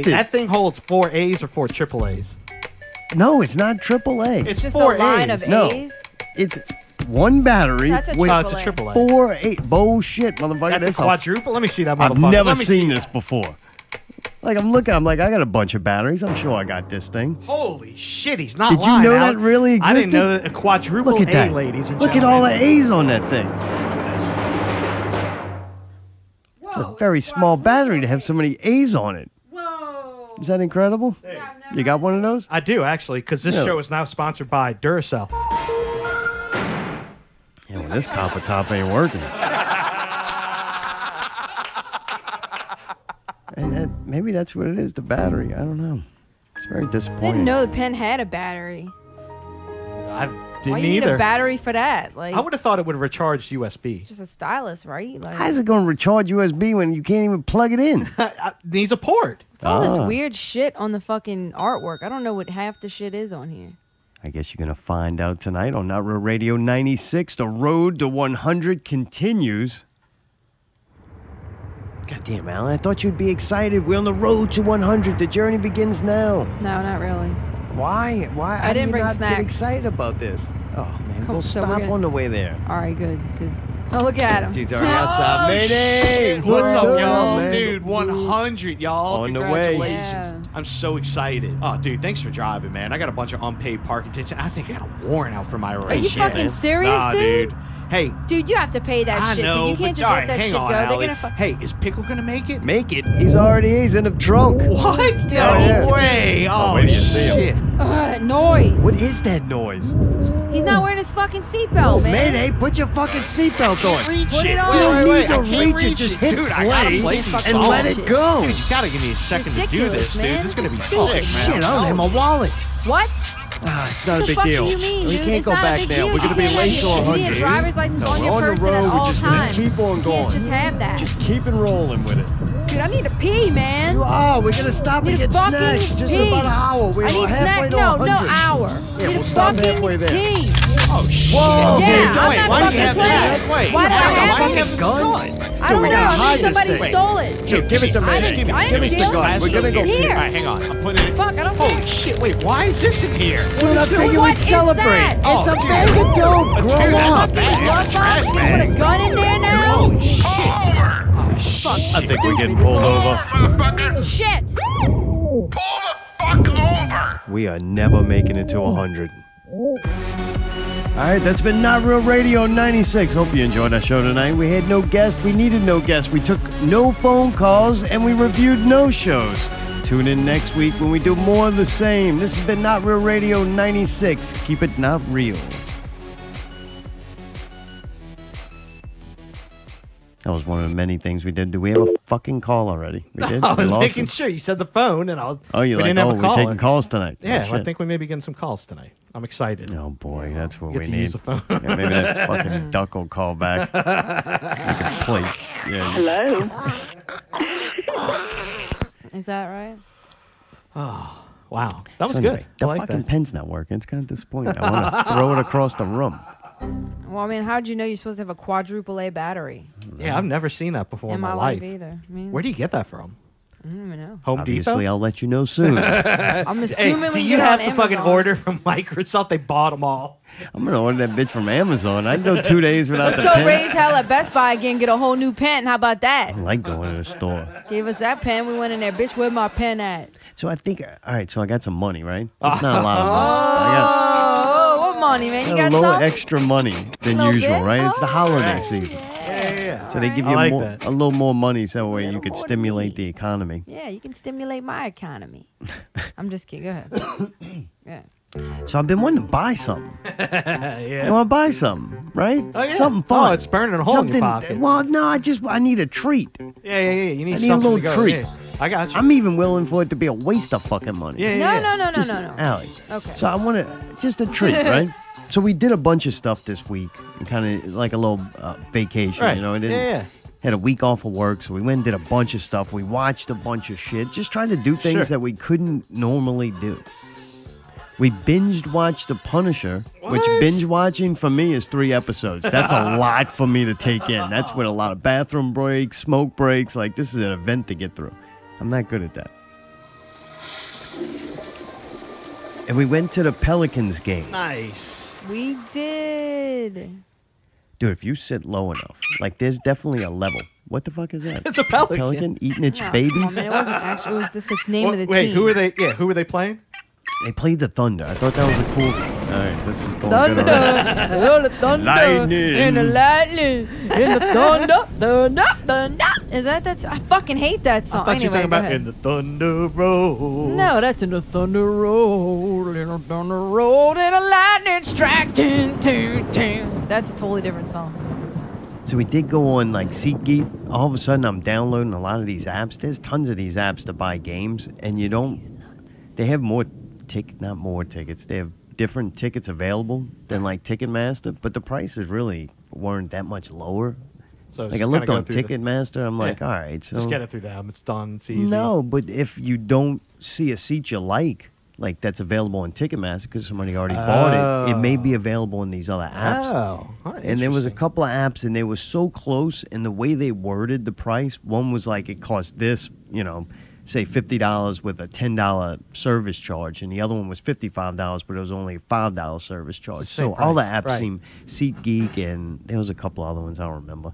Wait, that thing holds 4 A's or 4 triple A's? No, it's not AAA. It's just 4 a line A's. of No, A's? it's one battery. That's a with Oh, it's a triple A. 4 8. Bullshit, motherfucker. That's a quadruple? Let me see that motherfucker. I've never Let me seen see this that. before. Like, I'm looking, I'm like, I got a bunch of batteries. I'm sure I got this thing. Holy shit, he's not Did lying. you know Alec. that really existed? I didn't know that a quadruple Look at A, that. ladies and Look gentlemen. at all the A's on that thing. It's a very small battery to have so many A's on it. Whoa. Is that incredible? You got one of those? I do, actually, because this show is now sponsored by Duracell. Yeah, well, this copper top ain't working. And maybe that's what it is, the battery. I don't know. It's very I disappointing. didn't know the pen had a battery. I Why didn't you need either. a battery for that? Like, I would have thought it would have recharged USB. it's just a stylus, right? Like, How's it going to recharge USB when you can't even plug it in? Needs a port. it's all this weird shit on the fucking artwork. I don't know what half the shit is on here. I guess you're going to find out tonight on Not Real Radio 96. The road to 100 continues. Goddamn, Alan, I thought you'd be excited. We're on the road to 100. The journey begins now. No, not really. Why? Why? I didn't do you bring not snacks. get excited about this? Oh, man, we'll so stop we're gonna- on the way there. All right, good. Because look at him. Dude's already outside. Mayday! What's up, y'all? man? Dude, 100, y'all. On the way. Congratulations. Yeah. I'm so excited. Oh, dude, thanks for driving, man. I got a bunch of unpaid parking tickets. I think I got a warrant out for my arrest. Are you fucking serious, Nah, dude? Hey, Dude, you have to pay that I shit. know, Dude. You can't but just all let right, that hang shit on, go. Allie. They're gonna. Hey, is Pickle gonna make it? Make it. He's in the trunk. What? Dude, No I need to- way. Oh, wait till you see him. shit. That noise. What is that noise? He's not wearing his fucking seatbelt, man. Mayday, put your fucking seatbelt on. Reach Put it. it on. You don't Wait, need to I can't reach it. Just hit Dude, I gotta play play and these and songs. let it go. Dude, you gotta give me a second to do ridiculous, this, dude. man. This is gonna be This sick, is man. stupid. Shit, I don't have my wallet. What? Ah, it's not What a the big fuck deal. do you mean, We dude? can't It's go not a back big now. deal. We're You gonna be can't late have to your- 100. You need a driver's license No, on we're your on the person road. at We're all just gonna times. keep on You going. can't just have that. Just keep it rolling with it. Dude, I need to pee, man. We're gonna stop I and need get to fucking snacks. Just pee. in about an hour. We're I need halfway snack. to No, 100. hour. Yeah, I need we'll to stop fucking halfway there. pee. Oh, shit. Whoa, Yeah, dude, I'm don't- not why do you fucking have playing. that? Wait, Why do I got a have fucking it? gun? I don't we know. gotta I hide think this somebody thing. stole it. Here, give it to I me. didn't- I Give didn't us the steal gun. it. We're gonna go Here. All right, hang on. I'm putting it in. Fuck, I don't Holy care. shit, wait, why is this in here? Dude, I figured What we'd is celebrate. that? It's a Oh, dude. bag of dope. Grow Dude, that's up. a bag. Glove Trash box? You bag. put a gun in there now? Holy shit. Oh, Fuck. I think we're getting Stupid. pulled over. Motherfucker! Shit. Pull the fuck over! We are never making it to 100. All right, that's been Not Real Radio 96. Hope you enjoyed our show tonight. We had no guests. We needed no guests. We took no phone calls, and we reviewed no shows. Tune in next week when we do more of the same. This has been Not Real Radio 96. Keep it not real. That was one of the many things we did. Do we have a fucking call already? We did? I We was lost making it? sure. You said the phone, and I was. Oh, you're we like, didn't have a we're caller. taking calls tonight. Yeah, Oh, I shit. think we may be getting some calls tonight. I'm excited. Oh, boy, that's what Get we to need. use the phone. Yeah, maybe that fucking duck will call back. We can play. Yeah. Hello. Is that right? Oh, wow. That was So good. anyway, I the like fucking that. pen's not working. It's kind of disappointing. I want to throw it across the room. Well, I mean, how'd you know you're supposed to have a quadruple A battery? Yeah, I've never seen that before in In my my life. life either. I mean, Where do you get that from? I don't even know. Home Obviously, Depot? I'll let you know soon. I'm Hey, assuming do when you you're have on to fucking Amazon. order from Microsoft? They bought them all. I'm going to order that bitch from Amazon. I'd go 2 days without Let's the go pen. raise hell at Best Buy again, get a whole new pen. How about that? I like going to the store. Gave us that pen. We went in there, bitch, where's my pen at? So I think, all right, so I got some money, right? It's not a lot of money. Oh, what money, man? I You got got a little some? extra money than Little usual, bit? right? It's the Oh, holiday yeah. season. Yeah. So they give I you like more, that. a little more money so that way you Little could more stimulate money. the economy. Yeah, you can stimulate my economy. I'm just kidding. Go ahead. Yeah. So I've been wanting to buy something. Yeah. You want to buy something, right? Oh, yeah. Something fun. Oh, it's burning a hole in your pocket. Well, no, I need a treat. Yeah. You need I need a something little to go. treat. Yeah. I got you. I'm even willing for it to be a waste of fucking money. Yeah. No. Allie. Okay. So I want to, just a treat, right? So we did a bunch of stuff this week, kind of like a little vacation, Right. you know? Yeah. Had a week off of work, so we went and did a bunch of stuff. We watched a bunch of shit, just trying to do things Sure. that we couldn't normally do. We binged watched The Punisher, which What? binge watching for me is 3 episodes. That's a lot for me to take in. That's with a lot of bathroom breaks, smoke breaks. Like, this is an event to get through. I'm not good at that. And we went to the Pelicans game. Nice. We did. Dude, if you sit low enough, like there's definitely a level. What the fuck is that? It's a pelican. Pelican eating its No, come babies? on, man. It wasn't actually. It was just the name of the Wait, team. who were they? Yeah, who were they playing? They played the Thunder. I thought that was a cool. All right, this is going Thunder, good already. oh, the thunder, Lightning. and the lightning, and the thunder. Is that's? I fucking hate that song. I thought you were Anyway, talking go about ahead. In the Thunder Rolls. No, that's in the thunder roll, in the thunder roll, and the lightning strikes. Ting, ting, ting. That's a totally different song. So we did go on like SeatGeek. All of a sudden, I'm downloading a lot of these apps. There's tons of these apps to buy games, and you don't. They have not more tickets. They have different tickets available than like Ticketmaster, but the prices really weren't that much lower. So Like I looked on Ticketmaster, I'm like, all right, so just get it through them. It's done. It's easy. no, but if you don't see a seat you like that's available on Ticketmaster because somebody already bought it may be available in these other apps. Oh, And there was a couple of apps, and they were so close, and the way they worded the price, one was like it cost this, say $50 with a $10 service charge, and the other one was $55, but it was only a $5 service charge. Same So all the price, apps right. seem SeatGeek, and there was a couple other ones I don't remember.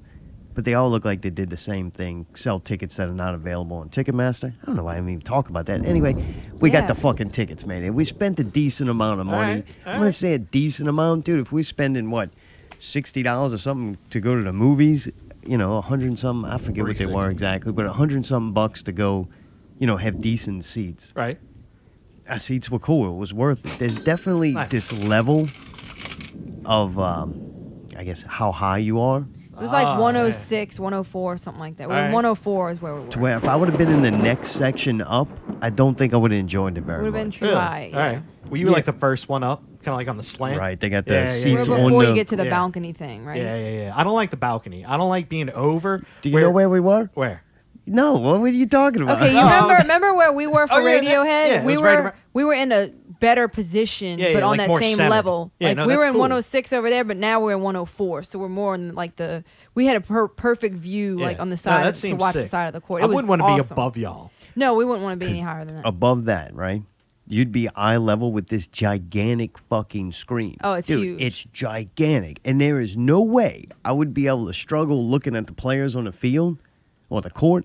But they all look like they did the same thing, sell tickets that are not available on Ticketmaster. I don't know why I didn't even talk about that. Anyway, we got the fucking tickets, man. And we spent a decent amount of money. I'm going to say a decent amount, dude. If we're spending, $60 or something to go to the movies, 100 and something, I forget what they were exactly, but 100 and something bucks to go, have decent seats. Right. Our seats were cool. It was worth it. There's definitely this level of, I guess, how high you are. It was like 106, 104, something like that. All right. 104 is where we were. To where if I would have been in the next section up, I don't think I would have enjoyed it very Would have been much. too high. All right. Well, you were like the first one up, kind of like on the slant. Right, they got the Yeah, seats We yeah, were on before the... you get to the balcony thing, right? Yeah. I don't like the balcony. I don't like being over. Do you know where we were? Where? No, what were you talking about? Okay, you remember where we were for Oh, yeah, Radiohead? yeah, it we was were right around- we were in a better position, Yeah, but yeah, on like that more same centered. level. Yeah, Like no, we were that's in cool. 106 over there, but now we're in 104. So we're more in like we had a perfect view like on the side that to seems watch the sick. side of the court. I It was wouldn't want to be awesome. above y'all. No, we wouldn't want to be any higher than that. Above that, right? You'd be eye level with this gigantic fucking screen. Oh, it's Dude, huge. It's gigantic. And there is no way I would be able to struggle looking at the players on the field or the court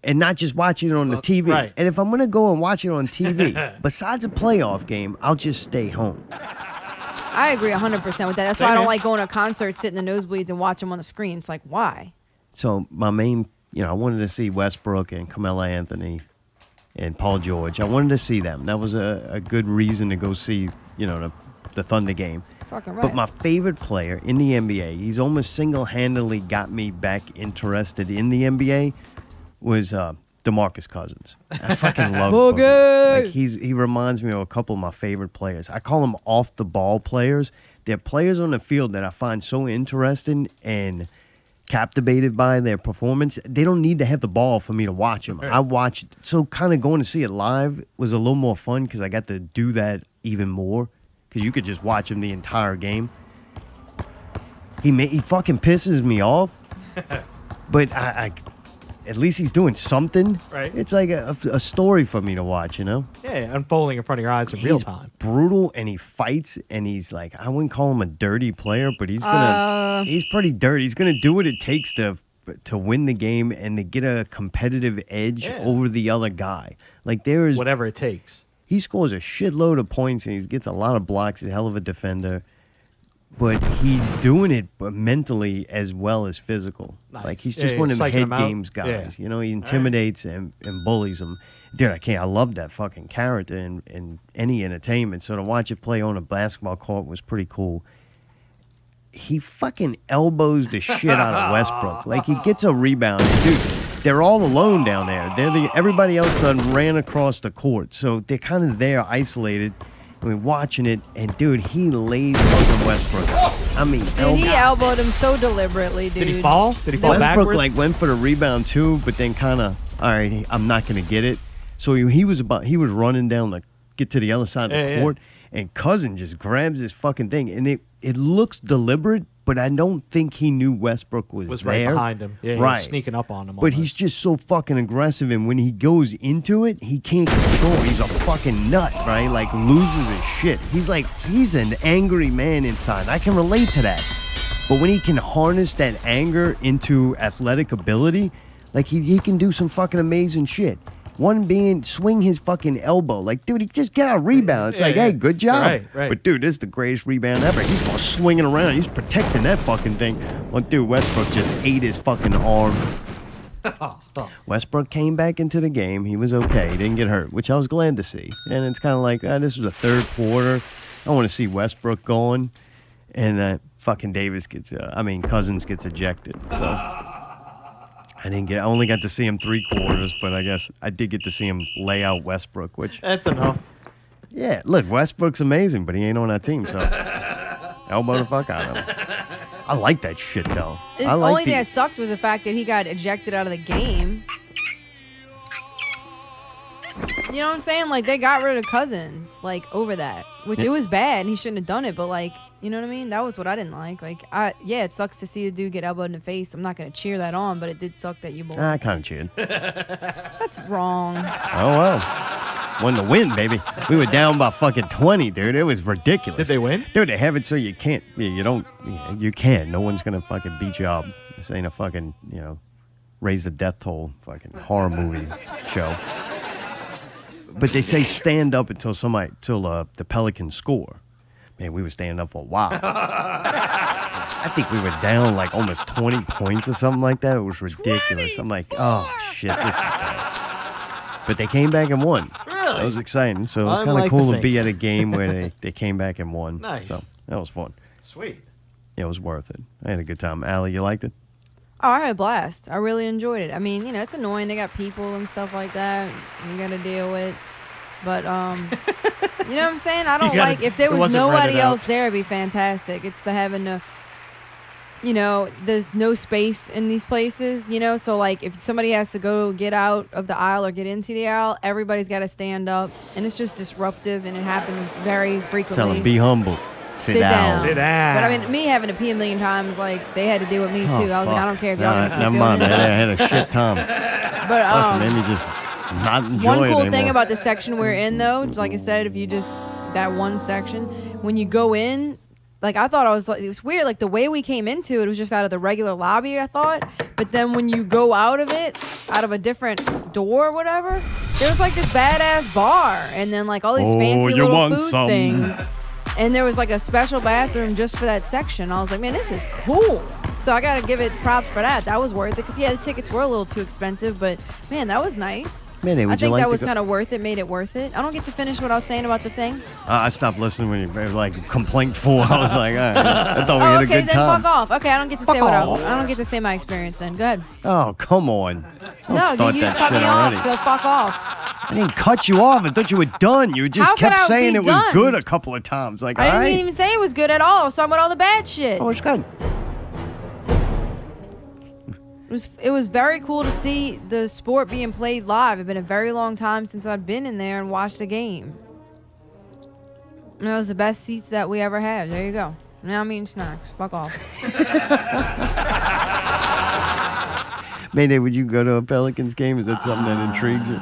and not just watching it on the TV. right. And if I'm going to go and watch it on TV, besides a playoff game, I'll just stay home. I agree 100% with that. That's why I Same don't here. like going to concerts, sit in the nosebleeds, and watch them on the screen. It's like, why? So my main, I wanted to see Westbrook and Carmelo Anthony and Paul George. I wanted to see them. That was a good reason to go see, the Thunder game. Fucking right. But my favorite player in the NBA, he's almost single-handedly got me back interested in the NBA, was DeMarcus Cousins. I fucking love Boogie. Like he reminds me of a couple of my favorite players. I call them off-the-ball players. They're players on the field that I find so interesting and captivated by their performance. They don't need to have the ball for me to watch them. I watched, so kind of going to see it live was a little more fun because I got to do that even more because you could just watch him the entire game. He fucking pisses me off, but I at least he's doing something. Right. It's like a story for me to watch, Yeah, unfolding in front of your eyes in real He's time. brutal and he fights and he's like, I wouldn't call him a dirty player, but he's pretty dirty. He's gonna do what it takes to win the game and to get a competitive edge over the other guy. Like there is Whatever it takes. he scores a shitload of points and he gets a lot of blocks. He's a hell of a defender. But he's doing it mentally as well as physical. Nice. Like he's just Yeah, one of them psyching head him out. games guys. Yeah. He intimidates and bullies them. Dude, I love that fucking character in any entertainment. So to watch it play on a basketball court was pretty cool. He fucking elbows the shit out of Westbrook. Like he gets a rebound. Dude, they're all alone down there. Everybody else done ran across the court. So they're kind of there isolated. We're watching it, and dude, he lays fucking Westbrook. I mean, Dude, he elbowed him so deliberately, dude. Did he fall? Did he fall Westbrook backwards? went for the rebound too, but then kind of, all right, I'm not gonna get it. So he was running down to get to the other side of the court, and Cousin just grabs this fucking thing, and it looks deliberate, but I don't think he knew Westbrook was right there. behind him. Yeah, he right. was sneaking up on him. But he's just so fucking aggressive, and when he goes into it, he can't control. He's a fucking nut, right? Like, loses his shit. He's an angry man inside. I can relate to that. But when he can harness that anger into athletic ability, like, he can do some fucking amazing shit. One being swing his fucking elbow. Like, dude, he just got a rebound. It's hey, good job. Right. But, dude, this is the greatest rebound ever. He's all swinging around. He's protecting that fucking thing. Well, dude, Westbrook just ate his fucking arm. Westbrook came back into the game. He was okay. He didn't get hurt, which I was glad to see. And it's kind of like, this was the third quarter. I want to see Westbrook going. And fucking Cousins gets ejected. So... I only got to see him 3 quarters, but I guess I did get to see him lay out Westbrook, which... That's enough. Yeah, look, Westbrook's amazing, but he ain't on that team, so... elbow the fuck out of him. I like that shit, though. The only thing that sucked was the fact that he got ejected out of the game. You know what I'm saying? Like, they got rid of Cousins, like, over that. Which it was bad, and he shouldn't have done it, but, like... You know what I mean? That was what I didn't like. Like, yeah, it sucks to see the dude get elbowed in the face. I'm not going to cheer that on, but it did suck that you both. I kind of cheered. That's wrong. Oh, well. Won the win, baby. We were down by fucking 20, dude. It was ridiculous. Did they win? Dude, they have it so you can't. You don't. You can. No one's going to fucking beat you up. This ain't a fucking, raise the death toll fucking horror movie show. But they say stand up until the Pelicans score. Man, we were standing up for a while. I think we were down like almost 20 points or something like that. It was ridiculous. 20? I'm like, oh, shit, this is bad. But they came back and won. Really? That was exciting. So it was kind of cool to be at a game where they came back and won. Nice. So that was fun. Sweet. Yeah, it was worth it. I had a good time. Allie, you liked it? Oh, I had a blast. I really enjoyed it. I mean, it's annoying. They got people and stuff like that you got to deal with. But, you know what I'm saying? I don't like, if there was nobody else there, it'd be fantastic. It's the having to, there's no space in these places, so like if somebody has to go get out of the aisle or get into the aisle, everybody's got to stand up, and it's just disruptive, and it happens very frequently. Tell them, be humble. Sit down. Sit down. But I mean, me having to pee a million times, like, they had to deal with me too. I was like, I don't care if y'all gonna keep never doing mind, it. man. I had a shit time. But, made me just not enjoy one it cool anymore. thing about the section we're in, though, like I said, if you just, that one section, when you go in, like, I thought it was weird, like, the way we came into it was just out of the regular lobby, I thought, but then when you go out of it, out of a different door or whatever, there was, like, this badass bar, and then, like, all these fancy little food things, and there was, like, a special bathroom just for that section. I was like, man, this is cool. So I gotta give it props for that. That was worth it, because yeah, the tickets were a little too expensive, but man, that was nice. Mayday, I think that was kind of worth it, made it worth it. I don't get to finish what I was saying about the thing. I stopped listening when you were like complaint 4. I was like, all right, I thought we had a good then time. Fuck off. Okay, I don't get to say what I don't get to say my experience then. Go ahead. Oh, come on. No, you just cut me off, so fuck off. I didn't cut you off. I thought you were done. You just kept saying it was good a couple of times. Like, I didn't even say it was good at all. I was talking about all the bad shit. Oh, it's good. It was very cool to see the sport being played live. It's been a very long time since I've been in there and watched a game. And it was the best seats that we ever had. There you go. Now I'm eating snacks. Fuck off. Mayday, would you go to a Pelicans game? Is that something that intrigues you?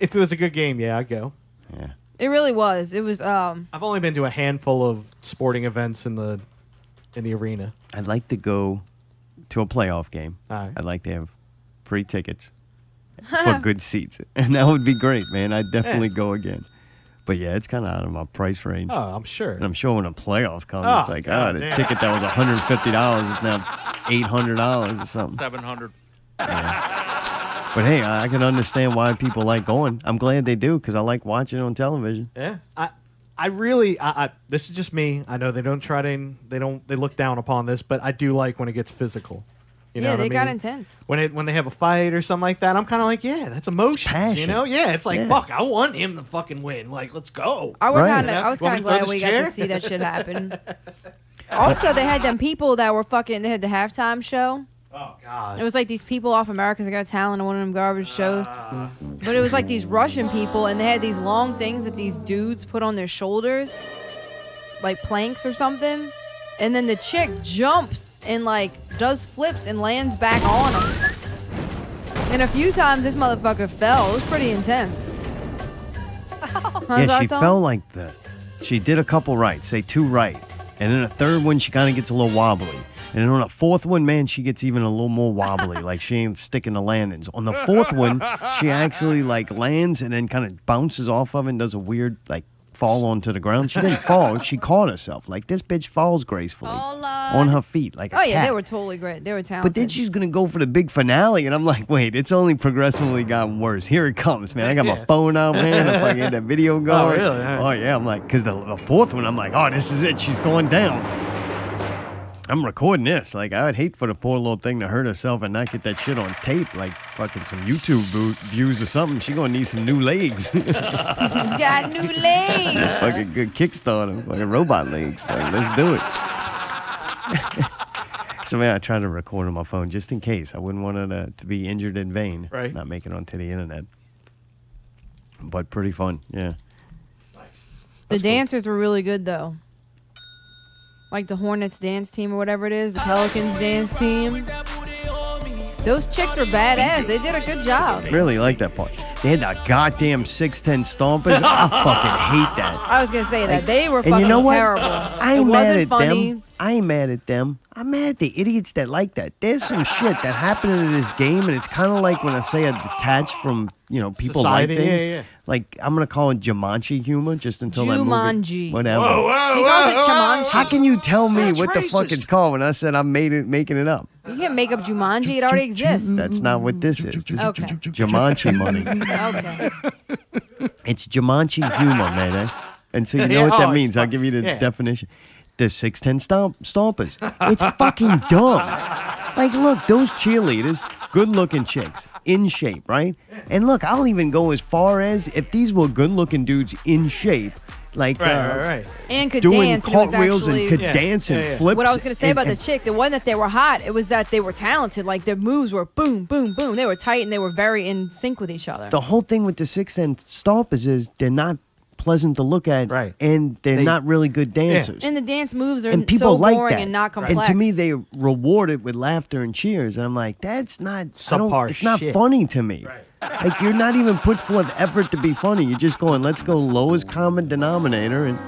If it was a good game, yeah, I'd go. Yeah. It really was. It was. I've only been to a handful of sporting events in the arena. I'd like to go to a playoff game. Right. I'd like to have free tickets for good seats, and that would be great, man. I'd definitely go again. But yeah, it's kind of out of my price range. Oh, I'm sure. And I'm sure when a playoff comes, it's like, the damn. ticket that was $150 is now $800 or something. 700. Yeah. But hey, I can understand why people like going. I'm glad they do, because I like watching it on television. Yeah. I really, this is just me. I know they don't try to, they look down upon this, but I do like when it gets physical. You know what I mean? Got intense. When they have a fight or something like that, I'm kind of like, yeah, that's emotion. Passion. Yeah, it's like, fuck, I want him to fucking win. Like, let's go. I was Right. kind of Want me to glad throw we this got to chair? see that shit happen. Also, they had them people that were fucking. They had the halftime show. Oh God. It was like these people off America's Got Talent on one of them garbage shows. But it was like these Russian people, and they had these long things that these dudes put on their shoulders, like planks or something. and then the chick jumps and like does flips and lands back on him. And a few times this motherfucker fell. It was pretty intense. Yeah, she fell like that. She did a couple right, say 2 right. And then a third one, she kind of gets a little wobbly. And then on a fourth one, man, she gets even a little more wobbly. Like she ain't sticking the landings. On the fourth one, she actually like lands and then kind of bounces off of it and does a weird like fall onto the ground. She didn't fall. She caught herself. Like this bitch falls gracefully on her feet like a cat. Yeah, they were totally great. They were talented. But then she's going to go for the big finale. And I'm like, wait, it's only progressively gotten worse. Here it comes, man. I got my phone out, man. I'm fucking get that video going. Oh, really? Oh, yeah. I'm like, because the fourth one, I'm like, oh, this is it. She's going down. I'm recording this. Like, I would hate for the poor little thing to hurt herself and not get that shit on tape. Like, fucking some YouTube views or something. She gonna need some new legs. Got new legs. Fucking good Kickstarter. Fucking robot legs. Like, let's do it. So, man, I tried to record on my phone just in case. I wouldn't want her to be injured in vain. Right. Not make it onto the internet. But pretty fun, yeah. Nice. The dancers were really good, though. Like the Hornets dance team or whatever it is, the Pelicans dance team. Those chicks were badass. They did a good job. Really like that part. They had the goddamn 6'10" stompers. I fucking hate that. I was going to say that. They were fucking And you know what? terrible. I ain't it mad wasn't at funny. them. I ain't mad at them. I'm mad at the idiots that like that. There's some shit that happened in this game, and it's kind of like when I say I detach from, people Society, like things. yeah. Like, I'm going to call it Jumanji humor just until that Jumanji. movie. Whatever. He calls it Jumanji. How can you tell me what the fuck it's called when I said I'm making it up? You can't make up Jumanji. It already exists. That's not what this is. This Okay. is Jumanji money. Okay. It's Jumanji humor, man. And so you know what that means. I'll give you the definition. The 6'10" stompers. It's fucking dumb. Like, look, those cheerleaders, good-looking chicks, in shape, right? And look, I'll even go as far as if these were good-looking dudes in shape, like Right. And could doing dance. And it was cartwheels and actually- could Yeah. dance and Yeah. flips. What I was going to say about the and- chicks, it wasn't that they were hot. It was that they were talented. Like, their moves were boom, boom, boom. They were tight, and they were very in sync with each other. The whole thing with the 6'10" stompers is they're not pleasant to look at, Right. and they're not really good dancers. And the dance moves are And people so like boring that. and not complex. And to me, they reward it with laughter and cheers. And I'm like, that's not, Subpar it's not shit. funny to me. Like, you're not even put forth effort to be funny. You're just going, let's go lowest common denominator. And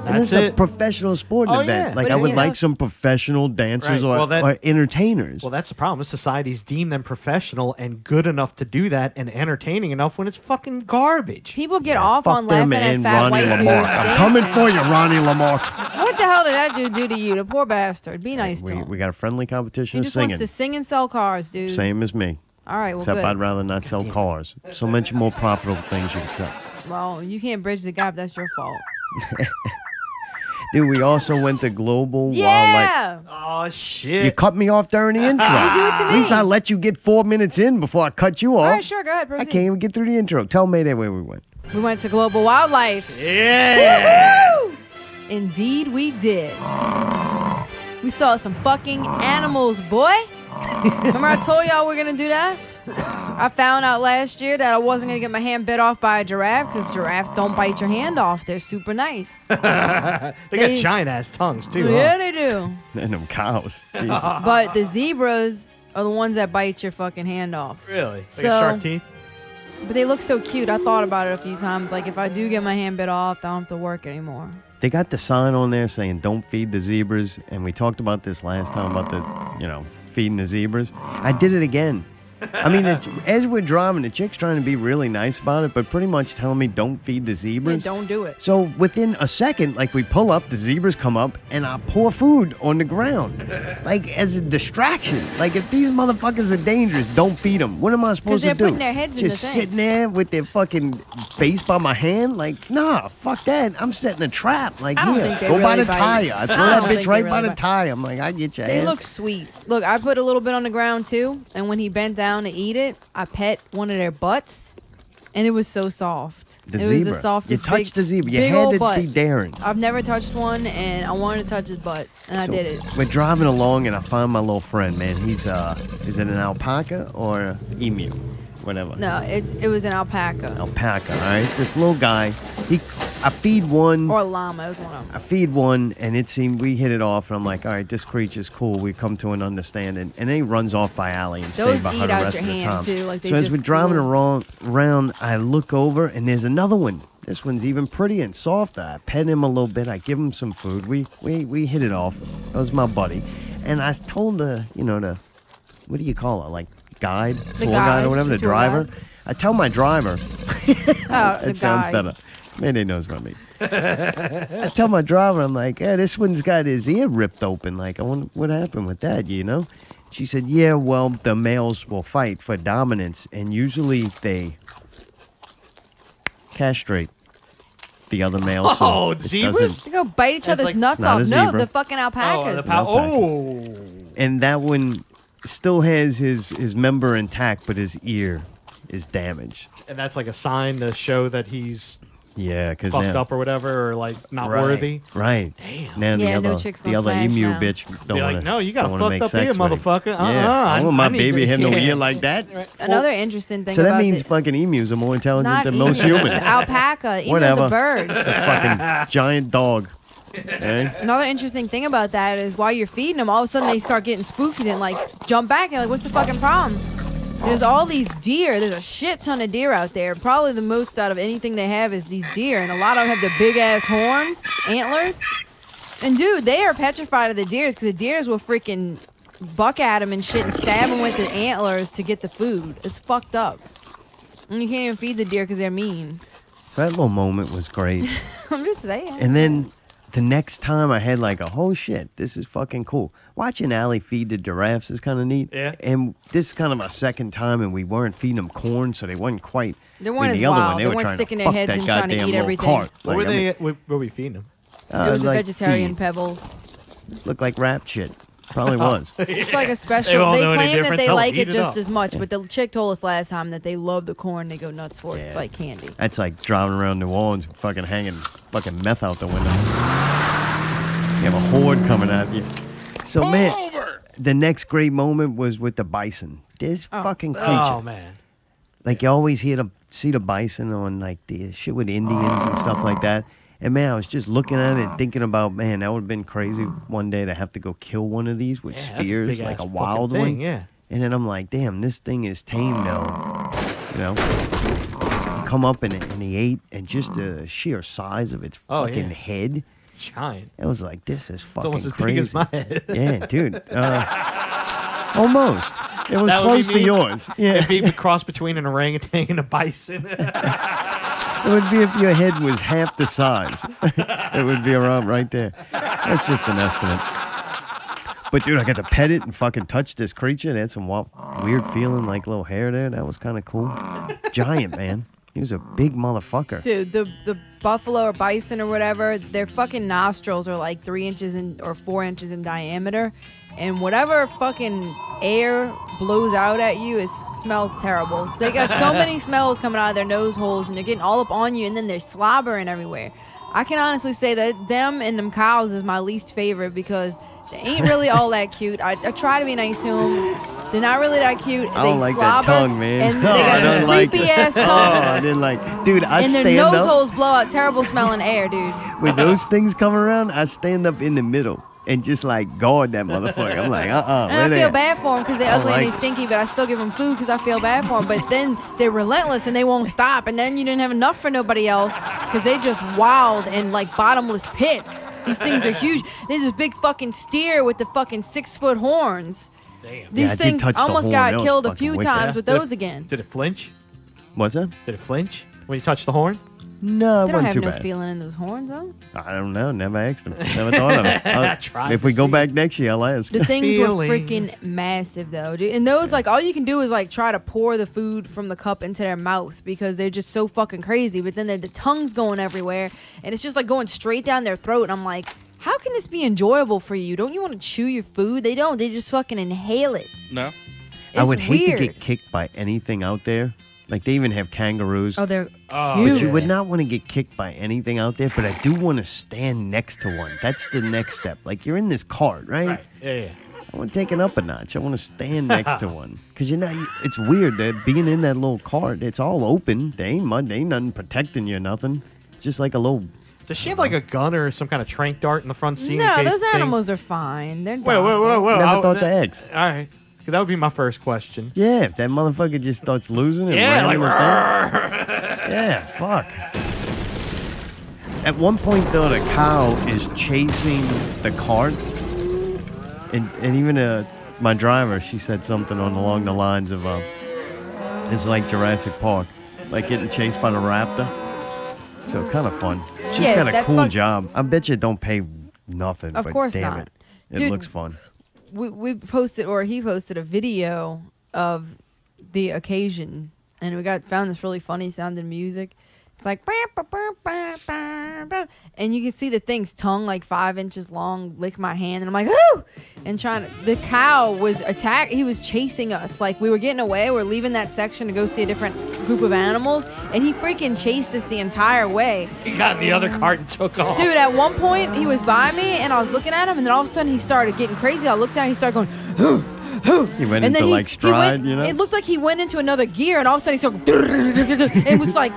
that's this is a it. professional sporting Oh, event. yeah. Like, But I if would you like have- some professional dancers Right. or entertainers. Well, that's the problem. Society's deemed them professional and good enough to do that and entertaining enough when it's fucking garbage. People get off Fuck on them laughing at and fat Ronnie white dudes Lamarck. I'm dancing. coming for you, Ronnie Lamarck. What the hell did that dude do to you? The poor bastard. Be nice to him. We got a friendly competition He of just singing. wants to sing and sell cars, dude. Same as me. All right, well, Except good. I'd rather not sell cars. So much more profitable things you can sell. Well, you can't bridge the gap. That's your fault. Dude, we also went to Global Wildlife. Yeah. Oh, You shit. cut me off during the intro. You do it to At least me. I let you get 4 minutes in before I cut you off. All right, sure. Go ahead. I Proceed. can't even get through the intro. Tell Mayday where we went. We went to Global Wildlife. Yeah. Woo! Indeed, we did. We saw some fucking animals, boy. Remember I told y'all we're going to do that? I found out last year that I wasn't going to get my hand bit off by a giraffe because giraffes don't bite your hand off. They're super nice. They got giant ass tongues, too. Yeah, Huh? they do. And them cows. Jesus. But the zebras are the ones that bite your fucking hand off. Really? They So- got shark teeth? But they look so cute. I thought about it a few times. Like, if I do get my hand bit off, I don't have to work anymore. They got the sign on there saying don't feed the zebras. And we talked about this last time about the, feeding the zebras. I did it again. I mean, as we're driving, the chick's trying to be really nice about it, but pretty much telling me don't feed the Yeah, zebras. don't do it. So within a second, like we pull up, the zebras come up, and I pour food on the ground, like as a distraction. Like if these motherfuckers are dangerous, don't feed them. What am I supposed to they're do? putting their heads in Just the thing. sitting there with their fucking face by my hand? Like, nah, fuck that. I'm setting a trap. Like, I don't here, think they go by really the bite. tire. I throw I that don't bitch think right they by really the bite. tire. I'm like, I get your They ass. look sweet. Look, I put a little bit on the ground too, and when he bent down to eat it, I pet one of their butts, and it was so soft. The it zebra. was the softest. You touched big, the zebra. You big had old to butt. be daring. I've never touched one, and I wanted to touch his butt, and I did it. We're driving along, and I find my little friend, man. He's, is it an alpaca or an emu? whatever. No, it was an alpaca. Alpaca, all right? This little guy, I feed one. Or a llama, it was one of them. I feed one, and it seemed we hit it off, and I'm like, all right, this creature's cool. We come to an understanding. And then he runs off by Allie and Those stays by her eat the out rest your of the hand, time. too, like they so as we're just driving will. around, I look over, and there's another one. This one's even prettier and softer. I pet him a little bit. I give him some food. We hit it off. That was my buddy. And I told the, what do you call her? Like guide, tour guide or whatever, the driver. Guide. I tell my driver. It sounds guide. better. Mayday knows what I mean. I tell my driver, I'm like, yeah, this one's got his ear ripped open. Like, I wonder what happened with that, She said, yeah, well, the males will fight for dominance, and usually they castrate the other male. Oh, so zebras? They go bite each other's like- nuts Not a off. No, zebra. the fucking alpacas. And that one still has his member intact, but his ear is damaged. And that's like a sign to show that he's Yeah, because fucked up or whatever, or like not worthy. Right. Damn. Now Yeah, no the chicks other, gonna smash emu now. bitch don't Be want like, no, you got a to fucked make up sex ear, with him. motherfucker. Yeah, I want my baby to have no yeah. ear like that. Another interesting thing So that about means the, fucking emus are more intelligent not than most emu, humans. it's alpaca. Emu's Whatever. a bird. It's a fucking giant dog. Eh? Another interesting thing about that is while you're feeding them, all of a sudden they start getting spooked and like jump back and like, what's the fucking problem? There's all these deer. There's a shit ton of deer out there. Probably the most out of anything they have is these deer, and a lot of them have the big ass horns, antlers. And dude, they are petrified of the deers because the deers will freaking buck at them and shit and stab them with the antlers to get the food. It's fucked up. And you can't even feed the deer because they're mean. That little moment was great. I'm just saying. And then the next time I had like oh shit, this is fucking cool. Watching Allie feed the giraffes is kind of neat. Yeah. And this is kind of our second time, and we weren't feeding them corn, so they weren't quite. They weren't as the other wild. one, They were weren't trying sticking to their fuck heads that in trying to goddamn eat little everything. cart. What Like, were I mean, they? What were we feeding them? It was like a vegetarian feed. pebbles. Looked like rap shit. Probably was. It's like a They special. won't They know any claim that different. they They'll like eat it it just up. as much, but the chick told us last time that they love the corn. They go nuts for it. It's Yeah. like candy. That's like driving around New Orleans, fucking hanging fucking meth out the window. You have a horde coming at you. So man, the next great moment was with the bison. This fucking creature. Oh man. Like you always see the bison on like the shit with Indians and stuff like that. And man, I was just looking at it and thinking about, man, that would have been crazy one day to have to go kill one of these with Yeah, that's a spears, big like ass a fucking wild thing, one. yeah. And then I'm like, damn, this thing is tame now. You know? You come up and he ate, and just the sheer size of its fucking yeah. head. It's giant. I was like, this is It's fucking almost as crazy. big as my head. Yeah, dude. Almost. It was That would close be to me. yours. Yeah. It'd be a cross between an orangutan and a bison. It would be if your head was half the size. It would be around right there. That's just an estimate. But dude, I got to pet it and fucking touch this creature. It had some weird feeling, like little hair there. That was kind of cool. Giant, man. He was a big motherfucker. Dude, the buffalo or bison or whatever, their fucking nostrils are like 3 inches or 4 inches in diameter. And whatever fucking air blows out at you, it smells terrible. So they got so many smells coming out of their nose holes, and they're getting all up on you, and then they're slobbering everywhere. I can honestly say that them and them cows is my least favorite because they ain't really all that cute. I try to be nice to them. They're not really that cute. I don't they like slobber, that tongue, man. And they got I don't these like creepy it. ass Oh, tongues. I didn't like. Dude, I And their stand nose up. holes blow out terrible smelling air, dude. When those things come around, I stand up in the middle and just like guard that motherfucker. I'm like, And I feel bad for them because they're I don't ugly and like they stinky, but I still give them food because I feel bad for them. But then they're relentless and they won't stop. And then you didn't have enough for nobody else because they just wild and like bottomless pits. These things are huge. There's this big fucking steer with the fucking 6-foot horns. Damn. These I did things touch the almost horn. got That was killed a fucking few wicked. times with Did it- those again. Did it flinch? What's that? Did it flinch when you touched the horn? No, it They don't wasn't have too no bad. feeling in those horns, huh? I don't know. Never asked him. Never thought of it. Tried If to we go see. back next year, I'll ask. The things were Feelings. freaking massive, though, dude. And those, like, all you can do is, like, try to pour the food from the cup into their mouth because they're just so fucking crazy. But then the tongue's going everywhere, and it's just, like, going straight down their throat. And I'm like, how can this be enjoyable for you? Don't you want to chew your food? They don't. They just fucking inhale it. No. It's I would hate weird. to get kicked by anything out there. Like, they even have kangaroos. Oh, they're Oh, huge. But you would not want to get kicked by anything out there, but I do want to stand next to one. That's the next step. Like, you're in this cart, right? Right. Yeah, yeah. I want to take it up a notch. I want to stand next to one. Because it's weird that being in that little cart, it's all open. There ain't nothing protecting you or nothing. It's just like a little... Does she have like a gun or some kind of trank dart in the front seat? No, those animals are fine. They're docile. Whoa. Never thought the eggs. All right. That would be my first question. Yeah, if that motherfucker just starts losing and ramming with that. Yeah, fuck. At one point, though, the cow is chasing the cart. And even my driver, she said something along the lines of, it's like Jurassic Park. Like getting chased by the raptor. So kind of fun. She's got a cool job. I bet you it don't pay nothing. Of course damn not. It looks fun. We posted, or he posted, a video of the occasion, and we found this really funny sounding music. It's like, and you can see the thing's tongue like 5 inches long lick my hand, and I'm like, whoo! And the cow was he was chasing us. Like, we were getting away, we're leaving that section to go see a different group of animals, and he freaking chased us the entire way. He got in the other cart and took off. Dude, at one point, he was by me, and I was looking at him, and then all of a sudden, he started getting crazy. I looked down, he started going, whoo! He went into like stride, you know? It looked like he went into another gear, and all of a sudden, he started, it was like...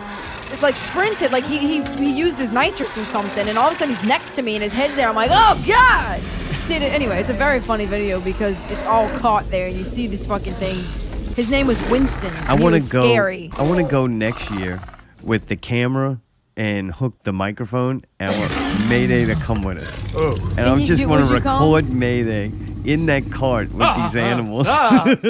It's like sprinted, like he used his nitrous or something, and all of a sudden he's next to me and his head's there. I'm like, oh God! Anyway, it's a very funny video because it's all caught there and you see this fucking thing. His name was Winston. I want to go. Scary. I want to go next year with the camera and hook the microphone, and I want Mayday to come with us. Oh. And I just want to record Mayday in that cart with these animals. And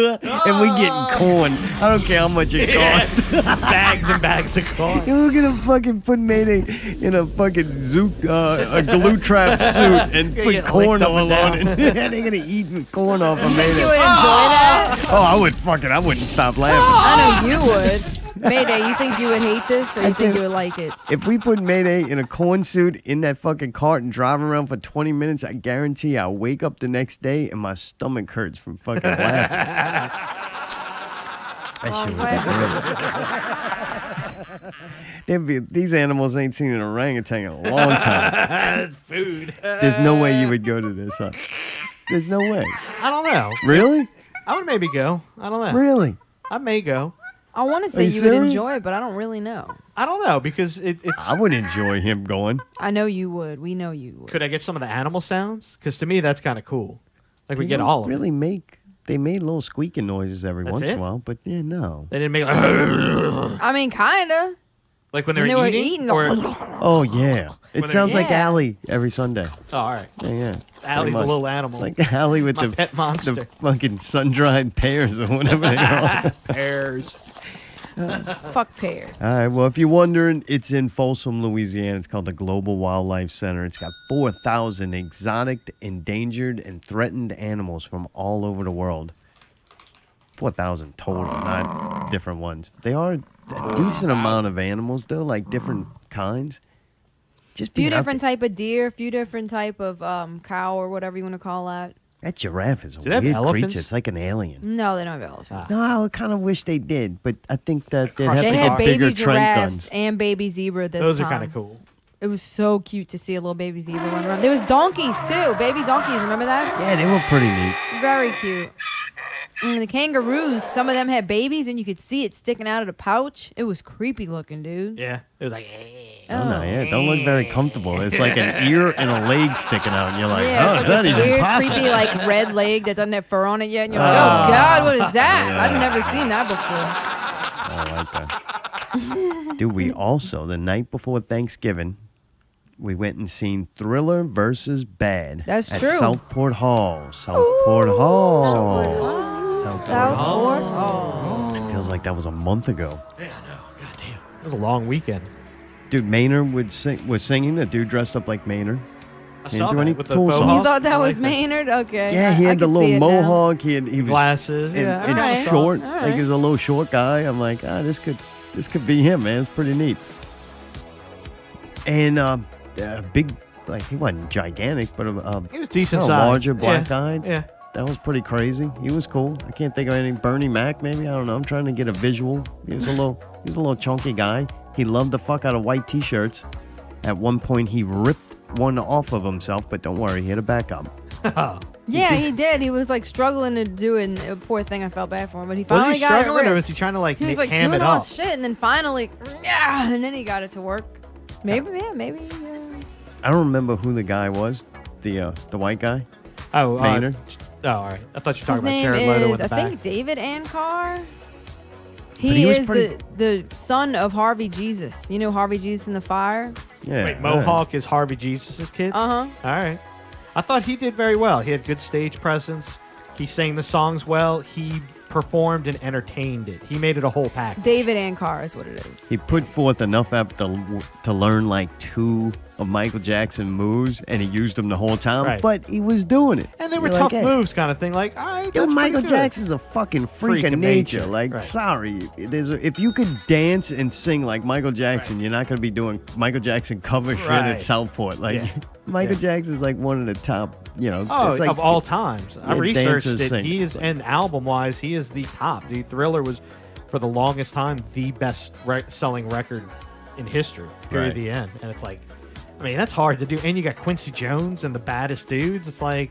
we getting corn. I don't care how much it costs. Bags and bags of corn. We're going to fucking put Mayday in a fucking a glue trap suit and put corn all on it. They're going to eat corn off of Mayday. You would enjoy that? Oh, I wouldn't stop laughing. I know you would. Mayday, you think you would hate this, or you think you would like it? If we put Mayday in a corn suit in that fucking cart and drive around for 20 minutes, I guarantee I'll wake up the next day and my stomach hurts from fucking laughing. That shit was these animals ain't seen an orangutan in a long time. Food. There's no way you would go to this, huh? There's no way. I don't know. Really? I would maybe go. I don't know. Really? I may go. I want to say you would enjoy it, but I don't really know. I don't know because it's. I would enjoy him going. I know you would. We know you would. Could I get some of the animal sounds? Because to me, that's kind of cool. Like we get all of it. They made little squeaking noises every once in a while, but yeah, no. They didn't make like. I mean, kinda. Like when they were eating? Or, oh, yeah. It sounds like Allie every Sunday. Oh, all right. Yeah. Allie's a little animal. It's like Allie with the pet monster. The fucking sun-dried pears or whatever they are. Pears. Fuck pears. All right, well, if you're wondering, it's in Folsom, Louisiana. It's called the Global Wildlife Center. It's got 4,000 exotic, endangered, and threatened animals from all over the world. 4,000 total, not different ones. They are a decent amount of animals, though, like different kinds. Just few different type of deer, few different type of cow or whatever you want to call that. That giraffe is a weird creature. It's like an alien. No, they don't have elephants. No, I kind of wish they did, but I think that they'd have they to had get baby bigger trank giraffes guns. and baby zebra this Those time. are kind of cool. It was so cute to see a little baby zebra run around. There was donkeys, too. Baby donkeys. Remember that? Yeah, they were pretty neat. Very cute. And the kangaroos, some of them had babies, and you could see it sticking out of the pouch. It was creepy looking, dude. Yeah. It was like... Oh, no, yeah, it don't look very comfortable. It's like an ear and a leg sticking out, and you're like, yeah, oh, is that even weird, possible? creepy, like, red leg that doesn't have fur on it yet, and you're like, oh, God, what is that? Yeah. I've never seen that before. I like that. Dude, we also, the night before Thanksgiving, we went and seen Thriller versus Bad. That's at true. Southport Hall. Southport Hall. Southport Hall. It feels like that was a month ago. Yeah, I know. God damn. It was a long weekend. Dude, Maynard was singing. A dude dressed up like Maynard. I saw that with the faux You hawk. thought that was like Maynard? Okay. Yeah, he had the little mohawk. He was glasses. And Yeah, short. All Like right. he was a little short guy. I'm like, this could be him, man. It's pretty neat. And big, like he wasn't gigantic, but He was decent kinda size. larger, black-eyed. Yeah. That was pretty crazy. He was cool. I can't think of anything. Bernie Mac, maybe. I don't know. I'm trying to get a visual. He was a little chunky guy. He loved the fuck out of white T-shirts. At one point, he ripped one off of himself, but don't worry, he had a backup. Yeah, he did. He was like struggling to do it. And, poor thing, I felt bad for him, but he Was finally he got it. struggling, or ripped. was he trying to like He was like ham doing it all up? this shit, and then finally, yeah, and then he got it to work. Maybe, yeah, maybe. I don't remember who the guy was. The white guy. Oh, Maynard. All right. I thought you were His talking about name Jared Leto in is, the I back. think, David Ankar. he He was is pretty- the son of Harvey Jesus. You know Harvey Jesus in the Fire? Yeah. Wait, Mohawk is Harvey Jesus' kid? Uh-huh. All right. I thought he did very well. He had good stage presence. He sang the songs well. He performed and entertained it. He made it a whole package. David Ankar is what it is. He put forth enough effort to learn like 2 of Michael Jackson moves, and he used them the whole time. Right. But he was doing it. And they were You're tough like, hey, moves kind of thing. Like, all right, Dude, that's Michael pretty good. Jackson's a fucking freak of nature. Like, Right. sorry, if you could dance and sing like Michael Jackson, you're not going to be doing Michael Jackson cover shit Right. at Southport. Like, Yeah. Michael Yeah. Jackson's like one of the top. Oh, it's like, of all times. I Yeah, researched dancers it. sing. He is, and album-wise, he is the top. The Thriller was, for the longest time, the best selling record in history, period, Right. the end. And it's like, I mean, that's hard to do. And you got Quincy Jones and the baddest dudes. It's like,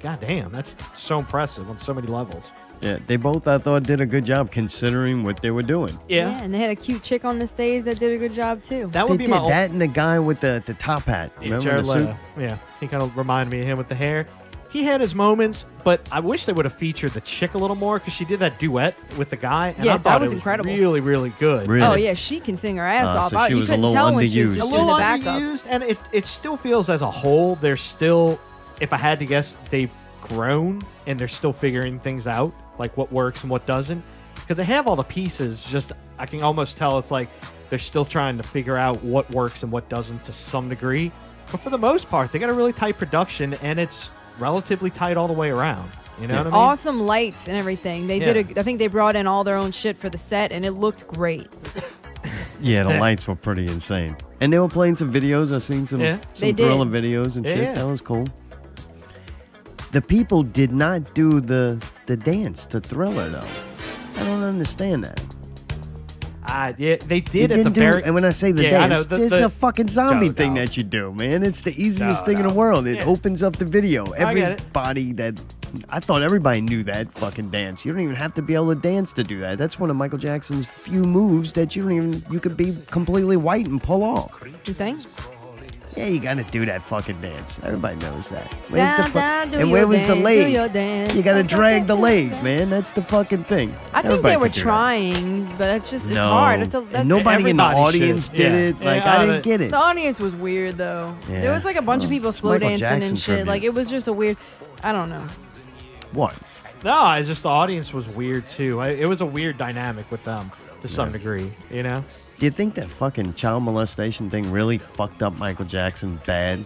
goddamn, that's so impressive on so many levels. Yeah, they both, I thought, did a good job considering what they were doing. Yeah. And they had a cute chick on the stage that did a good job, too. That They would be did my that and the guy with the top hat. Yeah, Remember Jared the suit? Leto. Yeah, he kind of reminded me of him with the hair. He had his moments, but I wish they would have featured the chick a little more because she did that duet with the guy. And Yeah, I that thought was it incredible. really, really good. Really? Oh, yeah, she can sing her ass off. so she You was a couldn't little tell when she was underused. just A doing little the backup. underused, and it still feels as a whole, they're still, if I had to guess, they've grown and they're still figuring things out, like what works and what doesn't. Because they have all the pieces, just I can almost tell it's like they're still trying to figure out what works and what doesn't to some degree. But for the most part, they got a really tight production, and it's relatively tight all the way around. You know what I mean? Awesome lights and everything. They Yeah. did. I think they brought in all their own shit for the set, and it looked great. Yeah, the lights were pretty insane. And they were playing some videos. I've seen some, Yeah. They some did. Thriller videos and Yeah, shit. yeah. That was cool. The people did not do the dance to Thriller, though. I don't understand that. Yeah, they They did at the didn't do, very. and when I say the Yeah, I dance, know, it's a fucking zombie No, thing no. that you do, man. It's the easiest No, thing in no. the world. It Yeah. opens up the video. I get it. Everybody that I thought everybody knew that fucking dance. You don't even have to be able to dance to do that. That's one of Michael Jackson's few moves that you could be completely white and pull off. You think? Yeah, you gotta do that fucking dance. Everybody knows that. Where's the Down, down, do and your where was the dance, do leg? your dance. You gotta drag the leg, man. That's the fucking thing. I think Everybody they were could do that. trying, but it's just it's No. hard. That's And nobody in the everybody audience should. did Yeah. it. Like Yeah, I didn't get it. The audience was weird though. Yeah. There was like a bunch of Well, people it's slow Michael dancing Jackson and shit. tribute. Like it was just a weird. I don't know. What? No, it's just the audience was weird too. It was a weird dynamic with them to some degree. You know? Do you think that fucking child molestation thing really fucked up Michael Jackson bad?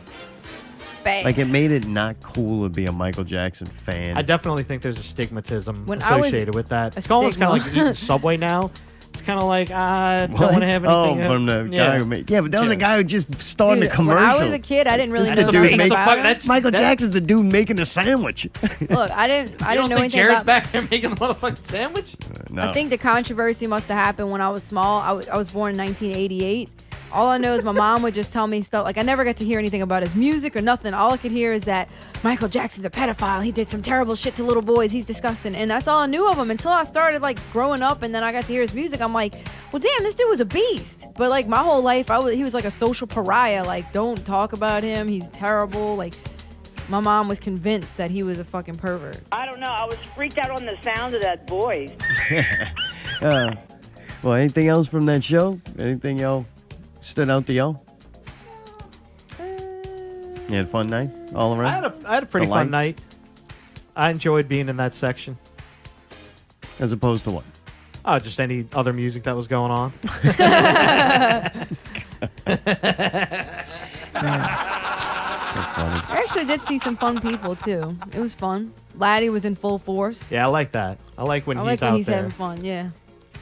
Bad. Like it made it not cool to be a Michael Jackson fan. I definitely think there's a stigmatism When I was associated with that. a It's almost kind of stigma. like eating Subway now. It's kind of like I don't What? want to have anything. Oh, from the guy who made. Yeah, but that was a guy who just started Dude, a commercial. When I was a kid, I didn't really This know is the nothing dude make- about him. That's- Michael that- Jackson's the dude making a sandwich. Look, I didn't You know don't think anything Jared's about. back there making the motherfucking sandwich? No. I think the controversy must have happened when I was small. I was born in 1988. All I know is my mom would just tell me stuff. Like, I never got to hear anything about his music or nothing. All I could hear is that Michael Jackson's a pedophile. He did some terrible shit to little boys. He's disgusting. And that's all I knew of him until I started, like, growing up. And then I got to hear his music. I'm like, well, damn, this dude was a beast. But, like, my whole life, he was like a social pariah. Like, don't talk about him. He's terrible. Like, my mom was convinced that he was a fucking pervert. I don't know. I was freaked out on the sound of that voice. Well, anything else from that show? Anything y'all stood out to y'all? You had a fun night all around? I had a pretty The fun lights? night. I enjoyed being in that section. As opposed to what? Oh, just any other music that was going on. So funny. I actually did see some fun people, too. It was fun. Laddie was in full force. Yeah, I like that. I like when I he's like out when he's there. having fun, yeah.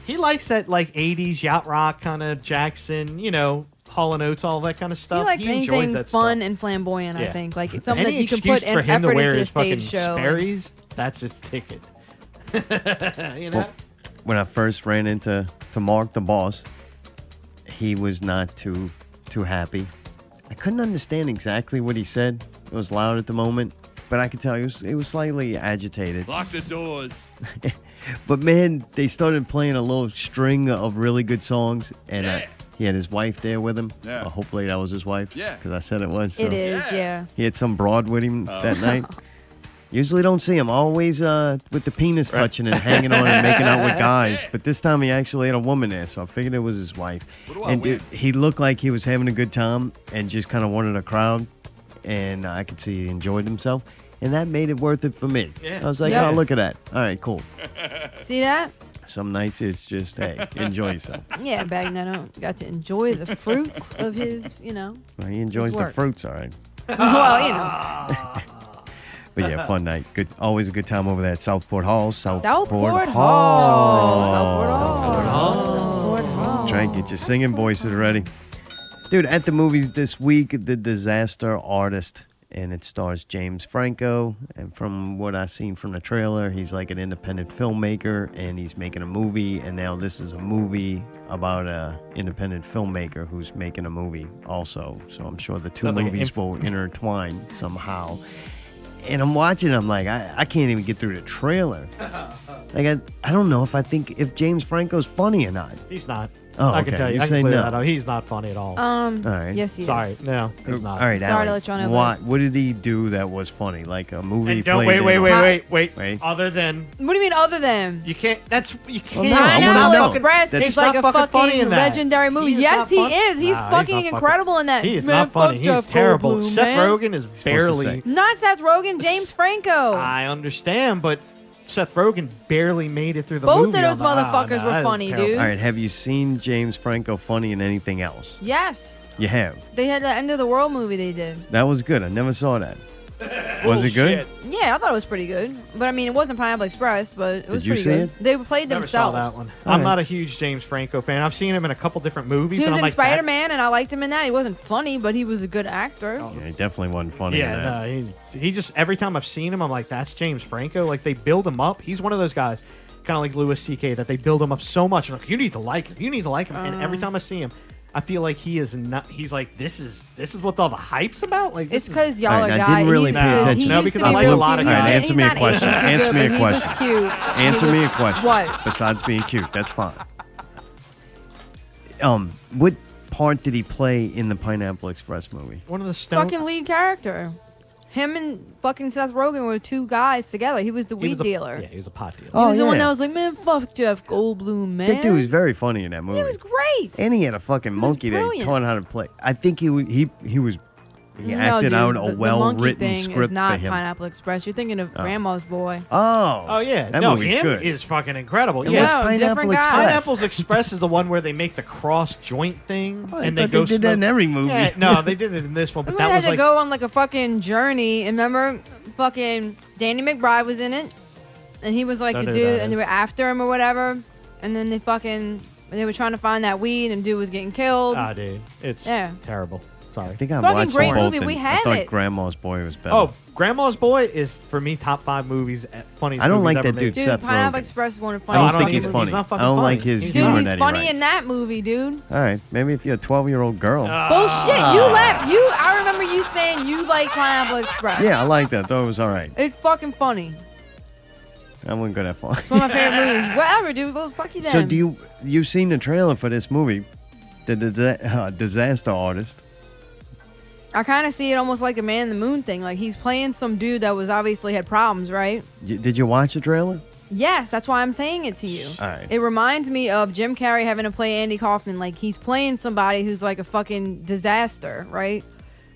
He likes that like 80s yacht rock kind of Jackson, you know, Hall & Oates, all that kind of stuff. He likes enjoys anything that fun stuff. and flamboyant, I Yeah. think. Like, it's something Any that you can excuse put for in him to effort wear into a his fucking stage show. Sperry's, that's his ticket. You know? Well, when I first ran into Mark, the boss, he was not too happy. I couldn't understand exactly what he said. It was loud at the moment. but I could tell he was slightly agitated. Lock the doors. But man, they started playing a little string of really good songs, and he had his wife there with him. Yeah. Well, hopefully that was his wife. Yeah. Because I said it was. So. It is, yeah. He had some broad with him that night. Usually don't see him. Always with the penis touching and hanging on and making out with guys. But this time he actually had a woman there, so I figured it was his wife. And dude, he looked like he was having a good time and just kind of wanted a crowd. And I could see he enjoyed himself. And that made it worth it for me. Yeah. I was like, Yeah. oh, look at that. All right, cool. See that? Some nights it's just, hey, enjoy yourself. Yeah, back then I got to enjoy the fruits of his, Well, he enjoys the work. fruits, all right. well, But yeah, fun night. Good, always a good time over there at Southport Hall. Southport Hall. Try and get your singing voices ready. Dude, at the movies this week, The Disaster Artist, and it stars James Franco. And from what I've seen from the trailer, he's like an independent filmmaker, and he's making a movie. And now this is a movie about a independent filmmaker who's making a movie also. So I'm sure the two Sounds like movies will intertwine somehow. And I'm watching, I'm like, I can't even get through the trailer. Like, I don't know if James Franco's funny or not. He's not. Oh, I can okay. tell you. You I say can clear no. that up. He's not funny at all. All right. Yes, he is. Sorry. No, he's not. All right, Sorry Alec, to let you know, what did he do that was funny? Like a movie And don't played wait. in- Wait. Other than What do you mean other than? you can't. You can't. no, I wanna Pineapple know. Express That's- is like He's a not fucking funny in that. legendary movie. He is Yes, not he funny. is. He's Nah, fucking he's not incredible in that. He is Man, not funny. fuck He's Jeff terrible. Goldblum, Seth man. Rogen is barely. say. Not Seth Rogen, James Franco. I understand, but Seth Rogen barely made it through the Both movie. of those I'm like, motherfuckers no, were that is funny, terrible. dude. All right, have you seen James Franco funny in anything else? Yes. You have. They had the End of the World movie they did. That was good. I never saw that. Was it good? Bullshit. Yeah, I thought it was pretty good. But I mean, it wasn't Pineapple Express, but it was Did you pretty see good. it? They played Never saw themselves. that one. All I'm right. not a huge James Franco fan. I've seen him in a couple different movies. He and was I'm in like, that- Spider-Man, and I liked him in that. He wasn't funny, but he was a good actor. Yeah, he definitely wasn't funny in that. Yeah, no, he just every time I've seen him, I'm like, that's James Franco. Like they build him up. He's one of those guys, kind of like Louis C.K., that they build him up so much. Like you need to like him. You need to like him. And every time I see him, I feel like he is not. He's like, this is what all the hype's about. Like It's this is- because y'all All right, are I guys. didn't really He's- pay because attention. he No, used because to I be like real a lot of cute. guys. All right, He's answer me a not question. aging too Answer good, me a but question. He was cute. Answer He me a was- question. What? Besides being cute, that's fine. What part did he play in the Pineapple Express movie? one of the stone. Fucking lead character. Him and fucking Seth Rogen were two guys together. He was the he weed was a- dealer. Yeah, he was a pot dealer. He was the one yeah. that was like, man, fuck Jeff Goldblum, man. That dude was very funny in that movie. He was great. And he had a fucking monkey that he brilliant. taught how to play. I think he No, acted dude, out the a monkey well-written thing script is not for him. Pineapple Express. You're thinking of Grandma's Boy. Oh yeah, that no, movie's him good. is fucking incredible. And Yeah, what's No, Pineapple different guy. Express? Pineapple's Express is the one where they make the cross joint thing, Oh, I and they thought go. they did that in smoke- every movie. Yeah, no, they did it in this one, but We that had was to like go on like a fucking journey. And remember, fucking Danny McBride was in it, and he was like Don't the know who dude, that and they is. were after him or whatever. And then they were trying to find that weed, and dude was getting killed. ah, dude, it's Yeah. terrible. Sorry. I think I Fucking watched great them both. movie. and We I have thought it. Grandma's Boy was better. Oh, Grandma's Boy is for me top 5 movies. Funniest I don't movies like ever that dude, made. Dude, Seth Pineapple Rogen. Express is one of the I don't funniest think fucking he's he's funny. movies. not I fucking don't funny. like his Dude, Dude, humor he's that he funny writes. in that movie, dude. All right, maybe if you're a 12-year-old girl. Bullshit. You left. I remember you saying you like Pineapple Express. Yeah, I like that. Thought it was all right. It's fucking funny. I wouldn't go that far. It's one of my favorite movies. Whatever, dude. Well, fuck you then. So you've seen the trailer for this movie, the Disaster Artist? I kind of see it almost like a Man in the Moon thing. Like he's playing some dude that was obviously had problems, right? Did you watch the trailer? Yes, that's why I'm saying it to you. All right. It reminds me of Jim Carrey having to play Andy Kaufman. Like he's playing somebody who's like a fucking disaster, right?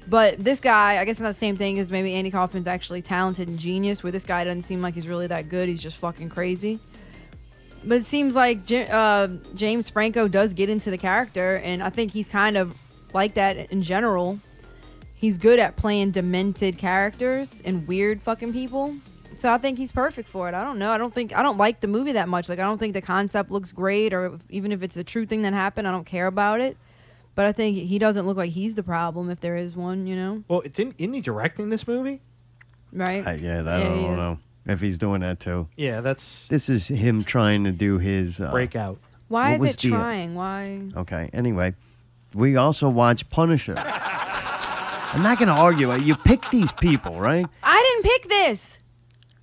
But this guy, I guess it's not the same thing as maybe Andy Kaufman's actually talented and genius, where this guy doesn't seem like he's really that good. He's just fucking crazy. But it seems like James Franco does get into the character, and I think he's kind of like that in general. He's good at playing demented characters and weird fucking people. So I think he's perfect for it. I don't know. I don't like the movie that much. Like I don't think the concept looks great, or even if it's a true thing that happened, I don't care about it. But I think he doesn't look like he's the problem if there is one, you know? Well, isn't he directing this movie? Right? I he don't is. know if he's doing that too. Yeah, that's This is him trying to do his breakout. Why What is was it the- trying? Why? Okay. Anyway, we also watch Punisher. I'm not going to argue. You pick these people, right? I didn't pick this.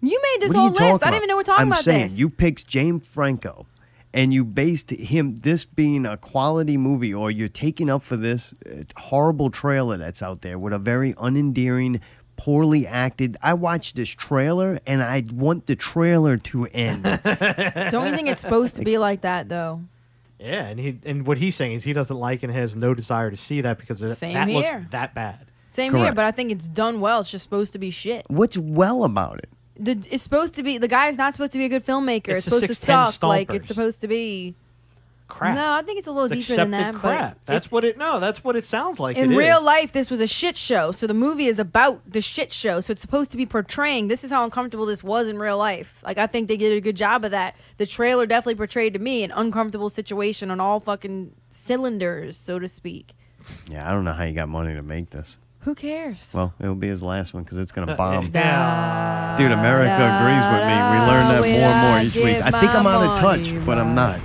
You made this What are whole you talking list. I about? didn't even know we're talking I'm about saying, this. you picked James Franco, and you based this being a quality movie, or you're taking up for this horrible trailer that's out there with a very unendearing, poorly acted. I watched this trailer, and I want the trailer to end. Don't you think it's supposed to be like that, though? Yeah, and what he's saying is he doesn't like and has no desire to see that because Same that looks here. that bad. Same here, Correct. but I think it's done well. It's just supposed to be shit. What's well about it? It's supposed to be. The guy is not supposed to be a good filmmaker. It's It's the supposed to 610 suck. Like stompers. it's supposed to be. Crap. No, I think it's a little It's deeper than that. accepted crap. But That's what it. No, that's what it sounds like. in it real is. life, this was a shit show. So the movie is about the shit show. So it's supposed to be portraying. This is how uncomfortable this was in real life. Like I think they did a good job of that. The trailer definitely portrayed to me an uncomfortable situation on all fucking cylinders, so to speak. Yeah, I don't know how you got money to make this. Who cares? Well, it'll be his last one because it's going to bomb. Yeah. Dude, America agrees with me. We learn that more and more each week. I think I'm out of touch, but I'm not.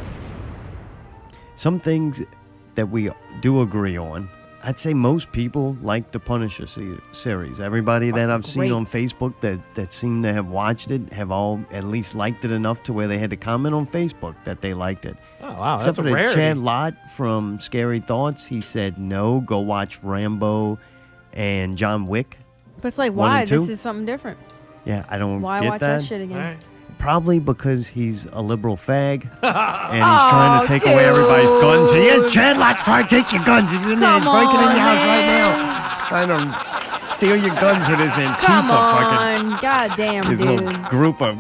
Some things that we do agree on, I'd say most people like the Punisher series. Everybody that I've seen on Facebook that seem to have watched it have all at least liked it enough to where they had to comment on Facebook that they liked it. Oh wow, Except that's for a rarity. Chad Lott from Scary Thoughts, he said no, go watch Rambo and John Wick. But it's like, 1 why? and 2? This is something different. Yeah, I don't Why get watch that shit again? All right. Probably because he's a liberal fag and he's trying to take away everybody's guns. And yes, Chad Lott's trying to take your guns. He's in there, he's Come breaking in on, your house right man. now, trying to steal your guns with his Antifa Come fucking. on, goddamn, His dude. little group of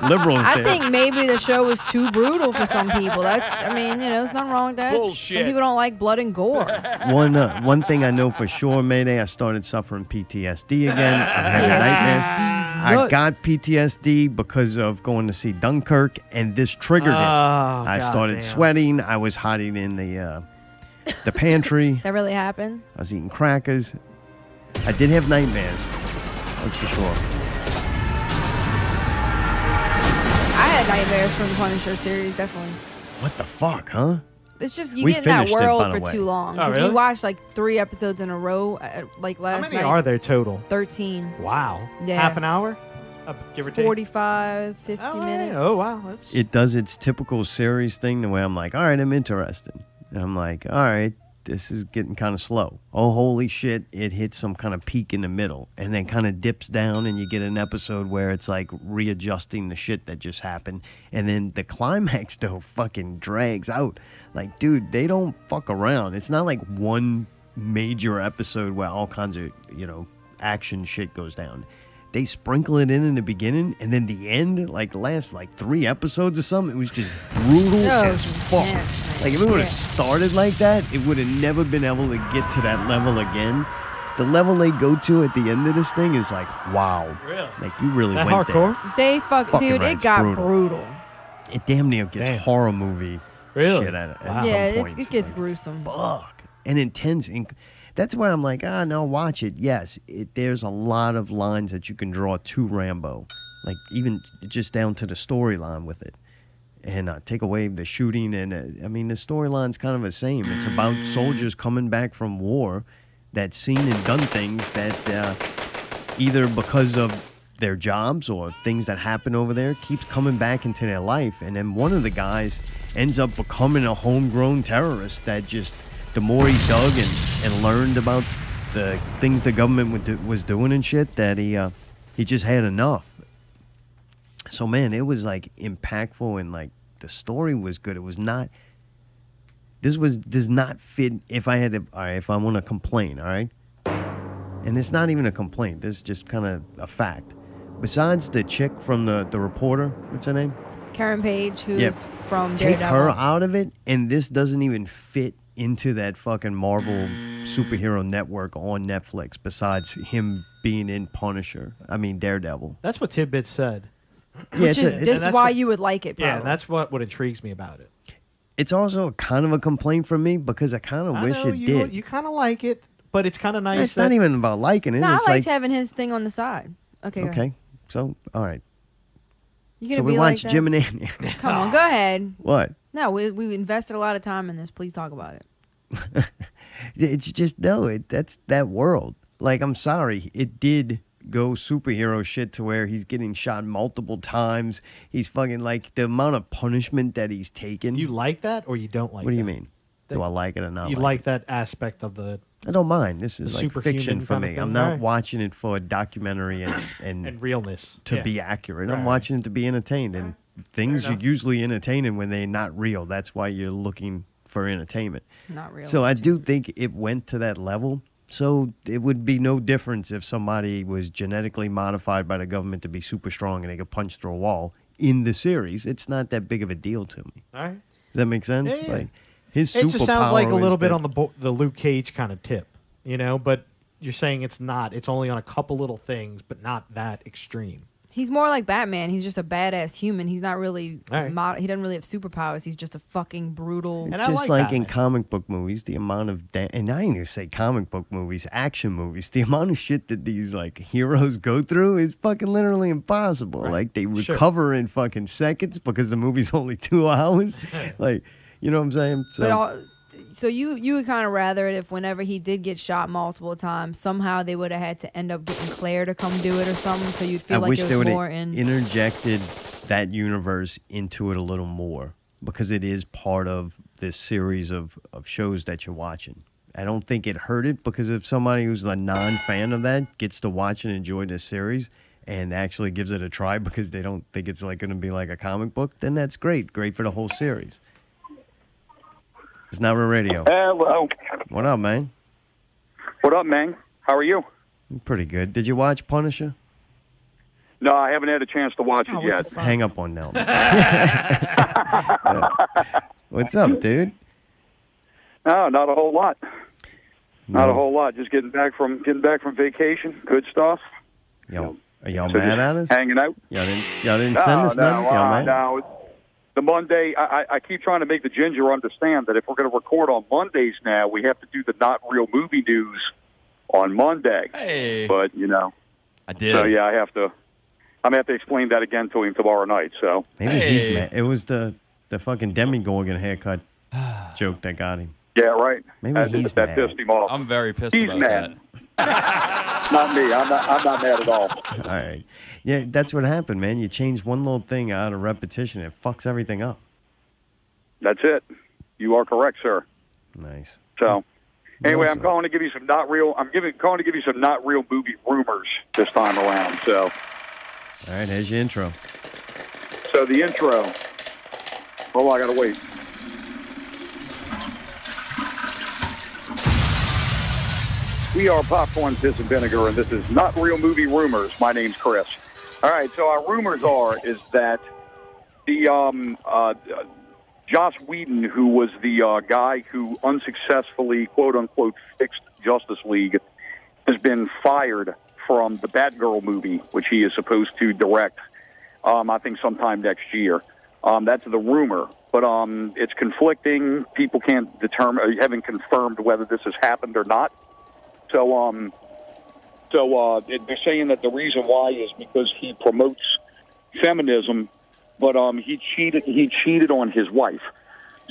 liberals I there. think maybe the show was too brutal for some people. I mean, there's nothing wrong with that. Bullshit. Some people don't like blood and gore. One thing I know for sure, Mayday, I started suffering PTSD again. I'm having nightmares. I nuts. got PTSD because of going to see Dunkirk, and this triggered it. I started goddamn. sweating. I was hiding in the pantry. That really happened. I was eating crackers. I did have nightmares. That's for sure. I had nightmares from the Punisher series, definitely. What the fuck, huh? It's just you We get in that finished it, world by the for way. too long. Oh, 'Cause really? we watched like 3 episodes in a row, like How last many night. are there total? 13. Wow. Yeah. Half an hour? Give or take. 45, 50 Oh, minutes. yeah. Oh wow. That's It does its typical series thing the way I'm like, all right, I'm interested. And I'm like, all right, this is getting kind of slow. Oh, holy shit, it hits some kind of peak in the middle and then kind of dips down and you get an episode where it's like readjusting the shit that just happened. And then the climax, though, fucking drags out. Like, dude, they don't fuck around. It's not like one major episode where all kinds of, action shit goes down. They sprinkle it in the beginning, and then the end, like the last 3 episodes or something, it was just brutal Oh, as fuck. intense, Like if it would have yeah. started like that, it would have never been able to get to that level again. The level they go to at the end of this thing is like, wow. Really? Like you really that went hardcore. They Fucking dude, right, it it's got brutal. brutal. there. It damn near gets Damn. horror movie Really? shit at Wow. some Yeah, points. it gets Like, gruesome. fuck. And intense. And that's why I'm like, no, watch it. Yes, there's a lot of lines that you can draw to Rambo. Like, even just down to the storyline with it. And take away the shooting. And, the storyline's kind of the same. It's about soldiers coming back from war that seen and done things that either because of their jobs or things that happen over there keeps coming back into their life. And then one of the guys ends up becoming a homegrown terrorist that just... The more he dug and learned about the things the government was doing and shit, that he just had enough. So man, it was like impactful and like the story was good. It was not. Does not fit. If I had to, all right, if I want to complain, all right, and it's not even a complaint. This is just kind of a fact. Besides the chick from the reporter, what's her name? Karen Page, who's Yeah. from Take Daredevil. her out of it, and this doesn't even fit into that fucking Marvel superhero network on Netflix, besides him being in Daredevil. That's what Tidbit said. Which is this is that's why what- you would like it, probably. Yeah, and that's what intrigues me about it. It's also kind of a complaint from me because I kind of I wish know it you did. you kind of like it, but it's kind of nice. It's not even about liking it. No, It's I liked like, having his thing on the side. Okay, go ahead. okay, so, all right. You So gonna we be like watched that? Jim and Andy. Come on, go ahead. What? No, we invested a lot of time in this. Please talk about it. It's just, no, that's that world. Like, I'm sorry. It did go superhero shit to where he's getting shot multiple times. He's fucking like the amount of punishment that he's taken. You like that or you don't like What do you that? mean? Do I like it or not? You like that aspect of the I don't mind. This is the like fiction superhuman for kind of me. thing? I'm not Alright. watching it for a documentary and and realness to Yeah. be accurate. I'm Right. watching it to be entertained. And things Fair are enough. usually entertaining when they're not real. That's why you're looking for entertainment. Not real. So I do think it went to that level. So it would be no difference if somebody was genetically modified by the government to be super strong and they could punch through a wall in the series. It's not that big of a deal to me. All right. Does that make sense? Yeah, yeah. Like his It just sounds like a superpower little is bit that- on the Luke Cage kind of tip, but you're saying it's not. It's only on a couple little things, but not that extreme. He's more like Batman. He's just a badass human. He's not really. All right. He doesn't really have superpowers. He's just a fucking brutal. And I just like like in Batman. comic book movies, the amount of and I ain't gonna say comic book movies, action movies, the amount of shit that these like heroes go through is fucking literally impossible. Right. Like they Sure. recover in fucking seconds because the movie's only 2 hours. Like, you know what I'm saying? So So you would kind of rather it if whenever he did get shot multiple times, somehow they would have had to end up getting Claire to come do it or something. So you'd feel I like wish it they was would more have in. interjected that universe into it a little more because it is part of this series of shows that you're watching. I don't think it hurt it because if somebody who's a non-fan of that gets to watch and enjoy this series and actually gives it a try because they don't think it's like going to be like a comic book, then that's great. Great for the whole series. It's not real radio. Hello. What up, man? What up, man? How are you? Pretty good. Did you watch Punisher? No, I haven't had a chance to watch Oh, it what yet. the fuck? Hang up on Nell. What's up, dude? No, not a whole lot. Not No. a whole lot. Just getting back from vacation. Good stuff. Yo, are y'all So mad just at us? hanging out. Y'all didn't send us nothing? Y'all mad? no. The Monday, I keep trying to make the Ginger understand that if we're going to record on Mondays now, we have to do the not real movie news on Monday. Hey. But I did. so yeah, I'm gonna have to explain that again to him tomorrow night. So Maybe he's Hey. mad. It was the fucking Demogorgon haircut joke that got him. yeah, right. Maybe that, he's that mad. pissed him off. I'm very pissed He's about mad. that. Not me. I'm not mad at all. All right. Yeah, that's what happened, man. You change one little thing out of repetition, it fucks everything up. That's it. You are correct, sir. Nice. So, anyway, I'm Awesome. calling to give you some not real. Calling to give you some not real movie rumors this time around. So, All right, here's your intro. the intro. Oh, I gotta wait. We are Popcorn, Piss, and Vinegar, and this is Not Real Movie Rumors. My name's Chris. All right, so our rumors is that the Joss Whedon, who was the guy who unsuccessfully, quote-unquote, fixed Justice League, has been fired from the Batgirl movie, which he is supposed to direct, I think sometime next year. That's the rumor. But it's conflicting. People can't determine, haven't confirmed whether this has happened or not. So they're saying that the reason why is because he promotes feminism, but he cheated on his wife.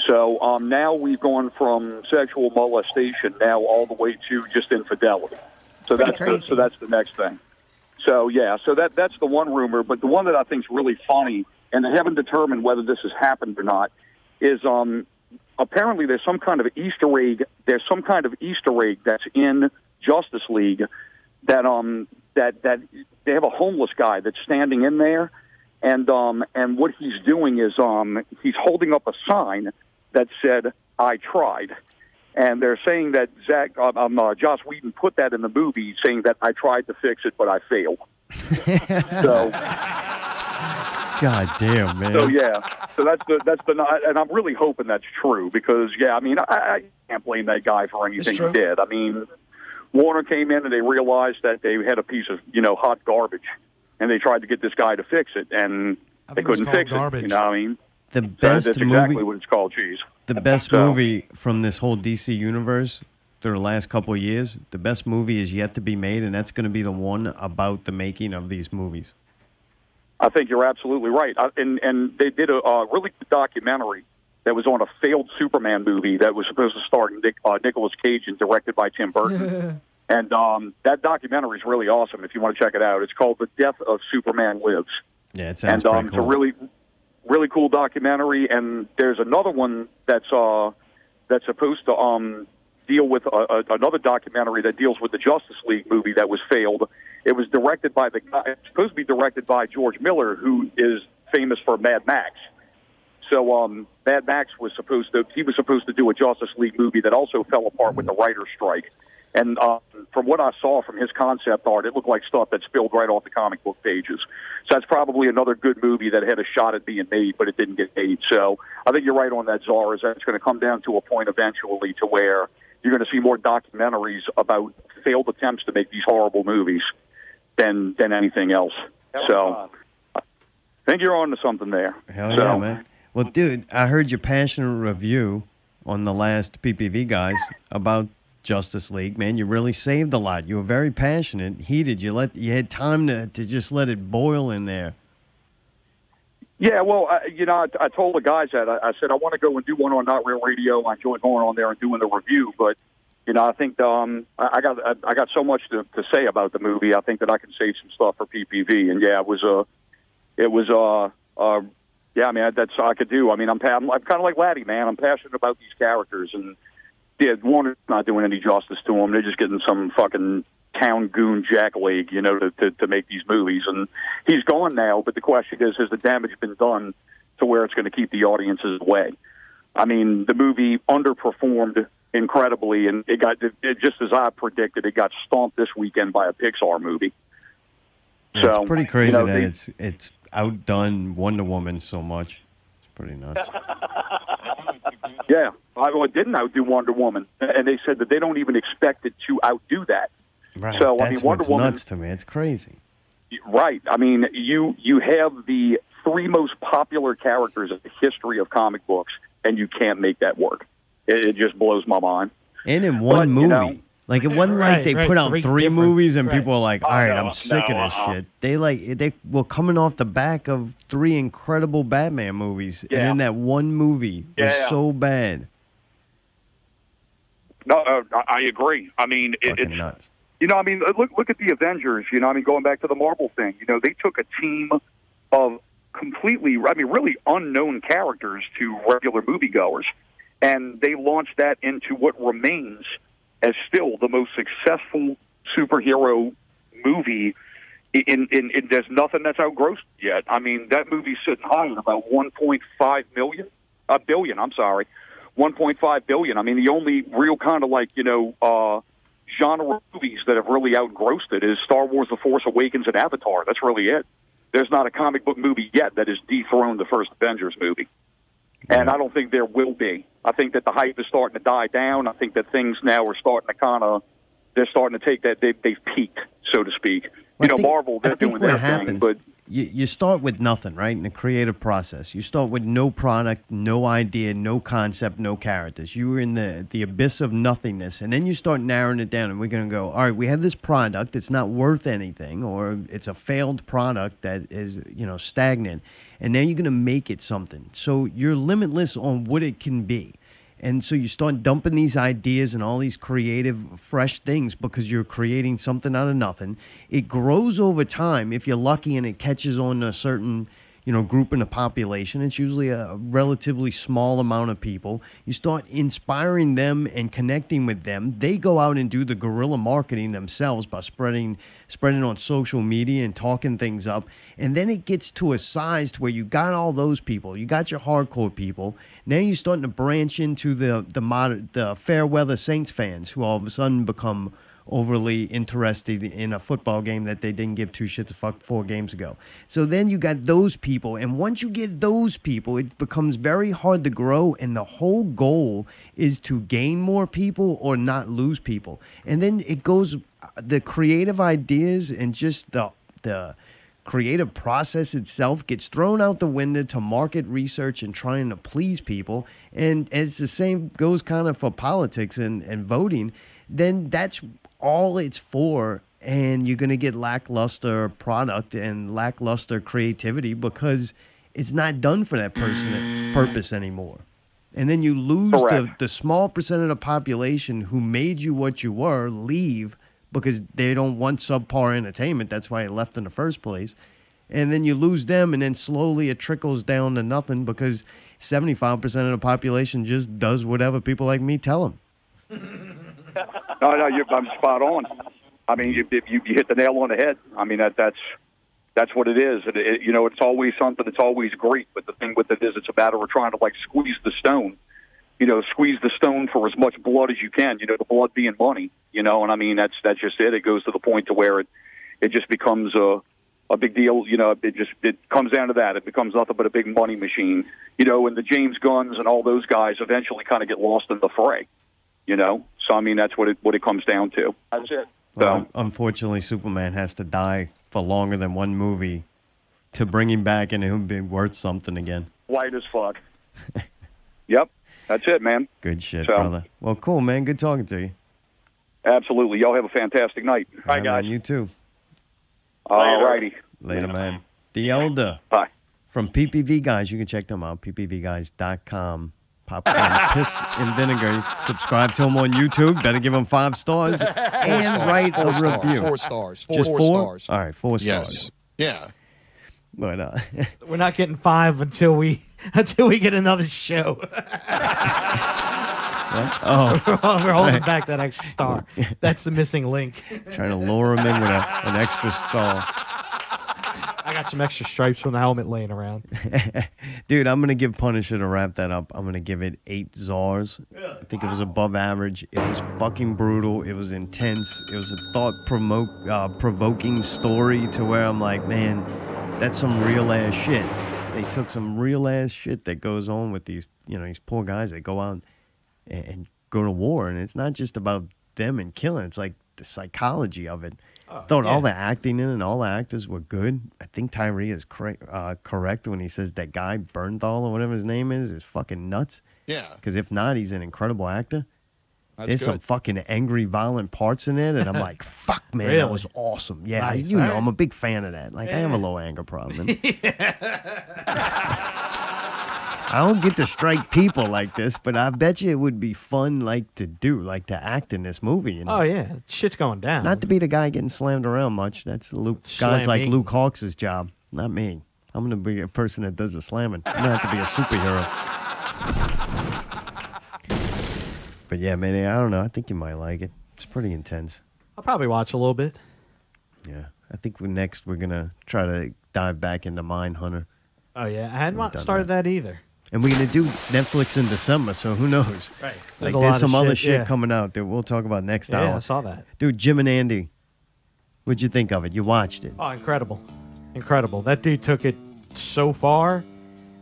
So now we've gone from sexual molestation now all the way to just infidelity. So Pretty that's the next thing. So yeah, so that's the one rumor, but the one that I think is really funny, and they haven't determined whether this has happened or not, is apparently there's some kind of Easter egg. There's some kind of Easter egg that's in Justice League that they have a homeless guy that's standing in there, and what he's doing is he's holding up a sign that said "I tried," and they're saying that Joss Whedon put that in the movie, saying that I tried to fix it, but I failed. So. God damn, man. So yeah, so that's the, and I'm really hoping that's true because yeah, I mean I can't blame that guy for anything he did. I mean, Warner came in and they realized that they had a piece of hot garbage, and they tried to get this guy to fix it, and they couldn't fix it. You know what I mean? The So best that's movie, exactly what it's called. Jeez. the best So- movie from this whole DC universe through the last couple of years, the best movie is yet to be made, and that's going to be the one about the making of these movies. I think you're absolutely right. And they did a really good documentary that was on a failed Superman movie that was supposed to star Nicolas Cage and directed by Tim Burton. And that documentary is really awesome if you want to check it out. It's called The Death of Superman Lives. Yeah, it sounds and pretty it's cool. a really cool documentary. And there's another one that's supposed to deal with another documentary that deals with the Justice League movie that was failed. It was directed by it's supposed to be directed by George Miller, who is famous for Mad Max. So Mad Max was supposed to do a Justice League movie that also fell apart with the writer's strike. And from what I saw from his concept art, it looked like stuff that spilled right off the comic book pages. So that's probably another good movie that had a shot at being made, but it didn't get made. So I think you're right on that, Czar, is that it's going to come down to a point eventually to where you're going to see more documentaries about failed attempts to make these horrible movies than anything else. So I think you're on to something there. Hell yeah, man. Well, dude, I heard your passionate review on the last PPV guys about Justice League. Man, you really saved a lot. You were very passionate, heated. You had time to just let it boil in there. Yeah, well, I told the guys that I said I want to go and do one on Not Real Radio. I enjoy going on there and doing the review, but I think I got so much to say about the movie. I think that I can save some stuff for PPV. And yeah, yeah, I mean, that's all I could do. I mean, I'm kind of like Laddie, man. I'm passionate about these characters, and yeah, Warner's not doing any justice to them. They're just getting some fucking town goon jackleg, to make these movies. And he's gone now, but the question is, has the damage been done to where it's going to keep the audiences away? I mean, the movie underperformed incredibly, and it just as I predicted, it got stomped this weekend by a Pixar movie. Yeah, so it's pretty crazy that it's outdone Wonder Woman so much. It's pretty nuts. Yeah, it didn't outdo Wonder Woman, and they said that they don't even expect it to outdo that. Right. So That's I mean, Wonder what's Woman, nuts to me. It's crazy. Right. I mean, you have the three most popular characters in the history of comic books, and you can't make that work. It just blows my mind. And in one movie. Like, it wasn't like they put out three movies and people were like, all right, I'm sick of this shit. They were coming off the back of three incredible Batman movies. Yeah. And then that one movie was so bad. No, I agree. I mean, it's nuts. I mean, look at the Avengers. I mean, going back to the Marvel thing. They took a team of really unknown characters to regular moviegoers, and they launched that into what remains as still the most successful superhero movie. There's nothing that's outgrossed yet. I mean, that movie's sitting high at about 1.5 billion. I'm sorry, 1.5 billion. I mean, the only real kind of genre movies that have really outgrossed it is Star Wars: The Force Awakens and Avatar. That's really it. There's not a comic book movie yet that has dethroned the first Avengers movie. And I don't think there will be. I think that the hype is starting to die down. I think that things now are starting to they're starting to take that, they've peaked, so to speak. Well, Marvel, they're doing their thing. But you start with nothing, right, in the creative process. You start with no product, no idea, no concept, no characters. You were in the abyss of nothingness, and then you start narrowing it down, and we're going to go, all right, we have this product that's not worth anything, or it's a failed product that is, stagnant, and now you're going to make it something. So you're limitless on what it can be. And so you start dumping these ideas and all these creative, fresh things because you're creating something out of nothing. It grows over time if you're lucky and it catches on a certain, group in the population. It's usually a relatively small amount of people. You start inspiring them and connecting with them. They go out and do the guerrilla marketing themselves by spreading on social media and talking things up. And then it gets to a size to where you got all those people. You got your hardcore people. Now you're starting to branch into the fair weather Saints fans who all of a sudden become overly interested in a football game that they didn't give two shits a fuck 4 games ago. So then you got those people, and once you get those people, it becomes very hard to grow, and the whole goal is to gain more people or not lose people. And then it goes, the creative ideas and just the creative process itself gets thrown out the window to market research and trying to please people. And as the same goes kind of for politics and voting, then that's all it's for, and you're going to get lackluster product and lackluster creativity because it's not done for that purpose anymore. And then you lose the small percent of the population who made you what you were, leave because they don't want subpar entertainment. That's why they left in the first place. And then you lose them, and then slowly it trickles down to nothing because 75% of the population just does whatever people like me tell them. No, I'm spot on. I mean, you hit the nail on the head. I mean, that's what it is. It's always something. It's always great. But the thing with it is, it's a matter of trying to like squeeze the stone. Squeeze the stone for as much blood as you can. The blood being money. And I mean, that's just it. It goes to the point to where it just becomes a big deal. It comes down to that. It becomes nothing but a big money machine. And the James Gunns and all those guys eventually kind of get lost in the fray. So I mean, that's what it comes down to. That's it. Well, unfortunately, Superman has to die for longer than one movie to bring him back, and he'll be worth something again. White as fuck. Yep. That's it, man. Good shit, brother. Well, cool, man. Good talking to you. Absolutely. Y'all have a fantastic night. Bye, guys. You too. All righty. Later, man. The Elder. Bye. From PPV Guys. You can check them out. ppvguys.com. Popcorn, Piss, and Vinegar. Subscribe to them on YouTube. Better give them 5 stars. And write a review. 4 stars. Just 4 stars. All right, 4 stars. Yes. Yeah. But we're not getting 5 until we get another show. We're holding back that extra star. That's the missing link. Trying to lure him in with an extra star. I got some extra stripes from the helmet laying around. Dude, I'm going to give Punisher to wrap that up. I'm going to give it 8 Czars. I think it was above average. It was fucking brutal. It was intense. It was a thought-provoking story to where I'm like, man, that's some real-ass shit. They took some real-ass shit that goes on with these poor guys that go out and go to war. And it's not just about them and killing. It's like the psychology of it. Thought all the acting in and all the actors were good. I think Tyree is correct when he says that guy Bernthal or whatever his name is fucking nuts. Yeah. Because if not, he's an incredible actor. There's Good. some fucking angry, violent parts in it, and I'm like, fuck, man, Really? that was awesome. Yeah, Nice. I'm a big fan of that. Like, I have a low anger problem. I don't get to strike people like this, but I bet you it would be fun, to act in this movie. Oh, yeah. Shit's going down. Not to be the guy getting slammed around much. That's guys like Slamming. Luke Hawks' job, not me. I'm going to be a person that does the slamming. I don't have to be a superhero. But yeah, man, I don't know. I think you might like it. It's pretty intense. I'll probably watch a little bit. Yeah. I think next we're going to try to dive back into Mindhunter. Oh, yeah. I hadn't Haven't done started that either. And we're going to do Netflix in December, so who knows? Right. There's some other shit coming out that we'll talk about next hour. Yeah, I saw that. Dude, Jim and Andy, what'd you think of it? You watched it. Oh, incredible. Incredible. That dude took it so far.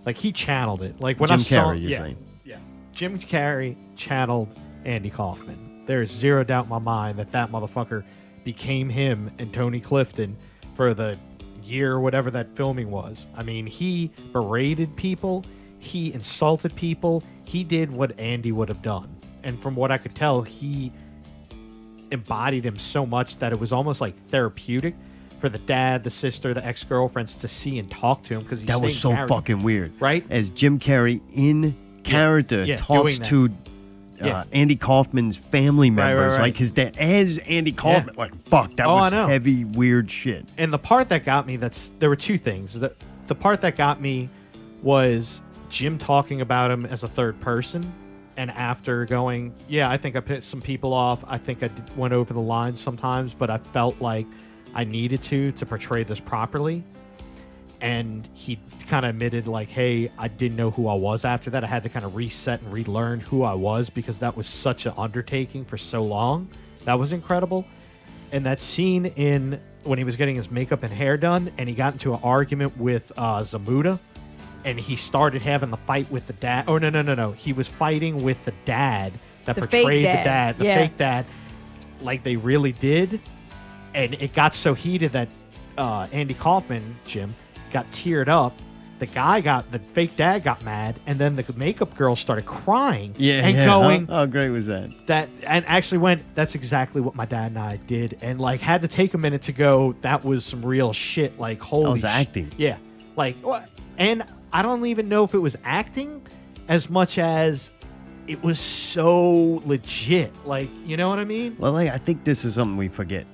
Like, he channeled it. Like, when Jim I saw Carrey, you're saying. Yeah. Jim Carrey channeled Andy Kaufman. There is zero doubt in my mind that motherfucker became him and Tony Clifton for the year or whatever that filming was. I mean, he berated people. He insulted people. He did what Andy would have done. And from what I could tell, he embodied him so much that it was almost like therapeutic for the dad, the sister, the ex-girlfriends to see and talk to him. Because That was so fucking weird. Right? As Jim Carrey in character talks to Andy Kaufman's family members, right. like his dad, as Andy Kaufman. Yeah. Like, fuck, that was heavy, weird shit. And the part that got me, there were 2 things. The part that got me was Jim talking about him as a third person, and after going, yeah, I think I pissed some people off. I think I went over the line sometimes, but I felt like I needed to portray this properly. And he kind of admitted, like, hey, I didn't know who I was after that. I had to kind of reset and relearn who I was because that was such an undertaking for so long. That was incredible. And that scene when he was getting his makeup and hair done, and he got into an argument with Zamuda, and he started having the fight with the dad. Oh, no. He was fighting with the dad that portrayed the dad, the fake dad, like they really did. And it got so heated that Andy Kaufman, Jim, got teared up. The fake dad got mad, and then the makeup girl started crying going, how great was that? And actually went, that's exactly what my dad and I did. And, like, had to take a minute to go, that was some real shit. Like, holy That was acting. Yeah. Like, and I don't even know if it was acting as much as it was so legit. Like, you know what I mean? Well, I think this is something we forget.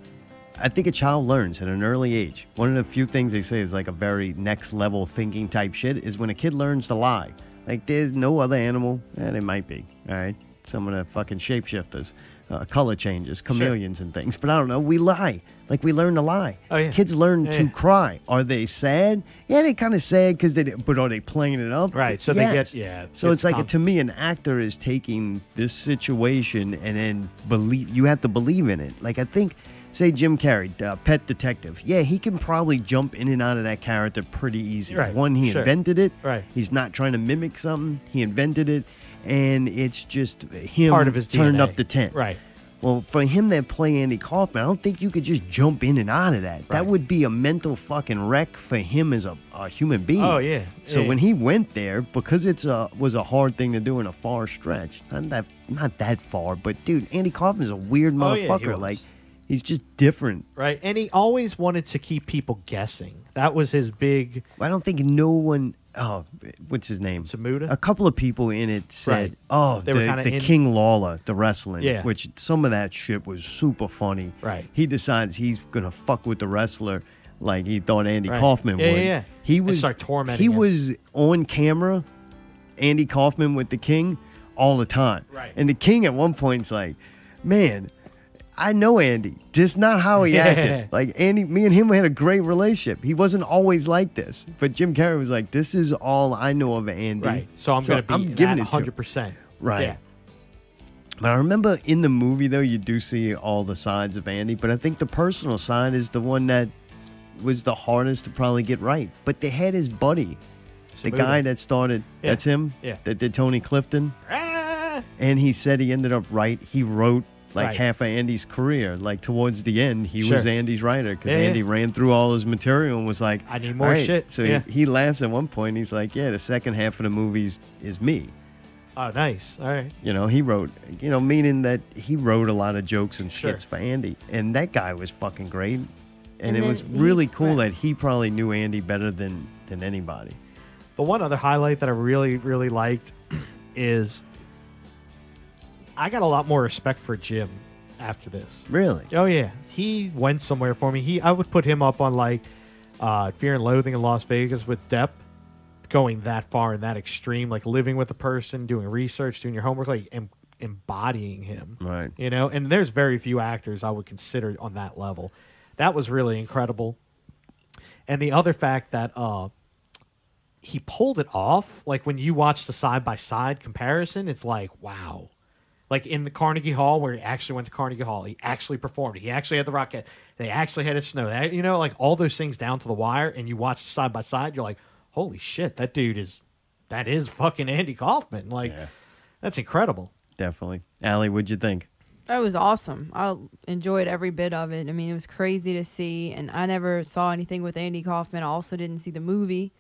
I think a child learns at an early age. One of the few things they say is like a very next level thinking type shit is when a kid learns to lie. Like, there's no other animal. They might be, all right? Some of the fucking shapeshifters, color changes, chameleons and things. But I don't know. We lie. Like, we learn to lie. Oh, yeah. Kids learn to cry. Are they sad? Yeah, they're kind of sad because but are they playing it up? Right. So Yes. they get, So it's like, to me, an actor is taking this situation and then you have to believe in it. Like, I think, say Jim Carrey, Pet Detective. Yeah, he can probably jump in and out of that character pretty easy. Right. One, he invented it. Right. He's not trying to mimic something. He invented it. And it's just him Part of his turned DNA. up the tent. Right. Well, for him to play Andy Kaufman, I don't think you could just jump in and out of that. Right. That would be a mental fucking wreck for him as a human being. Oh, yeah. So Yeah. when he went there, because was a hard thing to do in a far stretch, not that far, but dude, Andy Kaufman's a weird Oh, yeah, he motherfucker. was. Like, he's just different. Right. And he always wanted to keep people guessing. That was his big. I don't think no one. Oh, what's his name? Samuda? A couple of people in it said, Right. "Oh, They were kinda the in- King Lawler, the wrestling." Yeah. Which some of that shit was super funny. Right. He decides he's gonna fuck with the wrestler like he thought Andy Right. Kaufman Yeah, would. yeah, yeah. He And was start tormenting He him. was on camera, Andy Kaufman with the King, all the time. Right. And the King at one point's like, "Man, I know Andy. Just not how he Yeah. acted. Like Andy, me and him had a great relationship. He wasn't always like this. But Jim Carrey was like, this is all I know of Andy. Right. So I'm going to be giving that it to him. 100%. Right. Yeah. But I remember in the movie, though, you do see all the sides of Andy. But I think the personal side is the one that was the hardest to probably get right. But they had his buddy, the Samuda. guy that started, Yeah. that's him, Yeah. that did Tony Clifton. Ah! And he said he ended up right. He wrote like Right. half of Andy's career. Like towards the end, he Sure. was Andy's writer because Yeah, yeah. Andy ran through all his material and was like, I need more "All right." shit. So Yeah. he laughs at one point. He's like, yeah, the second half of the movies is me. Oh, nice. All right. You know, he wrote, meaning that he wrote a lot of jokes and Sure. skits for Andy. And that guy was fucking great. And And it then was really cool right. that he probably knew Andy better than anybody. The one other highlight that I really, really liked is I got a lot more respect for Jim after this. Really? Oh yeah, he went somewhere for me. I would put him up on like Fear and Loathing in Las Vegas with Depp, going that far and that extreme, like living with a person, doing research, doing your homework, like embodying him. Right. You know, and there's very few actors I would consider on that level. That was really incredible. And the other fact that he pulled it off, like when you watch the side by side comparison, it's like, wow. Like in the Carnegie Hall, where he actually went to Carnegie Hall, he actually performed. He actually had the rocket. They actually had it snow. Like all those things down to the wire. And you watch side by side, you're like, holy shit, that is fucking Andy Kaufman. Like, that's incredible. Definitely. Allie, what'd you think? That was awesome. I enjoyed every bit of it. I mean, it was crazy to see, and I never saw anything with Andy Kaufman. I also didn't see the movie,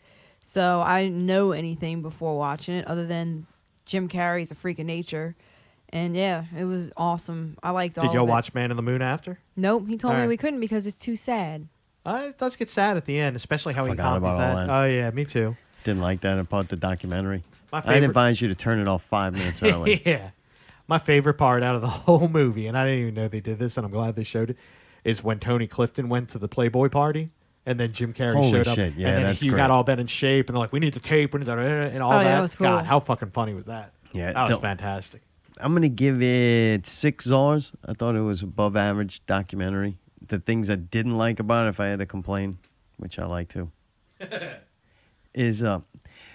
so I didn't know anything before watching it other than Jim Carrey's a freak of nature. And yeah, it was awesome. I liked all of Did it. y'all watch Man in the Moon after? Nope, he told All me right. we couldn't because it's too sad. It does get sad at the end, especially how he Forgot copies about all that. that. Oh, yeah, me too. Didn't like that about the documentary. My I'd favorite- advise you to turn it off 5 minutes early. Yeah. My favorite part out of the whole movie, and I didn't even know they did this, and I'm glad they showed it, is when Tony Clifton went to the Playboy party, and then Jim Carrey Holy showed up, shit, yeah, and then that's he great. got all bent in shape, and they're like, we need the tape, and all yeah, that. that was cool. God, how fucking funny was that? Yeah, That was the- fantastic. I'm going to give it 6 Czars. I thought it was above average documentary. The things I didn't like about it, if I had to complain, which I like to, is a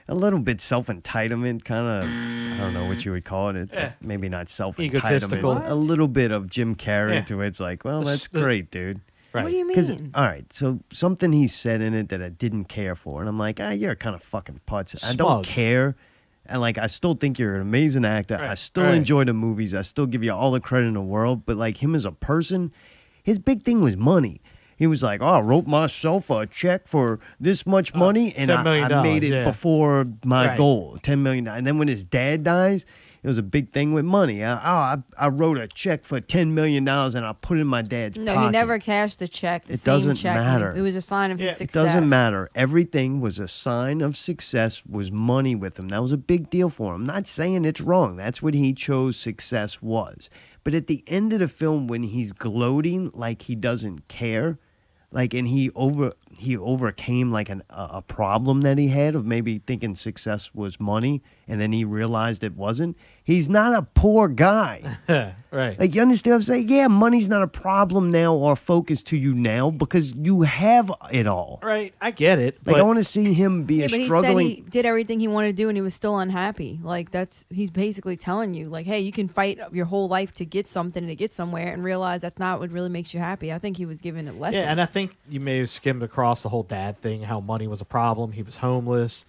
little bit self-entitlement, kind of, I don't know what you would call it. Maybe not self-entitlement. Egotistical. A little bit of Jim Carrey Yeah. to it. It's like, well, The that's s- the- great, dude. Right. What do you Because, mean? all right, so something he said in it that I didn't care for. And I'm like, you're kind of fucking putz. I don't Smug. care. And, like, I still think you're an amazing actor. I Right, still right. enjoy the movies. I still give you all the credit in the world. But, like, him as a person, his big thing was money. He was like, I wrote myself a check for this much money, and $10 million, I made it yeah. before my Right. goal, $10 million. And then when his dad dies, it was a big thing with money. I wrote a check for $10 million and I put it in my dad's No, pocket. he never cashed the check. The It same doesn't check. matter. It was a sign of his It success. doesn't matter. Everything was a sign of success, was money with him. That was a big deal for him. I'm not saying it's wrong. That's what he chose success was. But at the end of the film, when he's gloating like he doesn't care, like, and he overcame like a problem that he had of maybe thinking success was money, and then he realized it wasn't. He's not a poor guy. Right. Like, you understand what I'm saying? Yeah, money's not a problem now or a focus to you now because you have it all. Right. I get it. Like, but I want to see him be a But he struggling. said he did everything he wanted to do and he was still unhappy. Like, he's basically telling you, like, hey, you can fight your whole life to get something and to get somewhere and realize that's not what really makes you happy. I think he was given a lesson. Yeah, and I think you may have skimmed across the whole dad thing, how money was a problem. He was homeless.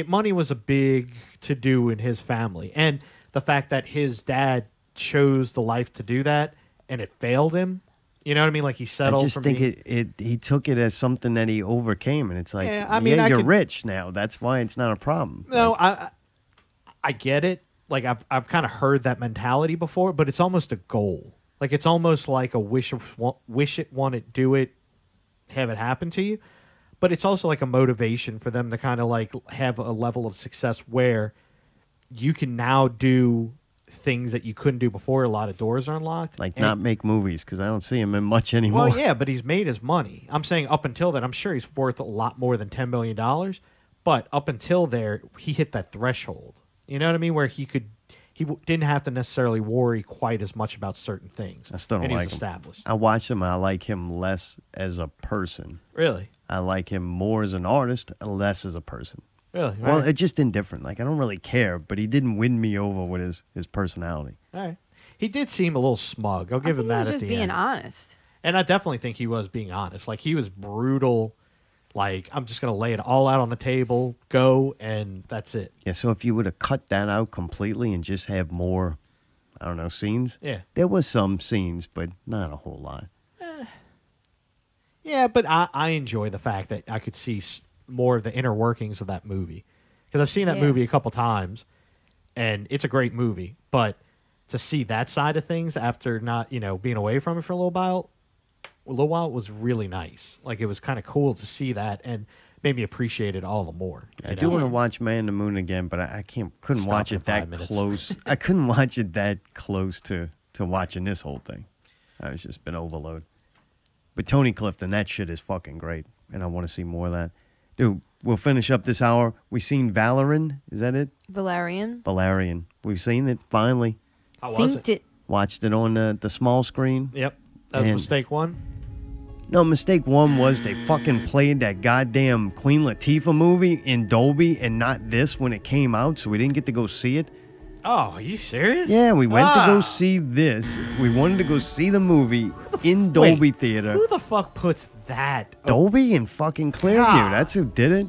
Money was a big to-do in his family. And the fact that his dad chose the life to do that and it failed him, you know what I mean? Like, he settled I just for think being- he took it as something that he overcame, and it's like, Yeah, I mean, I you're could- rich now. That's why it's not a problem. No, Like, I get it. Like, I've kind of heard that mentality before, but it's almost a goal. Like, it's almost like a wish it, want it, do it, have it happen to you. But it's also like a motivation for them to kind of like have a level of success where you can now do things that you couldn't do before. A lot of doors are unlocked. like And- not make movies because I don't see him in much anymore. Well, yeah, but he's made his money. I'm saying up until then, I'm sure he's worth a lot more than $10 million. But up until there, he hit that threshold. You know what I mean? Where he didn't have to necessarily worry quite as much about certain things. I still don't and he was like him. established. I watch him. I like him less as a person. Really? I like him more as an artist and less as a person. Really? Well, Right. it's just indifferent. Like, I don't really care, but he didn't win me over with his personality. All right. He did seem a little smug. I'll I give think him that he was at just the being end. honest. And I definitely think he was being honest. Like, he was brutal. Like, I'm just going to lay it all out on the table, go, and that's it. Yeah, so if you would have cut that out completely and just have more, I don't know, scenes. Yeah. There was some scenes, but not a whole lot. Yeah, but I enjoy the fact that I could see more of the inner workings of that movie. Because I've seen that Yeah. movie a couple times, and it's a great movie. But to see that side of things after not, being away from it for a little while was really nice. Like, it was kind of cool to see that and made me appreciate it all the more. I you do know? want to watch Man in the Moon again, but I couldn't Stop watch in it that 5 minutes. close. I couldn't watch it that close to watching this whole thing. I was just been overload. But Tony Clifton, that shit is fucking great, and I want to see more of that. Dude, we'll finish up this hour. We seen Valerian. Is that it? Valerian. Valerian. We've seen it finally. How was Synced it? it. Watched it on the small screen. Yep. That was And- mistake one. No, mistake one was they fucking played that goddamn Queen Latifah movie in Dolby and not this when it came out, so we didn't get to go see it. Oh, are you serious? Yeah, we went to Ah. go see this. We wanted to go see the movie in Dolby Wait, Theater. Who the fuck puts that? Dolby in fucking Clearview. God. That's who did it.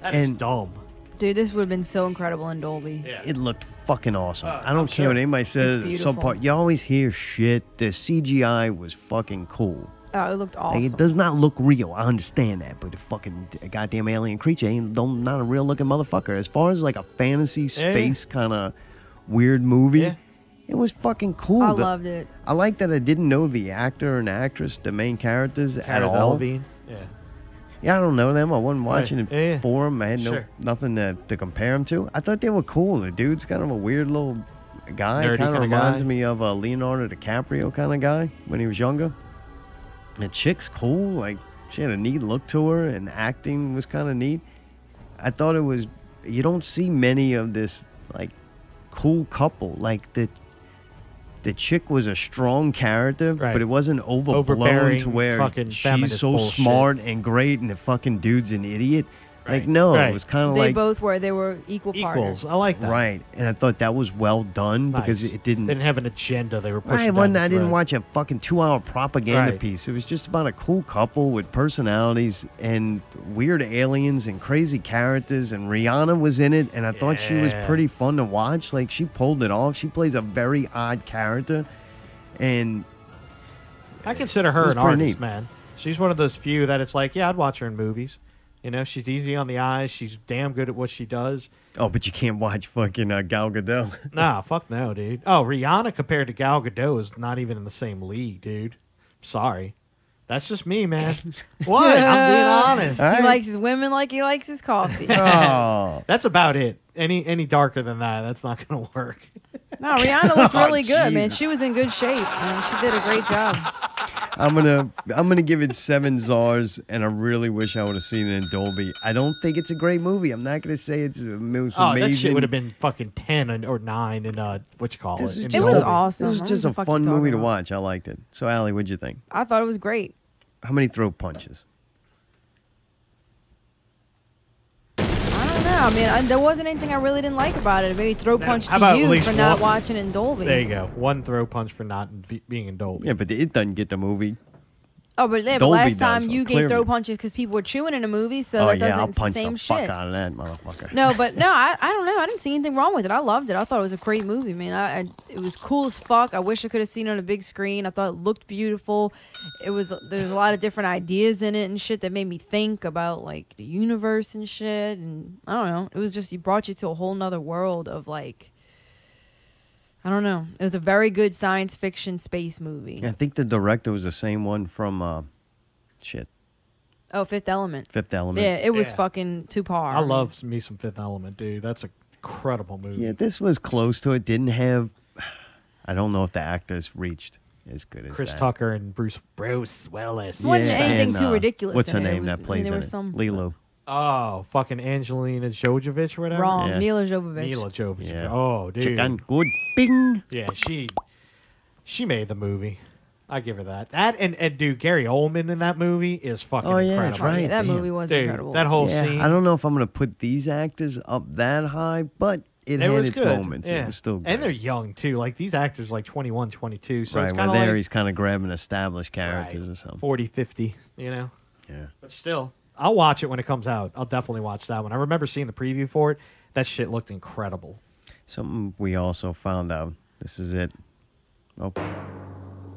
That is and- dumb. Dude, this would have been so incredible in Dolby. Yeah. It looked fucking awesome. I I'm don't care what sure. anybody says. Some beautiful. part you always hear shit. The CGI was fucking cool. Oh, it looked Like, awesome. it does not look real. I understand that, but the fucking goddamn alien creature ain't not a real looking motherfucker. As far as like a fantasy space kind of weird movie, Yeah. it was fucking cool. I loved it. I like that I didn't know the actor and actress, the main characters at Cara all. Delevingne. Yeah. Yeah, I don't know them. I wasn't Right. watching it Yeah. for them. I had Sure. nothing to compare them to. I thought they were cool. The dude's kind of a weird little guy. Nerdy Kind of kinda reminds guy. me of a Leonardo DiCaprio kind of guy when he was younger. The chick's cool. Like, she had a neat look to her, and acting was kind of neat. I thought it was. You don't see many of this like cool couple. Like the chick was a strong character, Right. but it wasn't overblown Overbearing to where fucking she's feminist so bullshit. smart and great, and the fucking dude's an idiot. Like, Right. no, Right. it was kind of They like both were. They were equal Equals. partners. I like that. right, and I thought that was well done because Nice. it didn't. They didn't have an agenda they were pushing. Right, down the I didn't throat. watch a fucking 2-hour propaganda Right. piece. It was just about a cool couple with personalities and weird aliens and crazy characters. And Rihanna was in it, and I thought she was Yeah. pretty fun to watch. Like, she pulled it off. She plays a very odd character, and I consider It her was an pretty artist, neat. man. She's one of those few that it's like, yeah, I'd watch her in movies. You know, she's easy on the eyes. She's damn good at what she does. Oh, but you can't watch fucking Gal Gadot. Nah, fuck no, dude. Oh, Rihanna compared to Gal Gadot is not even in the same league, dude. Sorry. That's just me, man. What? I'm being honest. All He right. likes his women like he likes his coffee. Oh. That's about it. Any darker than that, that's not going to work. No, Rihanna looked really good, man. Jesus. She was in good shape, man. She did a great job. I'm gonna give it 7 czars, and I really wish I would have seen it in Dolby. I don't think it's a great movie. I'm not gonna say it's most Oh, amazing. that shit would have been fucking 10 or 9 in, what you call This it? is in just was Dolby. awesome. This is What just the a fuck fun you movie to talking about? watch. I liked it. So, Allie, what'd you think? I thought it was great. How many throat punches? I don't know. I mean, there wasn't anything I really didn't like about it. Maybe throw Now, punch how about to at you least for not one- watching in Dolby. There you go. One throw punch for not being in Dolby. Yeah, but it doesn't get the movie. Oh, but yeah, but Dolby last time does, you clearly. gave throw punches because people were chewing in a movie, so Oh that yeah, doesn't I'll it's the punch same the shit. fuck out of that motherfucker. No, but no, I don't know. I didn't see anything wrong with it. I loved it. I thought it was a great movie, man. It was cool as fuck. I wish I could have seen it on a big screen. I thought it looked beautiful. There's a lot of different ideas in it and shit that made me think about like the universe and shit. And I don't know. It was just, it brought you to a whole nother world of like, I don't know. It was a very good science fiction space movie. I think the director was the same one from Oh, Fifth Element. Fifth Element. Yeah, it was Yeah. fucking to par. I love me some Fifth Element, dude. That's an incredible movie. Yeah, this was close to it. Didn't have. I don't know if the actors reached as good as Chris that. Tucker and Bruce Willis. It wasn't anything and, too ridiculous. What's her in it. It name was- that I mean, plays there in was it? some- Lilo. Oh, fucking Angelina Jovovich or whatever. Wrong. Yeah. Mila Jovovich. Mila Jovovich. Yeah. Oh, dude. Chicken good. Bing. Yeah, she made the movie. I give her that. That and dude, Gary Oldman in that movie is fucking Oh, yeah, incredible. that's right. Yeah, that damn. movie was Dude, incredible. that whole Yeah, scene. I don't know if I'm gonna put these actors up that high, but it had was its good. moments. Yeah. It was still good. And they're young too. Like these actors, like 21, 22. So right. it's Where kind of there, like he's kind of grabbing established characters or something. 40, 50. You know. Yeah. But still, I'll watch it when it comes out. I'll definitely watch that one. I remember seeing the preview for it. That shit looked incredible. Something we also found out. This is it. Oh,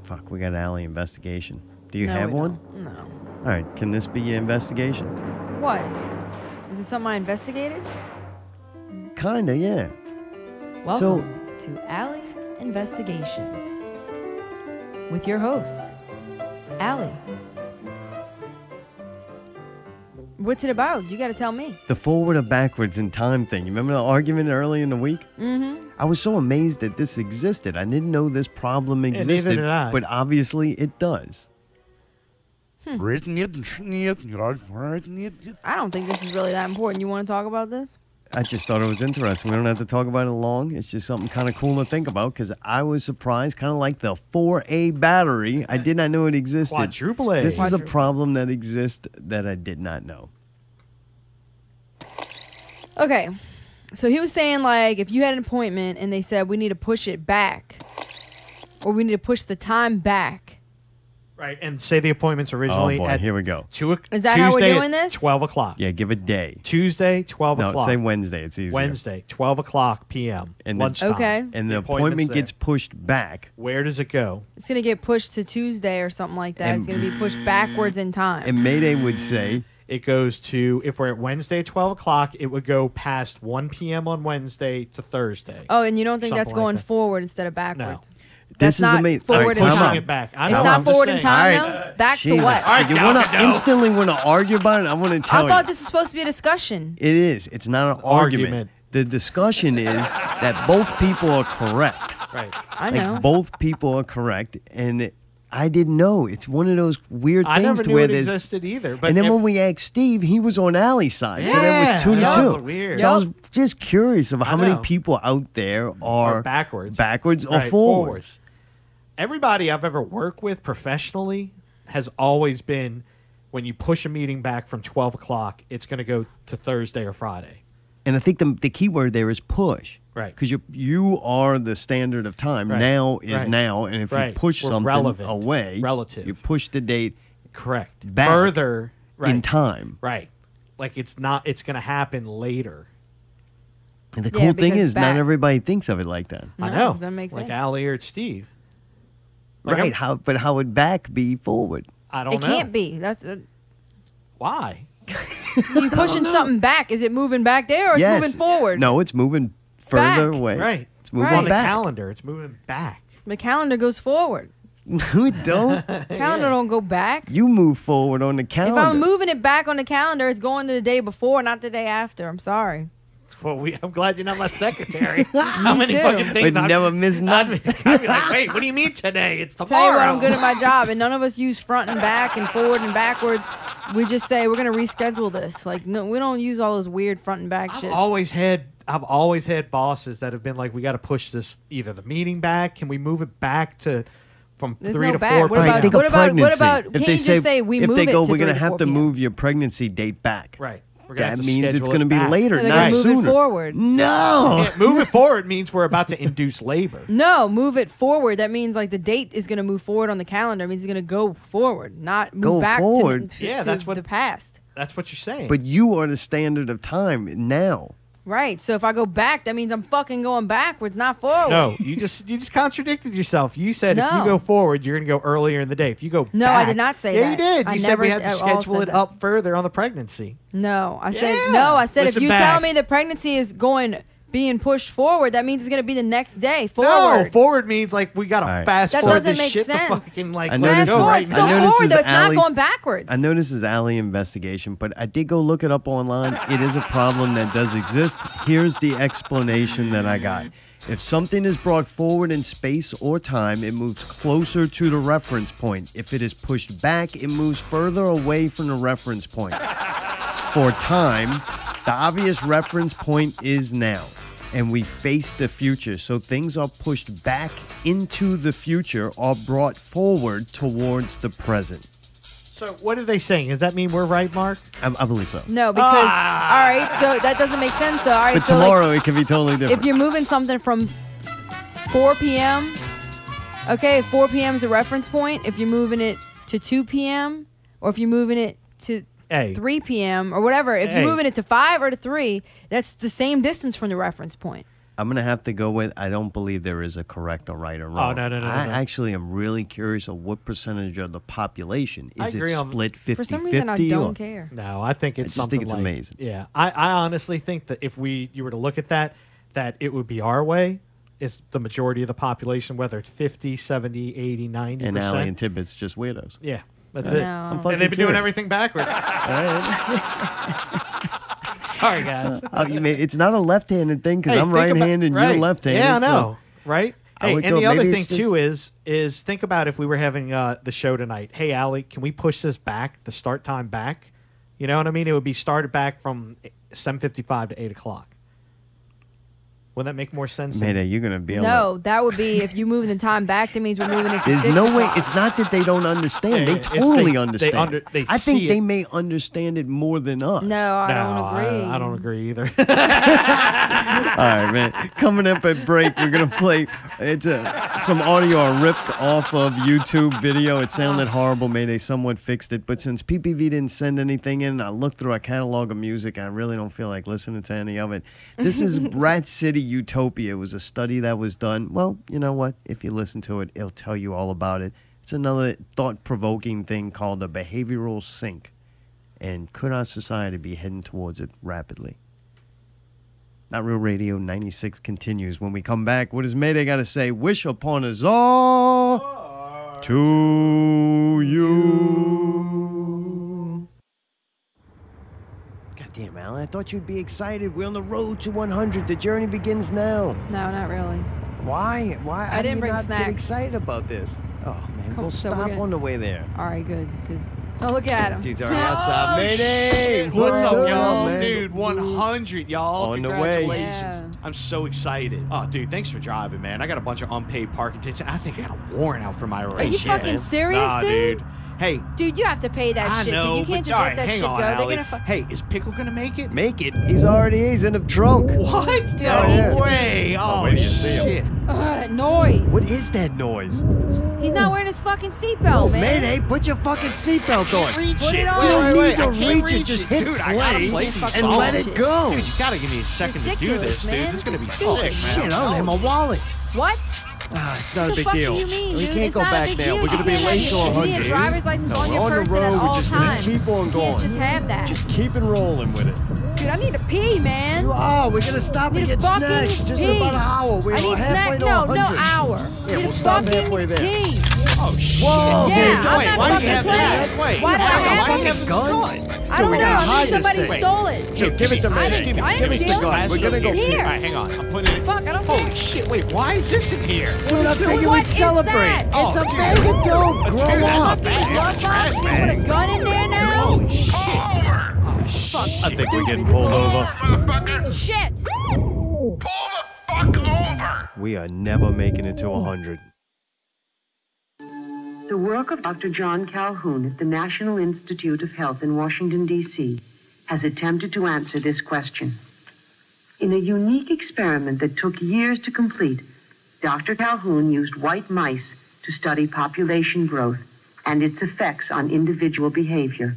fuck. We got Alley investigation. Do you No, have we one? don't. No. All right. Can this be your investigation? What? Is it something I investigated? Kinda, yeah. Welcome to Alley Investigations with your host, Alley. What's it about? You got to tell me. The forward or backwards in time thing. You remember the argument early in the week? Mm-hmm. I was so amazed that this existed. I didn't know this problem neither existed, did I. but obviously it does. I don't think this is really that important. You want to talk about this? I just thought it was interesting. We don't have to talk about it long. It's just something kind of cool to think about because I was surprised, kind of like the 4A battery. I did not know it existed. Quadruple A. This is a Quadruple. problem that exists that I did not know. Okay. So he was saying, like, if you had an appointment and they said we need to push it back or we need to push the time back. Right, and say the appointment's originally Oh boy, at here we go. 2 o'clock. Is that how we're doing this? 12 o'clock. Yeah, give a day. Tuesday, 12 No, o'clock. say Wednesday. It's easier. Wednesday, 12 o'clock p.m. And then- lunchtime. Okay. And the The appointment appointment's gets pushed back. Where does it go? It's going to get pushed to Tuesday or something like that. And- It's going to be pushed backwards in time. And Mayday would say, It goes to, if we're at Wednesday at 12 o'clock, it would go past 1 p.m. on Wednesday to Thursday. Oh, and you don't think Something that's like going that. forward instead of backwards? This That's is not amazing. forward All in right, time time. Pushing it back. I It's know, not I'm just forward in saying. time, All right. though? Back Jesus. to what? All right, You Gal want to Gadot. instantly want to argue about it? I want to tell I you. thought this was supposed to be a discussion. It is. It's not an argument. The discussion is that both people are correct. Right. I know. Like both people are correct, and I didn't know. It's one of those weird I things never to knew where it there's. existed either. But And then if- when we asked Steve, he was on Allie's side, so that Yeah, was 2 to that 2. was weird. So I was just curious of how many know. people out there are backwards. backwards or Right, forwards. Everybody I've ever worked with professionally has always been, when you push a meeting back from 12 o'clock, it's going to go to Thursday or Friday. And I think the key word there is push. Right. Because you are the standard of time. Right. Now is Right. now. And if you Right. push We're something relevant. away, Relative. you push the date Correct. Back Further right. in time. Right. Like it's not, it's going to happen later. And the Yeah, cool thing because is, not back- everybody thinks of it like that. I No, know. that makes like sense. Allie or Steve. Like, Right. How would back be forward? I don't It know. can't be. That's Why? You pushing something back. Is it moving back there or Yes. it's moving forward? No, it's moving further Back. away. Right. It's moving Right. On the back. calendar, it's moving back. The calendar goes forward. No, it don't. Calendar don't go back. You move forward on the calendar. If I'm moving it back on the calendar, it's going to the day before, not the day after. I'm sorry. Well, I'm glad you're not my secretary. How many too. fucking things But never miss nothing. I'd be like, wait, what do you mean today? It's tomorrow. Tell you what, I'm good at my job, and none of us use front and back and forward and backwards. We just say we're gonna reschedule this. Like, no, we don't use all those weird front and back shit. I've always had bosses that have been like, we got to push this either the meeting back. Can we move it back to from There's 3 no to back. 4? What about- Think of what about- pregnancy. can't you just say we if move they it go, to we're 3 gonna to have 4 to p.m.? move your pregnancy date back. Right. We're gonna That have to means it's schedule going to it be back. later, They're not gonna move sooner. it forward. No. Yeah, move it forward means we're about to induce labor. No, move it forward. That means like the date is going to move forward on the calendar. It means it's going to go forward, not move Go back forward? to Yeah, to that's what- the past. That's what you're saying. But you are the standard of time now. Right. So if I go back, that means I'm fucking going backwards, not forward. no, you just contradicted yourself. You said if you No. go forward, you're going to go earlier in the day. If you go No, I back, did not say yeah, that. you did. I You said never we had to at all schedule said it that. up further on the pregnancy. No, I said Yeah. no. I said Listen if you back. tell me the pregnancy is being pushed forward, that means it's going to be the next day No, forward. forward means like we got to All right. fast That forward doesn't this make shit sense. to fucking like I know let's this Fast go is- forward, right it's I still know now. this forward is though. It's not Allie- going backwards. I know this is Alley investigation, but I did go look it up online. It is a problem that does exist. Here's the explanation that I got. If something is brought forward in space or time, it moves closer to the reference point. If it is pushed back, it moves further away from the reference point. For time, the obvious reference point is now, and we face the future. So things are pushed back into the future or brought forward towards the present. So what are they saying? Does that mean we're right, Mark? I believe so. No, because all right, so that doesn't make sense though. All right, But so like, tomorrow it can be totally different. if you're moving something from 4 p.m., okay, 4 p.m. is a reference point. If you're moving it to 2 p.m. or if you're moving it to Hey. 3 p.m. or whatever, if Hey. you're moving it to 5 or to 3, that's the same distance from the reference point. I'm going to have to go with, I don't believe there is a correct or right or wrong. no, no, I no. actually am really curious of what percentage of the population. I Is it agree on- split 50-50? For some reason, I don't care. No, I think it's just something think it's like, amazing. Yeah, I honestly think that if you were to look at that it would be our way. Is the majority of the population, whether it's 50, 70, 80, 90%. And Allie and Tibbet's just weirdos. Yeah, that's No. it. I'm fucking And they've been doing curious. everything backwards. Sorry, guys. It's not a left-handed thing because Hey, I'm think about- right-handed and right. you're left-handed. Yeah, I so- know, right? I Hey, would and go- the other maybe thing it's too is think about if we were having the show tonight. Hey, Allie, can we push this back, the start time back? You know what I mean? It would be started back from 7:55 to 8 o'clock. Wouldn't that make more sense? Mayday, you're going to be able No, that would be if you move the time back. That means we're moving it to There's 6 no way. o'clock. It's not that they don't understand. Yeah, They it's totally they understand. they I think see they it. may understand it more than us. No, I don't agree. I don't agree either. All right, man. Coming up at break, we're gonna play. It's some audio I ripped off of YouTube video. It sounded horrible. Mayday somewhat fixed it, but since PPV didn't send anything in, I looked through our catalog of music. I really don't feel like listening to any of it. This is Rat City Utopia. It was a study that was done. Well, you know what? If you listen to it, it'll tell you all about it. It's another thought-provoking thing called a behavioral sink. And could our society be heading towards it rapidly? Not Real Radio 96 continues. When we come back, what does Mayday got to say? Wish upon us all to you. Goddamn, Alan, I thought you'd be excited. We're on the road to 100. The journey begins now. No, not really. Why? Why? I didn't do you bring not snacks. get excited about this? Oh, man, Cool, we'll so we're stop gonna- on the way there. All right, good. Oh, look at him. Dudes are outside. Mayday! What's up, What's y'all? man? Dude, 100, y'all. On the way. Congratulations. I'm so excited. Oh, dude, thanks for driving, man. I got a bunch of unpaid parking tickets, and I think I got a warrant out for my arrest. Are you fucking serious, nah, dude? Hey, Dude, you have to pay that I shit, know, dude. You can't but just all let right, that hang shit on, go. Allie. They're gonna Hey, is Pickle gonna make it? Make it. He's in the trunk. What? Dude, No yeah. way. Oh, wait till you see him. shit. That noise. What is that noise? He's not wearing his fucking seatbelt, man. Mayday, put your fucking seatbelt on. Reach Put it. it on. You don't Wait, need to I can't reach it. Just hit Dude, I gotta play play these and and songs. let it go. Dude, you gotta give me a second to do Ridiculous, this, dude. man. This is gonna be This sick, is man. stupid. Shit, I don't have my wallet. What? It's not a What the big fuck deal. do you mean, We dude? can't It's go not a back big now. deal. We're going to be You can't late have- to you 100. need a driver's license No, on we're your on the person road. at We all just times. keep on You going. can't just have that. Just keep and rolling with it. Dude, I need to pee, man. Oh, we're going to stop I and need get to fucking snacks. Just in pee. about an hour. We're I need halfway snack. to No, 100. no hour. Yeah, I need we'll to stop fucking halfway there. pee. Oh shit! Whoa, Yeah, dude, I'm wait, not why do fucking you have playing. that? Wait, Why do I have fucking it? gun? I don't we know. gotta I hide think this somebody thing. stole it. Here, give it to me. I Give didn't us the steal it. gun. We're going to go. Here. All right, hang on. I'm putting it. Fuck, I don't Holy care. shit! Wait, why is this in here? Dude, I figured What we'd is celebrate. that? It's a Oh, bag of dope. Grow Dude, that's up. a bag. Glove Trash box? You put a bag. gun in there now? Holy shit! Over. Oh shit! I think we're getting Stupid. pulled over. Motherfucker. Shit. Pull the fuck over. We are never making it to 100. The work of Dr. John Calhoun at the National Institute of Health in Washington, D.C., has attempted to answer this question. In a unique experiment that took years to complete, Dr. Calhoun used white mice to study population growth and its effects on individual behavior.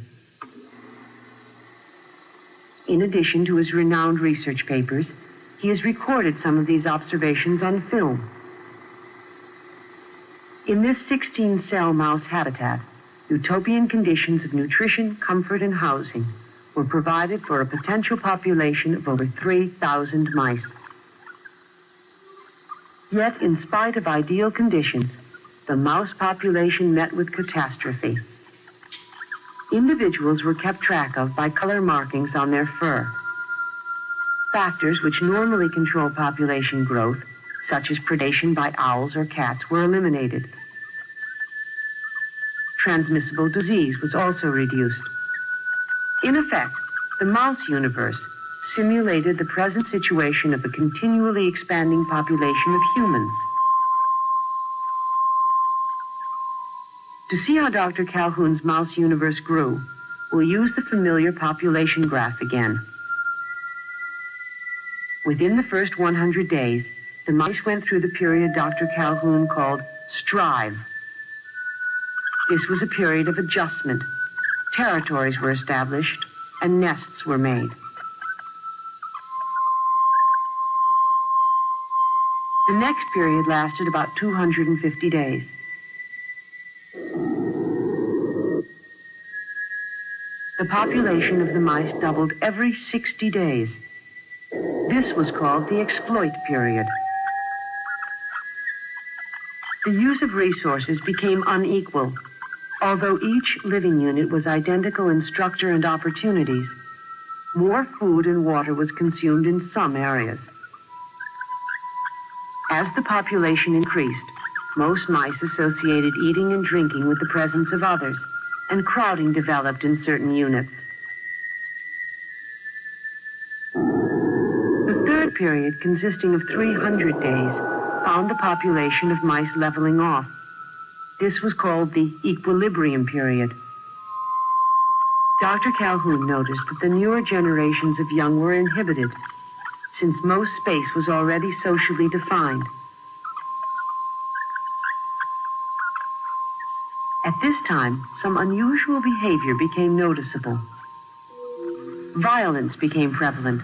In addition to his renowned research papers, he has recorded some of these observations on film. In this 16-cell mouse habitat, utopian conditions of nutrition, comfort, and housing were provided for a potential population of over 3,000 mice. Yet, in spite of ideal conditions, the mouse population met with catastrophe. Individuals were kept track of by color markings on their fur. Factors which normally control population growth, such as predation by owls or cats, were eliminated. Transmissible disease was also reduced. In effect, the mouse universe simulated the present situation of a continually expanding population of humans. To see how Dr. Calhoun's mouse universe grew, we'll use the familiar population graph again. Within the first 100 days, the mice went through the period Dr. Calhoun called strive. This was a period of adjustment. Territories were established and nests were made. The next period lasted about 250 days. The population of the mice doubled every 60 days. This was called the exploit period. The use of resources became unequal. Although each living unit was identical in structure and opportunities, more food and water was consumed in some areas. As the population increased, most mice associated eating and drinking with the presence of others, and crowding developed in certain units. The third period, consisting of 300 days, found the population of mice leveling off. This was called the equilibrium period. Dr. Calhoun noticed that the newer generations of young were inhibited, since most space was already socially defined. At this time, some unusual behavior became noticeable. Violence became prevalent.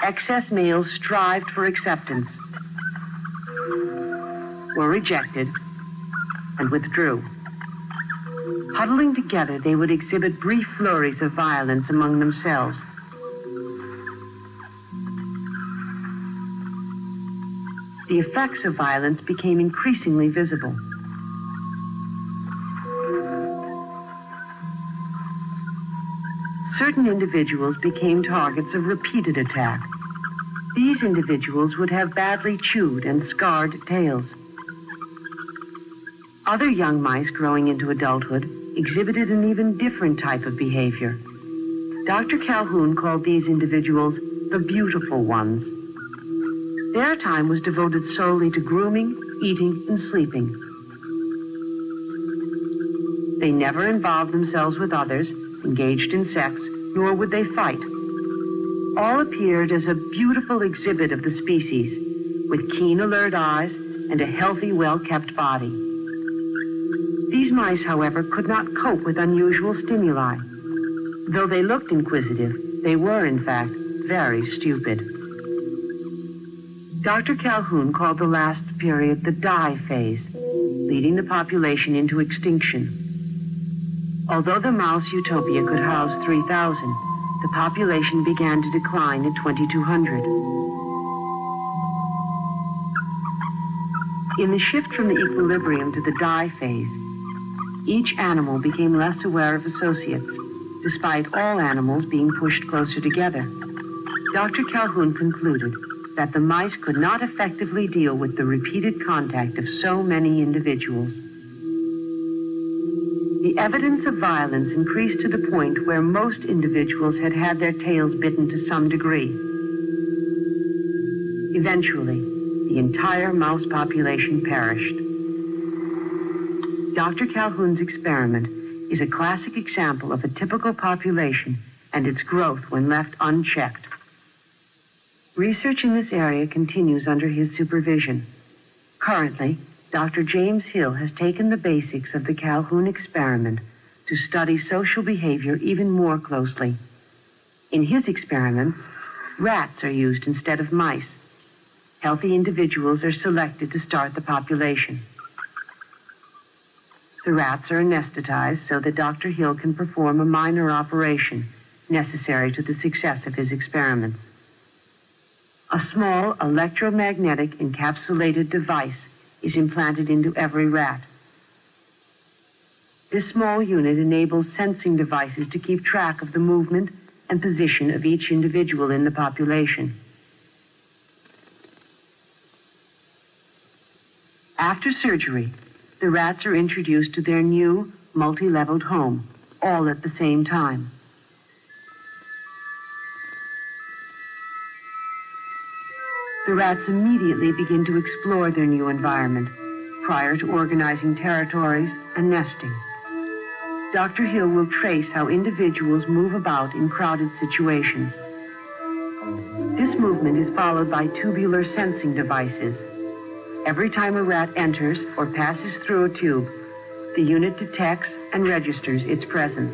Excess males strived for acceptance, were rejected, and withdrew. Huddling together, they would exhibit brief flurries of violence among themselves. The effects of violence became increasingly visible. Certain individuals became targets of repeated attack. These individuals would have badly chewed and scarred tails. Other young mice growing into adulthood exhibited an even different type of behavior. Dr. Calhoun called these individuals the beautiful ones. Their time was devoted solely to grooming, eating, and sleeping. They never involved themselves with others, engaged in sex, nor would they fight. All appeared as a beautiful exhibit of the species, with keen, alert eyes and a healthy, well-kept body. These mice, however, could not cope with unusual stimuli. Though they looked inquisitive, they were, in fact, very stupid. Dr. Calhoun called the last period the die phase, leading the population into extinction. Although the mouse utopia could house 3,000, the population began to decline at 2,200. In the shift from the equilibrium to the die phase, each animal became less aware of associates, despite all animals being pushed closer together. Dr. Calhoun concluded that the mice could not effectively deal with the repeated contact of so many individuals. The evidence of violence increased to the point where most individuals had had their tails bitten to some degree. Eventually, the entire mouse population perished. Dr. Calhoun's experiment is a classic example of a typical population and its growth when left unchecked. Research in this area continues under his supervision. Currently, Dr. James Hill has taken the basics of the Calhoun experiment to study social behavior even more closely. In his experiment, rats are used instead of mice. Healthy individuals are selected to start the population. The rats are anesthetized so that Dr. Hill can perform a minor operation necessary to the success of his experiments. A small electromagnetic encapsulated device is implanted into every rat. This small unit enables sensing devices to keep track of the movement and position of each individual in the population. After surgery, the rats are introduced to their new multi-leveled home, all at the same time. The rats immediately begin to explore their new environment prior to organizing territories and nesting. Dr. Hill will trace how individuals move about in crowded situations. This movement is followed by tubular sensing devices. Every time a rat enters or passes through a tube, the unit detects and registers its presence.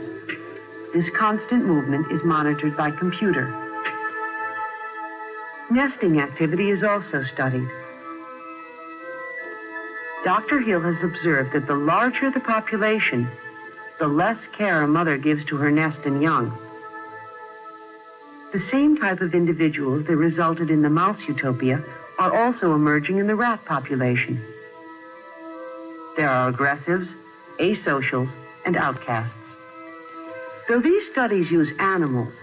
This constant movement is monitored by computer. Nesting activity is also studied. Dr. Hill has observed that the larger the population, the less care a mother gives to her nest and young. The same type of individuals that resulted in the mouse utopia are also emerging in the rat population. There are aggressives, asocials, and outcasts. Though these studies use animals,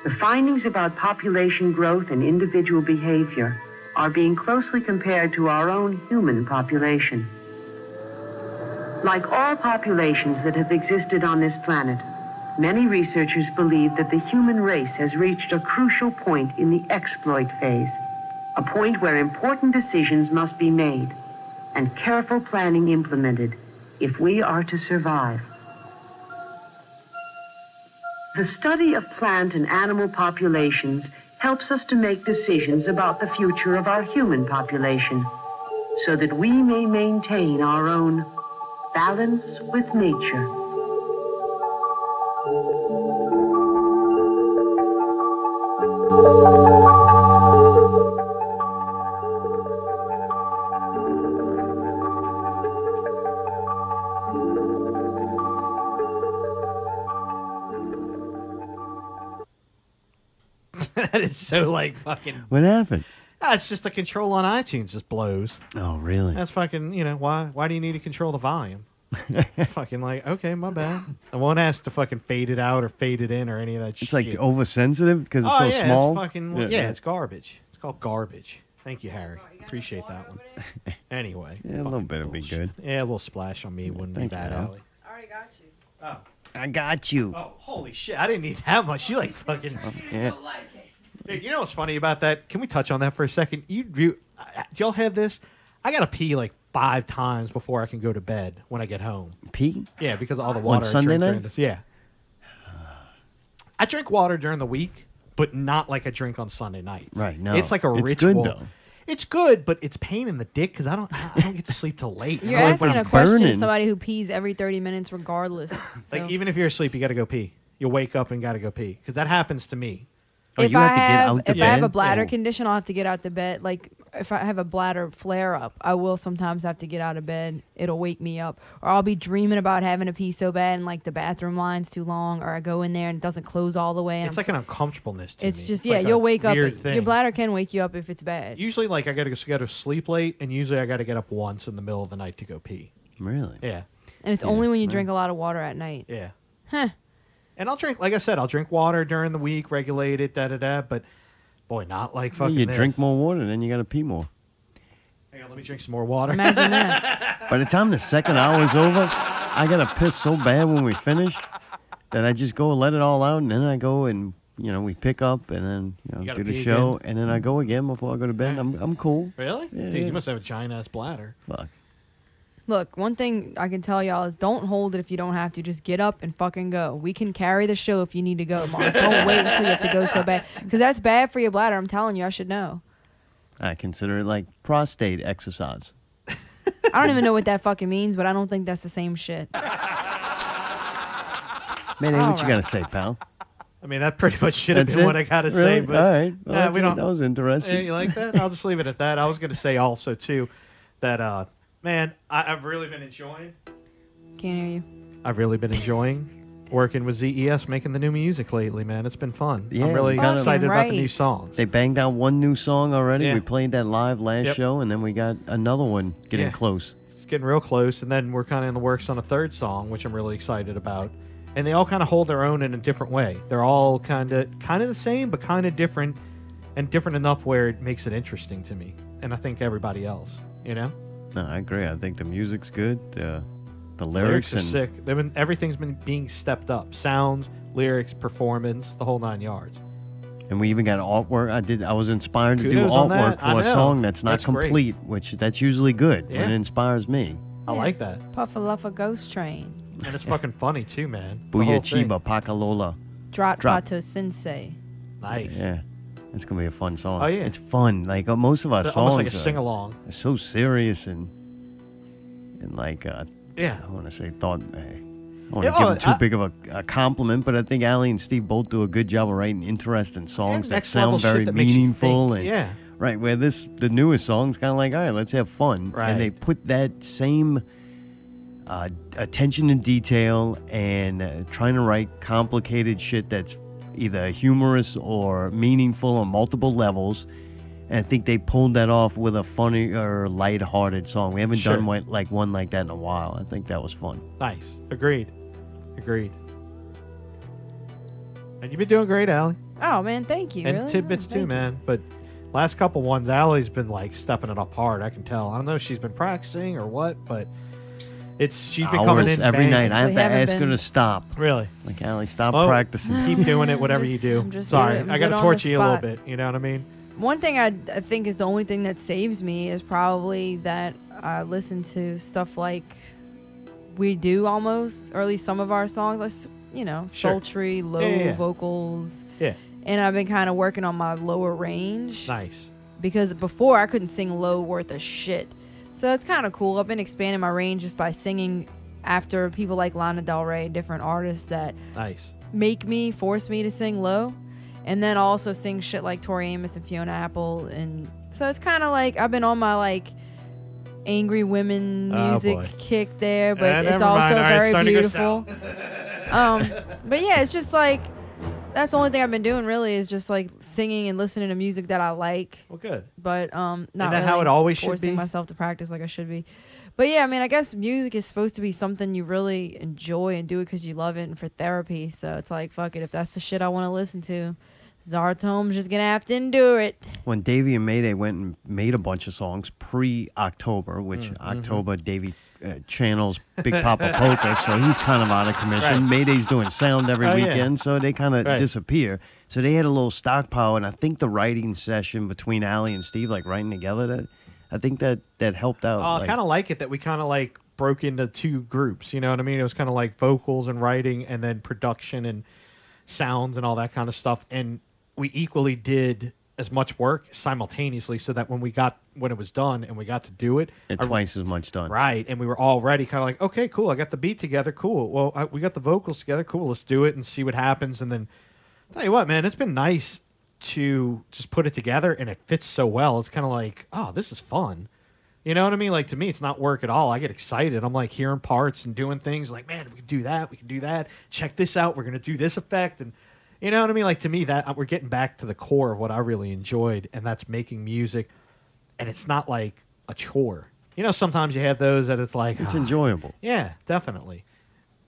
the findings about population growth and individual behavior are being closely compared to our own human population. Like all populations that have existed on this planet, many researchers believe that the human race has reached a crucial point in the exploit phase, a point where important decisions must be made and careful planning implemented if we are to survive. The study of plant and animal populations helps us to make decisions about the future of our human population so that we may maintain our own balance with nature. That is so like fucking. What happened? It's just the control on iTunes just blows. Oh, really? That's fucking. Why do you need to control the volume? Fucking like, okay, my bad. I won't ask to fucking fade it out or fade it in or any of that shit. It's like oversensitive because it's so small. It's fucking, it's garbage. It's called garbage. Thank you, Harry. Appreciate that one. Anyway. Yeah, a little bit would be good. Yeah, a little splash on me wouldn't be bad, Allie. I already got you. Oh. I got you. Oh, holy shit. I didn't need that much. You like fucking. Yeah. Hey, you know what's funny about that? Can we touch on that for a second? Do y'all have this? I got to pee like 5 times before I can go to bed when I get home. Pee? Yeah, because of all the water On Sunday I drink during nights? this. Yeah. I drink water during the week, but not like I drink on Sunday nights. Right, no. It's like a It's ritual. good, though. It's good, but it's pain in the dick because I don't get to sleep till late. You're I don't asking like a when it's question to burning. somebody who pees every 30 minutes regardless. like So. even if you're asleep, you got to go pee. You'll wake up and got to go pee because that happens to me. Oh, If you have to get out to if I have a bed? bladder Oh. condition, I'll have to get out the bed. Like if I have a bladder flare up, I will sometimes have to get out of bed. It'll wake me up, or I'll be dreaming about having to pee so bad, and like the bathroom line's too long, or I go in there and it doesn't close all the way. And It's like an uncomfortableness to it's me. just like you'll a wake up. weird thing. Your bladder can wake you up if it's bad. Usually, like I got to go to sleep late, and usually I got to get up once in the middle of the night to go pee. Really? Yeah, And it's only when you drink a lot of water at night. yeah. Huh. And I'll drink, like I said, I'll drink water during the week, regulate it, da. But boy, not like fucking. You this. drink more water, then you got to pee more. Hang on, let me drink some more water. Imagine that. By the time the second hour's over, I got to piss so bad when we finish that I just go and let it all out, and then I go and we pick up and then You gotta do the pee show, again? and then I go again before I go to bed. I'm cool. Really? Yeah, Dude, yeah. you must have a giant ass bladder. Fuck. Look, one thing I can tell y'all is don't hold it if you don't have to. Just get up and fucking go. We can carry the show if you need to go, Mark. Don't wait until you have to go so bad. Because that's bad for your bladder. I'm telling you, I should know. I consider it like prostate exercise. I don't even know what that fucking means, but I don't think that's the same shit. Mayday, All what you right. got to say, pal? I mean, that pretty much should have That's been it? what I got to Really? say. But all right. Well, nah, that's we it. don't. That was interesting. Hey, you like that? I'll just leave it at that. I was going to say also, too, that, man, I've really been enjoying. Can't hear you. I've really been enjoying working with ZES, making the new music lately, man. It's been fun. Yeah, I'm really we got excited about the new right. songs. They banged out one new song already. Yeah. We played that live last Yep. show, and then we got another one getting Yeah. close. It's getting real close, and then we're kind of in the works on a third song, which I'm really excited about. And they all kind of hold their own in a different way. They're all kind of the same, but kind of different, and different enough where it makes it interesting to me, and I think everybody else. No, I agree. I think the music's good. The Lyrics lyrics are and sick. Everything's been being stepped up. Sounds, lyrics, performance, the whole 9 yards. And we even got artwork. I was inspired to do Kudos on artwork that. I for a know. song that's not That's great. complete, which that's usually good when Yeah. it inspires me. I Yeah. like that. Puffaluffa Ghost Train. And it's fucking funny, too, man. The whole Booyah thing. Chiba Pakalola. Drop Drop. Pato Sensei. Nice. Yeah. It's going to be a fun song. Oh, yeah. It's fun. Like most of our It's songs almost like a are sing-along. so serious and like, Yeah. I want to say thought. I don't want Yeah, to give oh, them too big of a compliment, but I think Allie and Steve both do a good job of writing interesting songs that next level sound shit very that makes you meaningful. think. And Yeah. right, where the newest song's kind of like, all right, let's have fun. Right. And they put that same attention to detail and trying to write complicated shit that's either humorous or meaningful on multiple levels. And I think they pulled that off with a funny or light-hearted song. We haven't Sure. done one like that in a while. I think that was fun. Nice. Agreed. And you've been doing great, Allie. Oh, man, thank you. And really? tidbits Oh, too, thank you. man. But last couple ones, Allie's been like stepping it up hard. I can tell. I don't know if she's been practicing or what, but she's been coming in every banging. night. I have to haven't ask her been- to stop. Really? Like, Allie, stop Well, practicing. Keep doing it, whatever you do. I'm just Sorry, good- I got to good on torture the you a little spot. bit. You know what I mean? One thing I think is the only thing that saves me is probably that I listen to stuff like we do almost, or at least some of our songs, like, Sure. sultry, low Yeah. vocals. Yeah. And I've been kind of working on my lower range. Nice. Because before I couldn't sing low worth a shit. So it's kind of cool. I've been expanding my range just by singing after people like Lana Del Rey, different artists that Nice. force me to sing low. And then also sing shit like Tori Amos and Fiona Apple. And so it's kind of like I've been on my like angry women Oh, music boy. kick there, but Eh, it's never also mind. All right, very starting to go beautiful. But yeah, it's just like that's the only thing I've been doing really is just like singing and listening to music that I like. Well, good. But not that really how it always should forcing be? myself to practice like I should be. But yeah, I mean, I guess music is supposed to be something you really enjoy and do it because you love it and for therapy. So it's like, fuck it, if that's the shit I want to listen to, Zartome's just gonna have to endure it. When Davey and Mayday went and made a bunch of songs pre-October, which October Davey channels Big Papa Polka, so he's kind of out of commission. Right. Mayday's doing sound every Oh, yeah. weekend, so they kind of Right. disappear. So they had a little stockpile, and I think the writing session between Allie and Steve, like writing together, I think that helped out. I kind of like it that we kind of like broke into two groups. You know what I mean? It was kind of like vocals and writing, and then production and sounds and all that kind of stuff. And we equally did as much work simultaneously, so that when it was done and we got to do it, twice as much done. right? And we were all ready, kind of like, okay, cool. I got the beat together, cool. Well, we got the vocals together, cool. Let's do it and see what happens. And then tell you what, man, it's been nice to just put it together, and it fits so well. It's kind of like, oh, this is fun. You know what I mean? Like, to me, it's not work at all. I get excited. I'm like hearing parts and doing things like, man, we can do that. We can do that. Check this out. We're going to do this effect. And you know what I mean? Like, to me, that we're getting back to the core of what I really enjoyed, and that's making music. And it's not like a chore. You know, sometimes you have those that it's like, It's enjoyable. Yeah, definitely.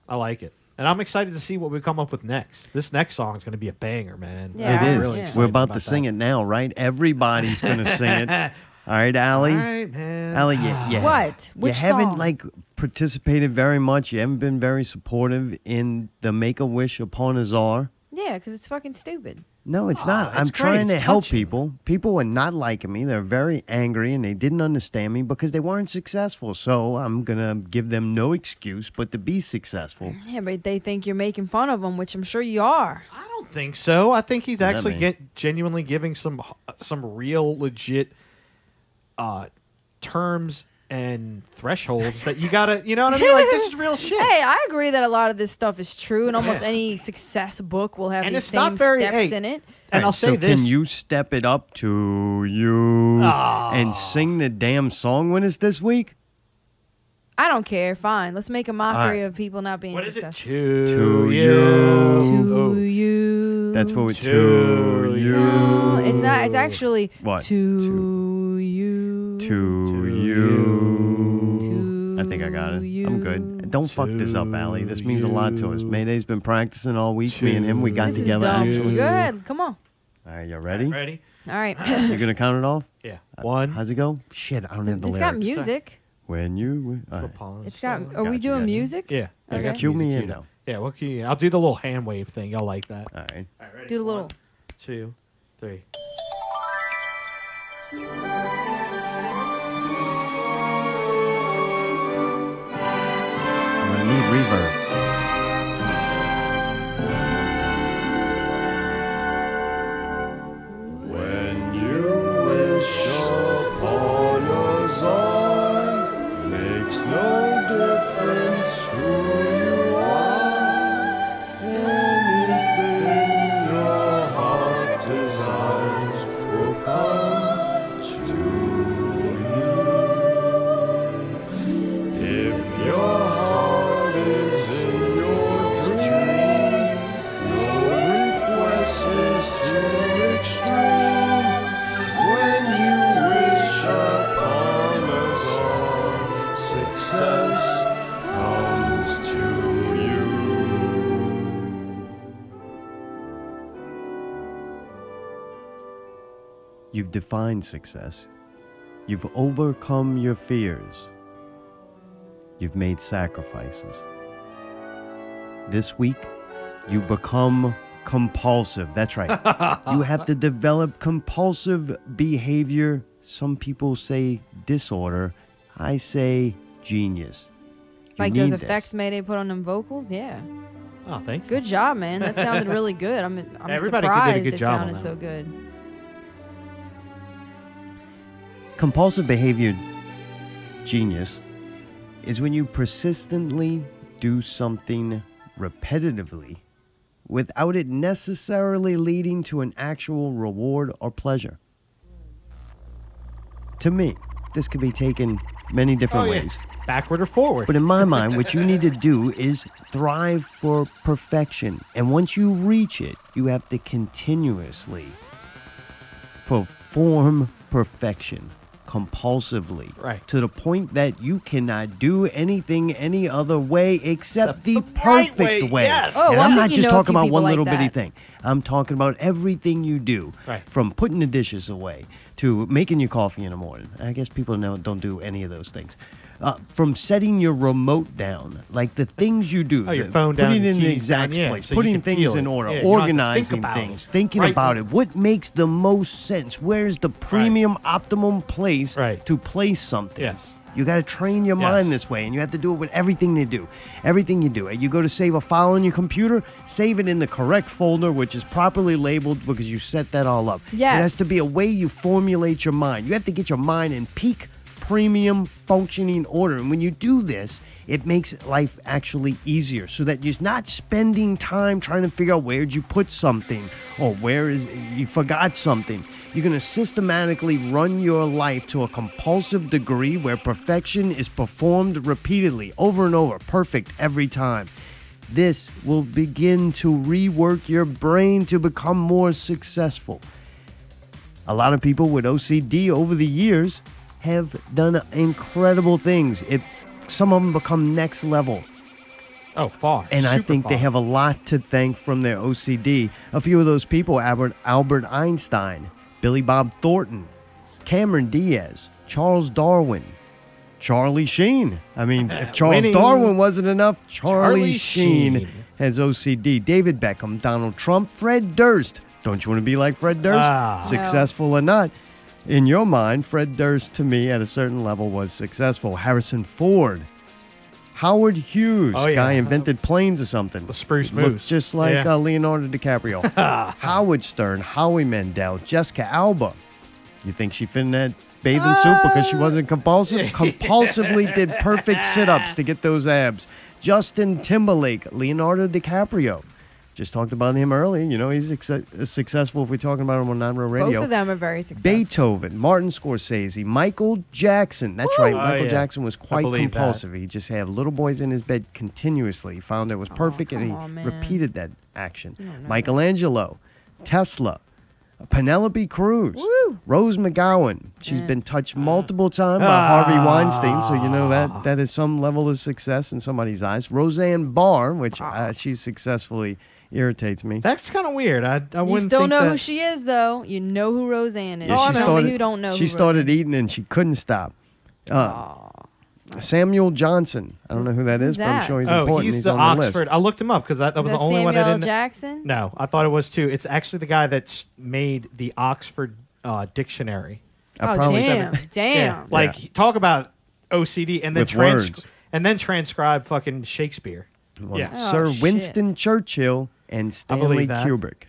I like it. And I'm excited to see what we come up with next. This next song is going to be a banger, man. Yeah, It I'm is. really yeah. excited We're about to that. sing it now, right? Everybody's going to sing it. All right, Allie? All right, man. Allie, you What? You Which haven't song? like participated very much. You haven't been very supportive in the Make-A-Wish upon a Czar. Yeah, because it's fucking stupid. No, it's not. it's I'm great. trying to It's help touching. people. People are not liking me. They're very angry and they didn't understand me because they weren't successful. So I'm going to give them no excuse but to be successful. Yeah, but they think you're making fun of them, which I'm sure you are. I don't think so. I think he's actually mean? genuinely giving some real legit terms and thresholds that you gotta, you know what I mean? Like, this is real shit. Hey, I agree that a lot of this stuff is true, and almost any success book will have And these it's not same very- steps hey, in it. And I'll Right, say so this. can you step it up to you and sing the damn song when it's this week? I don't care. Fine, let's make a mockery right. of people not being What is it? successful. To you. you. To you. That's what we To to you. No, it's not. It's actually What? to you. To you. To I think I got it. you. I'm good. Don't fuck this up, Allie. This means a lot to us. Mayday's been practicing all week. Me and him, we got This is together dumb. actually. Go ahead. Come on. All right, you ready? Ready? All right. You're going to count it off? Yeah. One. How's it go? Shit, I don't have the It's lyrics. got music. When you... all right. It's got. Are we Gotcha, doing gotcha. music? Yeah. I Okay. got Cue me music in queued now. up. Yeah, we'll cue you in. I'll do the little hand wave thing. Y'all like that. All right. All right, ready? Do the little. 1, 2, 3. I'm going to need reverb. When you wish upon a czar, makes no difference who you are. Anything your heart desires will come to you. If your heart is in your dream, no request is too extreme. When you wish upon a czar, success comes to you. You've defined success. You've overcome your fears. You've made sacrifices. This week, you become compulsive. That's right. You have to develop compulsive behavior. Some people say disorder. I say genius. You Like those need this. effects Mayday put on them vocals. Yeah. Oh, thank you. Good job, man. That sounded really good. I'm Everybody did a surprised good it job on sounded that so one. good. Compulsive behavior genius is when you persistently do something repetitively without it necessarily leading to an actual reward or pleasure. To me, this could be taken many different ways. Backward or forward. But in my mind, what you need to do is thrive for perfection. And once you reach it, you have to continuously perform perfection compulsively. Right. To the point that you cannot do anything any other way except the right perfect way, way. yes. Oh, And I I'm think not you just know a talking few about one people little like bitty that. thing. I'm talking about everything you do. Right. From putting the dishes away to making your coffee in the morning. I guess people don't do any of those things. From setting your remote down, like the things you do. Oh, your phone down, putting it your in the keys exact down, yeah, place, so you putting can things feel in it. order, Yeah, you don't have to think organizing about things, it. thinking Right. about it. What makes the most sense? Where's the premium optimum place Right. to place something? Yes. You got to train your Yes. mind this way, and you have to do it with everything you do. Everything you do. You go to save a file on your computer, save it in the correct folder, which is properly labeled because you set that all up. Yes. It has to be a way you formulate your mind. You have to get your mind in peak premium functioning order. And when you do this, it makes life actually easier so that you're not spending time trying to figure out where'd you put something or you forgot something. You're going to systematically run your life to a compulsive degree where perfection is performed repeatedly, over and over, perfect every time. This will begin to rework your brain to become more successful. A lot of people with OCD over the years have done incredible things. Some of them become next level. Oh, far. And I Super think far. they have a lot to thank from their OCD. A few of those people, Albert Einstein, Billy Bob Thornton, Cameron Diaz, Charles Darwin, Charlie Sheen. I mean, if Charles Darwin wasn't enough, Charlie Sheen has OCD. David Beckham, Donald Trump, Fred Durst. Don't you want to be like Fred Durst? Successful or not? In your mind, Fred Durst, to me, at a certain level, was successful. Harrison Ford. Howard Hughes. Guy invented planes or something. The Spruce Looked Moose. just like Leonardo DiCaprio. Howard Stern. Howie Mandel. Jessica Alba. You think she fit in that bathing suit because she wasn't compulsive? Compulsively did perfect sit-ups to get those abs. Justin Timberlake. Leonardo DiCaprio. Just talked about him earlier. You know, he's successful if we're talking about him on Non-Real Radio. Both of them are very successful. Beethoven, Martin Scorsese, Michael Jackson. That's right. Michael Jackson was quite compulsive. He just had little boys in his bed continuously. He found that was perfect, and he repeated that action. Michelangelo, Tesla, Penelope Cruz, Rose McGowan. She's been touched multiple times by Harvey Weinstein, so you know that is some level of success in somebody's eyes. Roseanne Barr, which she's successfully irritates me. That's kind of weird. I wouldn't You still think know that... who she is, though. You know who Roseanne is. Yeah, Tell me who don't know She started eating and she couldn't stop. Samuel Johnson. I don't know who that is, but I'm sure he's important. He's the on the Oxford. list. I looked him up because that was the only one I Samuel didn't. Jackson? No, I thought it was too. It's actually the guy that made the Oxford dictionary. Damn. Yeah, like talk about OCD and then With words. And then transcribe fucking Shakespeare. Yeah, Sir Winston Churchill and Stanley that. Kubrick.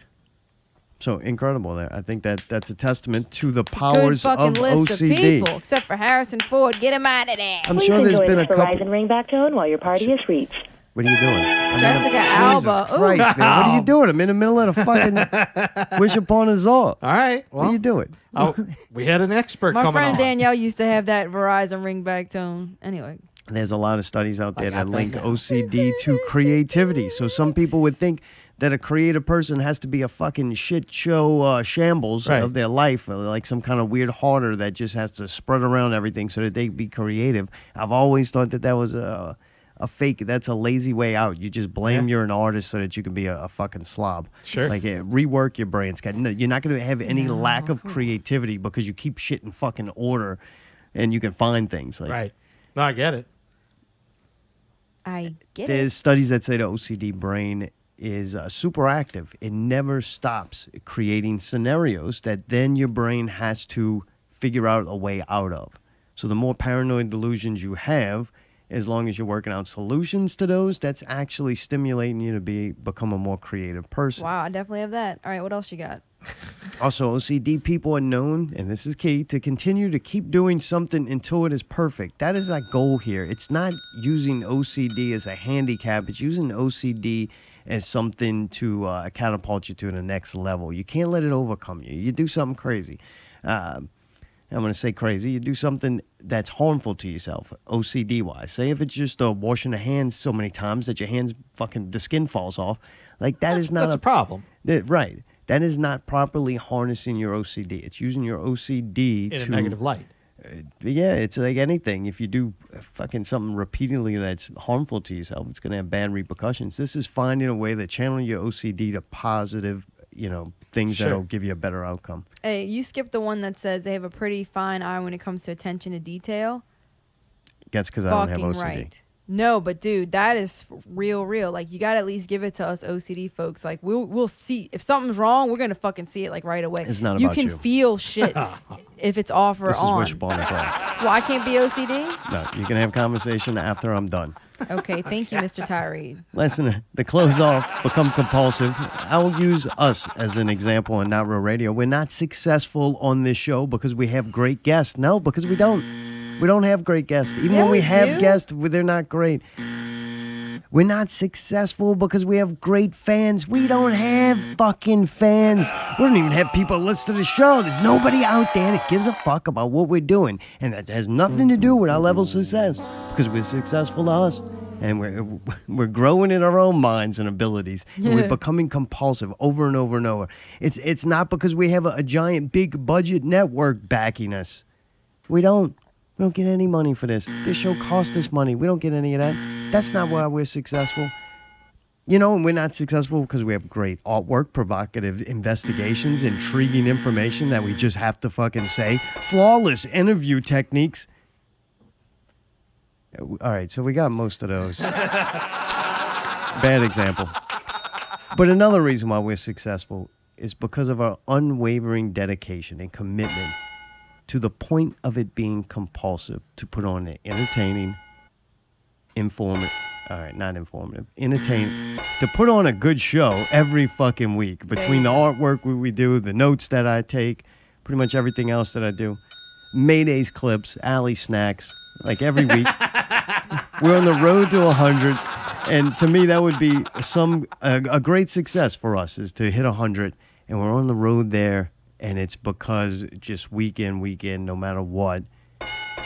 So incredible there. I think that's a testament to the Good powers of fucking list of OCD. people, except for Harrison Ford. Get him out of there. I'm sure there's been a couple. Verizon ringback tone while your party is reached. What are you doing? Jessica Alba. Jesus Christ, man. What are you doing? I'm in the middle of the fucking Wish Upon a Czar. All right. What are you doing? We had an expert My coming friend on. Danielle used to have that Verizon ringback tone. Anyway. There's a lot of studies out there that link OCD to creativity. So some people would think that a creative person has to be a fucking shit show shambles of their life, like some kind of weird hoarder that just has to spread around everything so that they be creative. I've always thought that was a fake. That's a lazy way out. You just blame you're an artist so that you can be a fucking slob. Sure. Like rework your brain, Scott. No, you're not going to have any lack of creativity because you keep shit in fucking order, and you can find things. Like, Right. No, I get it. I get There's studies that say the OCD brain is super active. It never stops creating scenarios that then your brain has to figure out a way out of. So the more paranoid delusions you have, as long as you're working out solutions to those, that's actually stimulating you to become a more creative person. Wow, I definitely have that. All right, what else you got? Also, OCD people are known, and this is key, to continue to keep doing something until it is perfect. That is our goal here. It's not using OCD as a handicap. It's using OCD as something to catapult you to the next level. You can't let it overcome you. You do something crazy. I'm going to say crazy. You do something that's harmful to yourself, OCD-wise. Say if it's just washing the hands so many times that your hands the skin falls off. Like that's not a problem. Right. That is not properly harnessing your OCD. It's using your OCD In to a negative light. Yeah, it's like anything. If you do fucking something repeatedly that's harmful to yourself, it's going to have bad repercussions. This is finding a way to channel your OCD to positive, things that'll give you a better outcome. Hey, you skipped the one that says they have a pretty fine eye when it comes to attention to detail. That's because I don't have OCD. Right. No, but dude, that is real. Like, you got to at least give it to us OCD folks. Like, we'll see. If something's wrong, we're going to fucking see it, like, right away. It's not you about can you. feel shit if it's off or This on. is wishbone as well. Well, I can't be OCD? No, you can have conversation after I'm done. Okay, thank you, Mr. Tyree. Listen, to close off, become compulsive. I'll use us as an example on Not Real Radio. We're not successful on this show because we have great guests. No, because we don't. We don't have great guests. Even Yeah, when we we have do. guests, they're not great. We're not successful because we have great fans. We don't have fucking fans. We don't even have people listen to the show. There's nobody out there that gives a fuck about what we're doing. And that has nothing to do with our level of success because we're successful to us. And we're growing in our own minds and abilities. And we're becoming compulsive over and over and over. It's not because we have a giant big budget network backing us. We don't. We don't get any money for this. This show cost us money. We don't get any of that. That's not why we're successful. You know, and we're not successful because we have great artwork, provocative investigations, intriguing information that we just have to fucking say, flawless interview techniques. All right, so we got most of those. Bad example. But another reason why we're successful is because of our unwavering dedication and commitment to the point of it being compulsive to put on an entertaining, entertaining, to put on a good show every fucking week between the artwork we do, the notes that I take, pretty much everything else that I do. Mayday's clips, Alley snacks, like every week. We're on the road to 100, and to me that would be a great success for us is to hit 100, and we're on the road there. And it's because just week in, no matter what,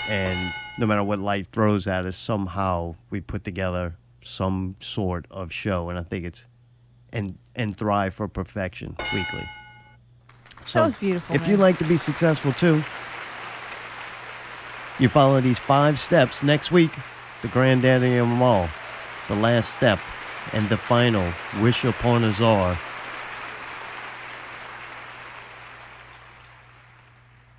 and no matter what life throws at us, somehow we put together some sort of show. And I think it's and thrive for perfection weekly. So That was beautiful. if you like to be successful too, you follow these 5 steps next week, the granddaddy of them all, the last step, and the final wish upon a czar.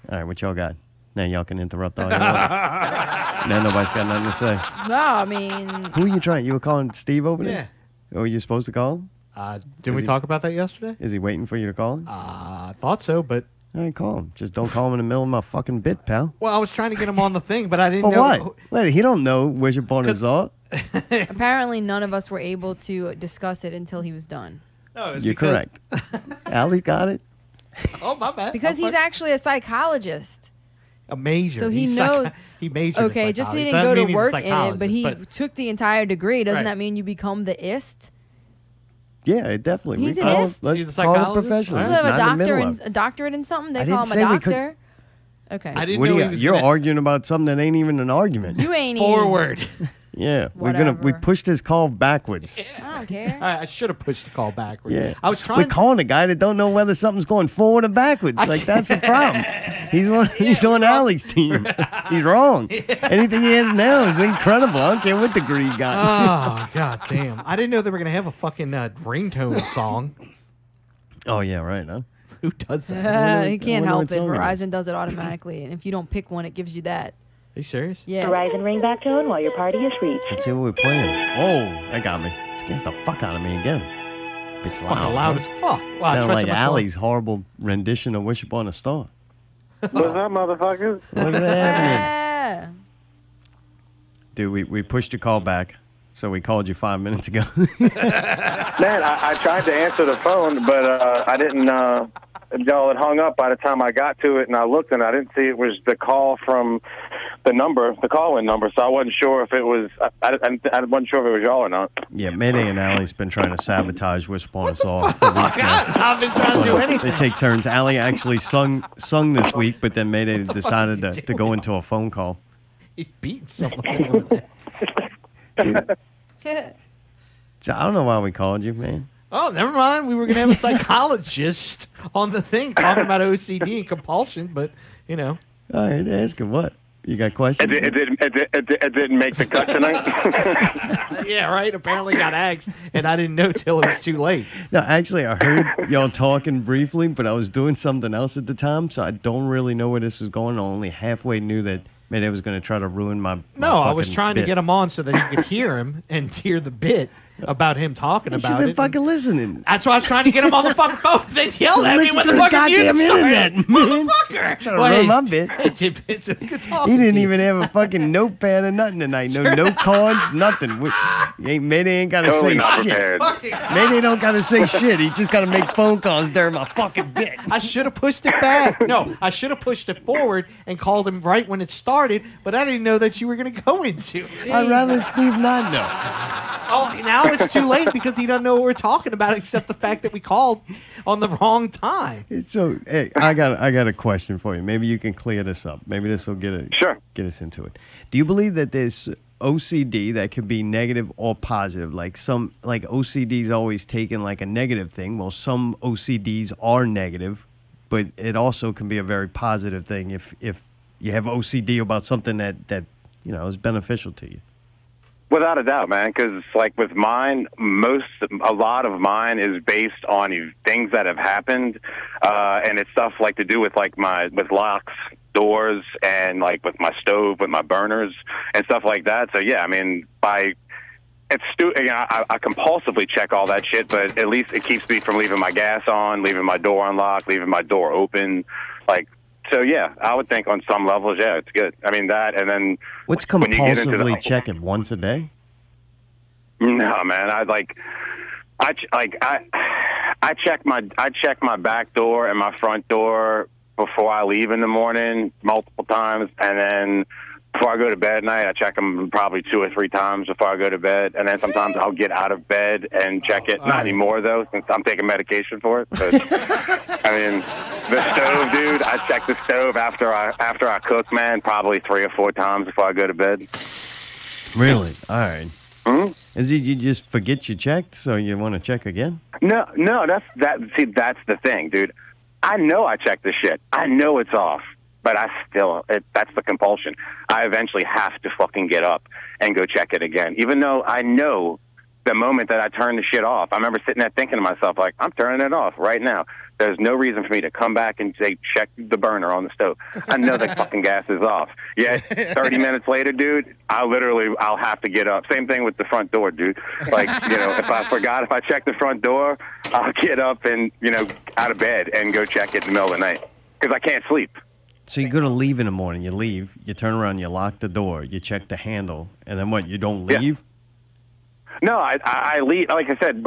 All right, what y'all got? Now y'all can interrupt all you want. Now nobody's got nothing to say. No, I mean, Who are you trying? You were calling Steve over Yeah. there? Were you supposed to call him? Didn't we talk about that yesterday? Is he waiting for you to call him? I thought so, but All right, call him. Just don't call him in the middle of my fucking bit, pal. well, I was trying to get him on the thing, but I didn't For know. what? Wait, he don't know wish upon a czar. apparently none of us were able to discuss it until he was done. No, it's You're because- correct. Allie got it. Oh, my bad. Because he's actually a psychologist. a major. So he He's knows. he majored. in Okay, just 'cause he psychology. didn't Doesn't go mean to he's a work in it, but he psychologist, took the entire degree. Doesn't Right. that mean you become the ist? Yeah, it definitely. He's We an call it- ist? Let's He's a call it psychologist? professional. All You right. It's have a not in the middle doctorate, of. a doctorate in something. They I call didn't him a say we could- doctor. Okay. I didn't What know do he you, was you're gonna- arguing about something that ain't even an argument. You ain't even- forward. Yeah, we Whatever. pushed his call backwards. I don't care. I should have pushed the call backwards. Yeah, I was trying. We're calling a guy that don't know whether something's going forward or backwards. Like that's the problem. He's on Allie's team. He's wrong. Anything he has now is incredible. I don't care what degree he got. Oh god damn! I didn't know they were gonna have a fucking ringtone song. Oh yeah, right. Huh? Who does that? You can't wonder help what it. song it is. Verizon does it automatically, and if you don't pick one, it gives you that. Are you serious? Yeah. Verizon ring back tone while your party is reached. Let's see what we're playing. Oh, that got me. Scares the fuck out of me again. It's Fucking loud as fuck. Wow, I Sound tried like to my Allie's horrible rendition of "Wish Upon a Star." What's up, motherfuckers? What's happening? Yeah. Dude, we pushed your call back, so we called you 5 minutes ago. Man, I tried to answer the phone, but I didn't. Y'all had hung up by the time I got to it, and I looked, and I didn't see it was the call from the number, the call-in number. So I wasn't sure if it was. I wasn't sure if it was y'all or not. Yeah, Mayday and Allie's been trying to sabotage Wish Upon a Star for weeks now. I've been trying to do anything. They take turns. Allie actually sung this week, but then Mayday decided to go into a phone call. He's beating somebody over there. So I don't know why we called you, man. Oh, never mind. We were gonna have a psychologist on the thing talking about OCD and compulsion, but you know. All right, ask him what. You got questions? It didn't make the cut tonight. Yeah, right. Apparently got axed, and I didn't know till it was too late. No, actually, I heard y'all talking briefly, but I was doing something else at the time, so I don't really know where this is going. I only halfway knew that Mayday was going to try to ruin my No, I was fucking trying bit. to get him on so that he could hear him and hear the bit, about him talking You should about have it. been fucking listening. That's why I was trying to get him on the fucking phone. They yelled at me Listen when to the the fucking music goddamn internet, started. man. Motherfucker. Trying to ruin my bit. It's good talking He to didn't you. even have a fucking notepad or nothing tonight. No note cards, nothing. Mayday ain't got to Totally say not shit. prepared. Mayday don't got to say shit. He just got to make phone calls during my fucking bit. I should have pushed it back. No, I should have pushed it forward and called him right when it started, but I didn't know that you were going to go into. I'd rather Steve not know. Oh, now it's too late because he doesn't know what we're talking about except the fact that we called on the wrong time. So, hey, I got a question for you. Maybe you can clear this up. Maybe this will get us into it. Do you believe that there's OCD that could be negative or positive? Like OCD's always taken like a negative thing. Well, some OCDs are negative, but it also can be a very positive thing if you have OCD about something that is beneficial to you. Without a doubt, man, because like with mine, a lot of mine is based on things that have happened, and it's stuff like to do with with locks, doors, and like with my stove, with my burners, and stuff like that. So yeah, I mean, I compulsively check all that shit, but at least it keeps me from leaving my gas on, leaving my door unlocked, leaving my door open, like. So yeah, I would think on some levels, yeah, it's good. I mean that, and then what's when you get into compulsively checking once a day? No, man, I check my back door and my front door before I leave in the morning multiple times, and then before I go to bed at night, I check them probably 2 or 3 times before I go to bed, and then sometimes I'll get out of bed and check it. Not anymore though, since I'm taking medication for it. But I mean, the stove, dude. I check the stove after I cook, man, probably 3 or 4 times before I go to bed. Really? All right. Hmm? Is it you just forget you checked, so you want to check again? No, See, that's the thing, dude. I know I checked the shit. I know it's off, but that's the compulsion. I eventually have to fucking get up and go check it again, even though I know the moment that I turn the shit off. I remember sitting there thinking to myself, like, I'm turning it off right now. There's no reason for me to come back and say, check the burner on the stove. I know the fucking gas is off. Yeah, 30 minutes later, dude, I'll have to get up. Same thing with the front door, dude. Like, if I check the front door, I'll get up and, out of bed and go check it in the middle of the night because I can't sleep. So you're going to leave in the morning. You leave, you turn around, you lock the door, you check the handle, and then what, you don't leave? Yeah. No, I leave. Like I said,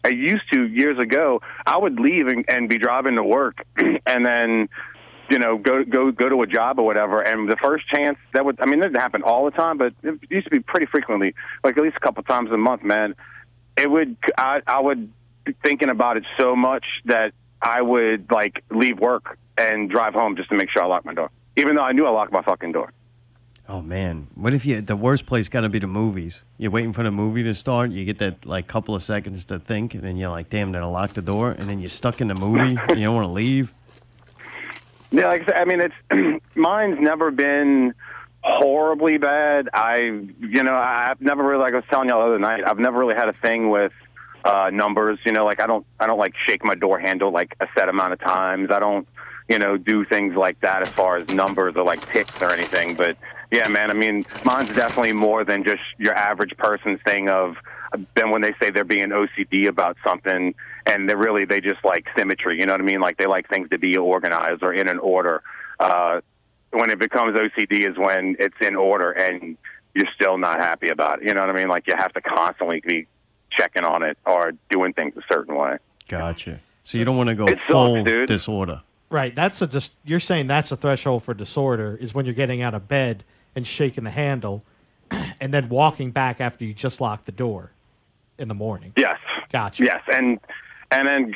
I used to years ago. I would leave and be driving to work, and then, go to a job or whatever. And the first chance that would, I mean, it didn't happen all the time, but it used to be pretty frequently, like at least a couple times a month, man. It would, I would be thinking about it so much that I would like leave work and drive home just to make sure I lock my door, even though I knew I locked my fucking door. Oh, man. What if the worst place got to be the movies? You're waiting for the movie to start. You get that, like, couple of seconds to think, and then you're like, damn, did I lock the door? And then you're stuck in the movie, and you don't want to leave. Yeah, like I said, I mean, it's mine's never been horribly bad. I've never really, like I was telling y'all the other night, I've never really had a thing with numbers. Like I don't like shake my door handle like a set amount of times. I don't, do things like that as far as numbers or like ticks or anything. But yeah, man, I mean, mine's definitely more than just your average person's thing of then when they say they're being OCD about something and they just like symmetry, you know what I mean? Like they like things to be organized or in an order. When it becomes OCD is when it's in order and you're still not happy about it. You know what I mean? Like you have to constantly be checking on it or doing things a certain way. Gotcha. So you don't want to go full disorder. Right. You're saying that's a threshold for disorder is when you're getting out of bed and shaking the handle and then walking back after you just locked the door in the morning. Yes. Gotcha. Yes. And then,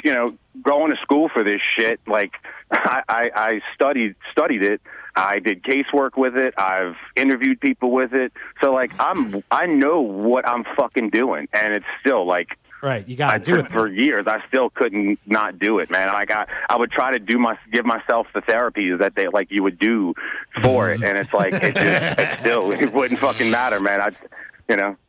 going to school for this shit, like I studied it. I did casework with it. I've interviewed people with it. So like I know what I'm fucking doing, and it's still like right. You got to do it for years. I still couldn't not do it, man. Like I would try to give myself the therapies that you would do for it, and it's like it wouldn't fucking matter, man.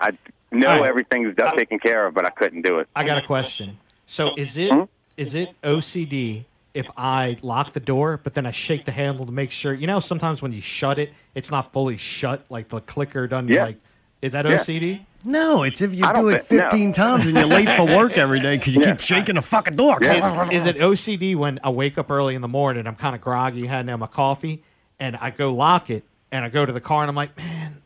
I know everything's taken care of, but I couldn't do it. I got a question. So is it OCD if I lock the door, but then I shake the handle to make sure? Sometimes when you shut it, it's not fully shut, like the clicker doesn't Is that Yeah. OCD? No, it's if you I do don't it thi- no. 15 times and you're late for work every day because you keep shaking the fucking door. Is it OCD when I wake up early in the morning, I'm kind of groggy, hadn't had my coffee, and I go lock it, and I go to the car, and I'm like, man,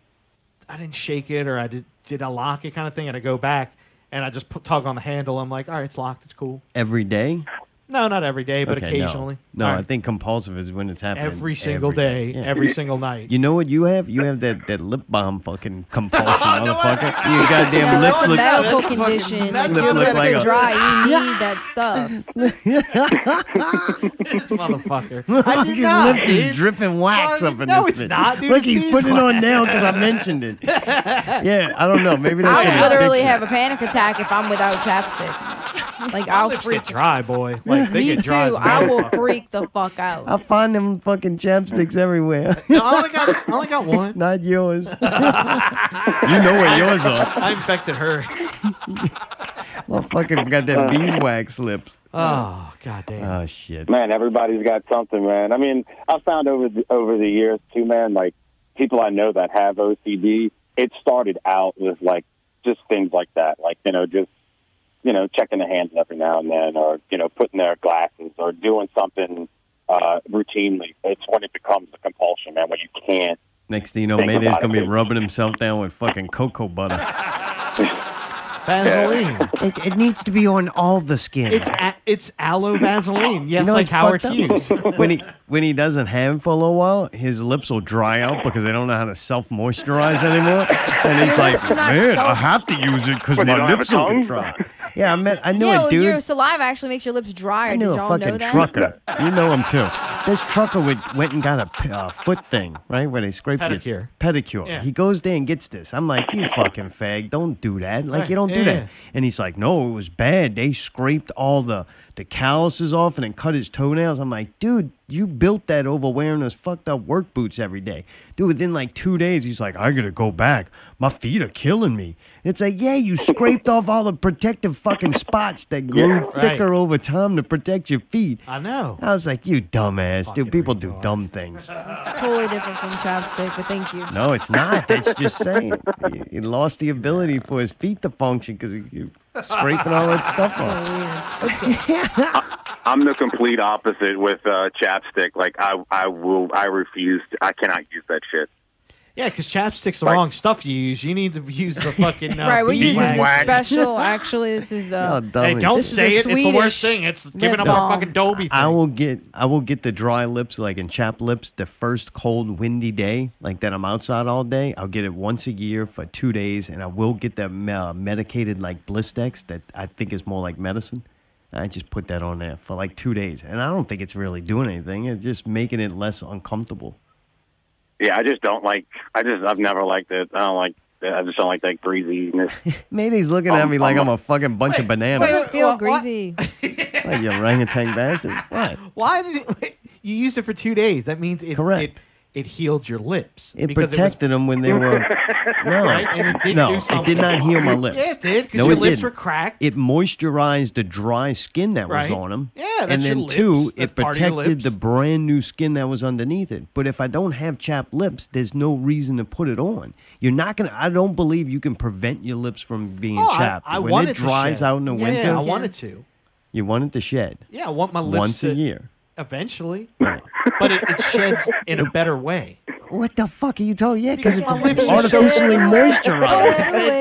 I didn't shake it, or did I lock it kind of thing, and I go back, and I just tug on the handle. I'm like, all right, it's locked, it's cool. Every day? No, not every day, but Okay, occasionally. No, All I right. think compulsive is when it's happening. Every single day, Yeah. every single night. You know what you have? You have that lip balm fucking compulsion, motherfucker. Your goddamn Yeah, lips that's a look. medical condition. Like, Lips your look lips like are a- dry. You need that stuff. This motherfucker. Look, I do his not, lips dude. is dripping wax Well, up in no, this it's bitch. not, dude. Look, It's he's putting it on now because I beeswax. mentioned it. Yeah, I don't know. Maybe that's I an would literally addiction. have a panic attack if I'm without chapstick. Like My I'll lips freak. get dry, boy. Like they Me get dry. too. as a I will motherfucker. freak the fuck out. I find them fucking chapsticks everywhere. No, I only got one. Not yours. You know where yours are. I infected her. Motherfucker got that beeswax lips. Oh, goddamn. Oh, shit. Man, everybody's got something, man. I mean, I've found over the years too, man. Like people I know that have OCD, it started out with like just things like that, like just checking the hands every now and then, or putting their glasses, or doing something routinely. It's when it becomes a compulsion, man. When you can't. Next thing you know, Think Mayday's about going to be it. rubbing himself down with fucking cocoa butter. Vaseline. It needs to be on all the skin. It's aloe Vaseline. Yes, You know, like it's Howard fucked Hughes. up. when he doesn't have it for a little while, his lips will dry out because they don't know how to self-moisturize anymore. And he's like, Lips do not man, I self- have to use it because What, you my don't have lips a will get tongue? dry. Yeah, I knew yeah, a well, dude. your saliva actually makes your lips drier. I Did knew a y'all know fucking that? trucker. You know him too. This trucker went and got a foot thing, right? Where they scrape your Pedicure. pedicure. Yeah. He goes there and gets this. I'm like, you fucking fag, don't do that. Like, Right. you don't do Yeah. that. And he's like, no, it was bad. They scraped all the calluses off and then cut his toenails. I'm like, dude, you built that over wearing those fucked up work boots every day. Dude, within like 2 days, he's like, I gotta go back. My feet are killing me. It's like, yeah, you scraped off all the protective fucking spots that grew right. thicker over time to protect your feet. I know. I was like, you dumbass, Fucking dude. People do retard. dumb things. It's totally different from chapstick, but thank you. No, it's not. That's just saying. He lost the ability for his feet to function because he scraping all that stuff So off. weird. Okay. I'm the complete opposite with chapstick. Like I refuse. I cannot use that shit. Yeah, because chapstick's the Like- wrong stuff you use. You need to use the fucking Right, we're using the beeswax. special. Actually, this is Oh, the. dumb Hey, as don't shit. This is say a it. It's the worst Swedish thing. It's lip giving up our balm. fucking Dobie thing. I will get the dry lips, like in chap lips, the first cold, windy day, like that I'm outside all day. I'll get it once a year for 2 days, and I will get that medicated, like Blistex, that I think is more like medicine. I just put that on there for like 2 days, and I don't think it's really doing anything. It's just making it less uncomfortable. Yeah, I just don't like. I've never liked it. I just don't like that greasiness. Mayday's looking at me like I'm a fucking bunch of bananas. I feel What- what- greasy. Like, you orangutan bastard. What? Why did it? You used it for 2 days. That means Correct. It healed your lips. It because protected them when they were. No, Right, and it did no, do it something. did not heal my lips. Yeah, it did, 'cause No, your it lips didn't. were cracked. It moisturized the dry skin that Right. was on them. Yeah, that's and your then lips. two, That's it part of your protected lips. the brand new skin that was underneath it. But if I don't have chapped lips, there's no reason to put it on. You're not gonna. I don't believe you can prevent your lips from being Oh, chapped. I when wanted it to dries shed. out in the Yeah, winter, I wanted to. you want it to shed. Yeah, I want my lips once to, a year. Eventually. But it sheds in a better way. What the fuck are you talking? Yeah, because it's my lips are so artificially moisturized.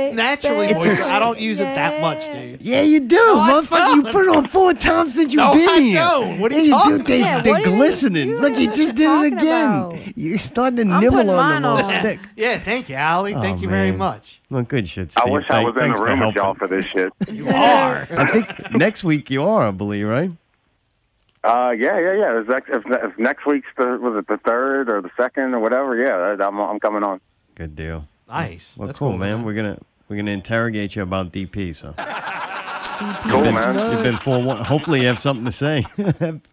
It's naturally It's a- moisturized. I don't use it that much, dude. Yeah, you do, I motherfucker. You don't. put it on 4 times since you've No, been I here. don't. What are Yeah, you talking do. They, about? they're What are you glistening. doing? Look, you What just are did you it talking again. about? You're starting to I'm nibble putting on mine the little on. stick. Yeah, thank you, Allie. Thank Oh, you very man. much. Well, good shit, Steve. I wish I was in Thanks the for room with helping. y'all for this shit. You are. I think next week you are, I believe, right? Yeah. If next week's the third or the second or whatever, yeah, I'm coming on. Good deal. Nice. Well, That's cool, man. We're gonna interrogate you about DP. So Cool, man. you've been forewarned. Hopefully, you have something to say.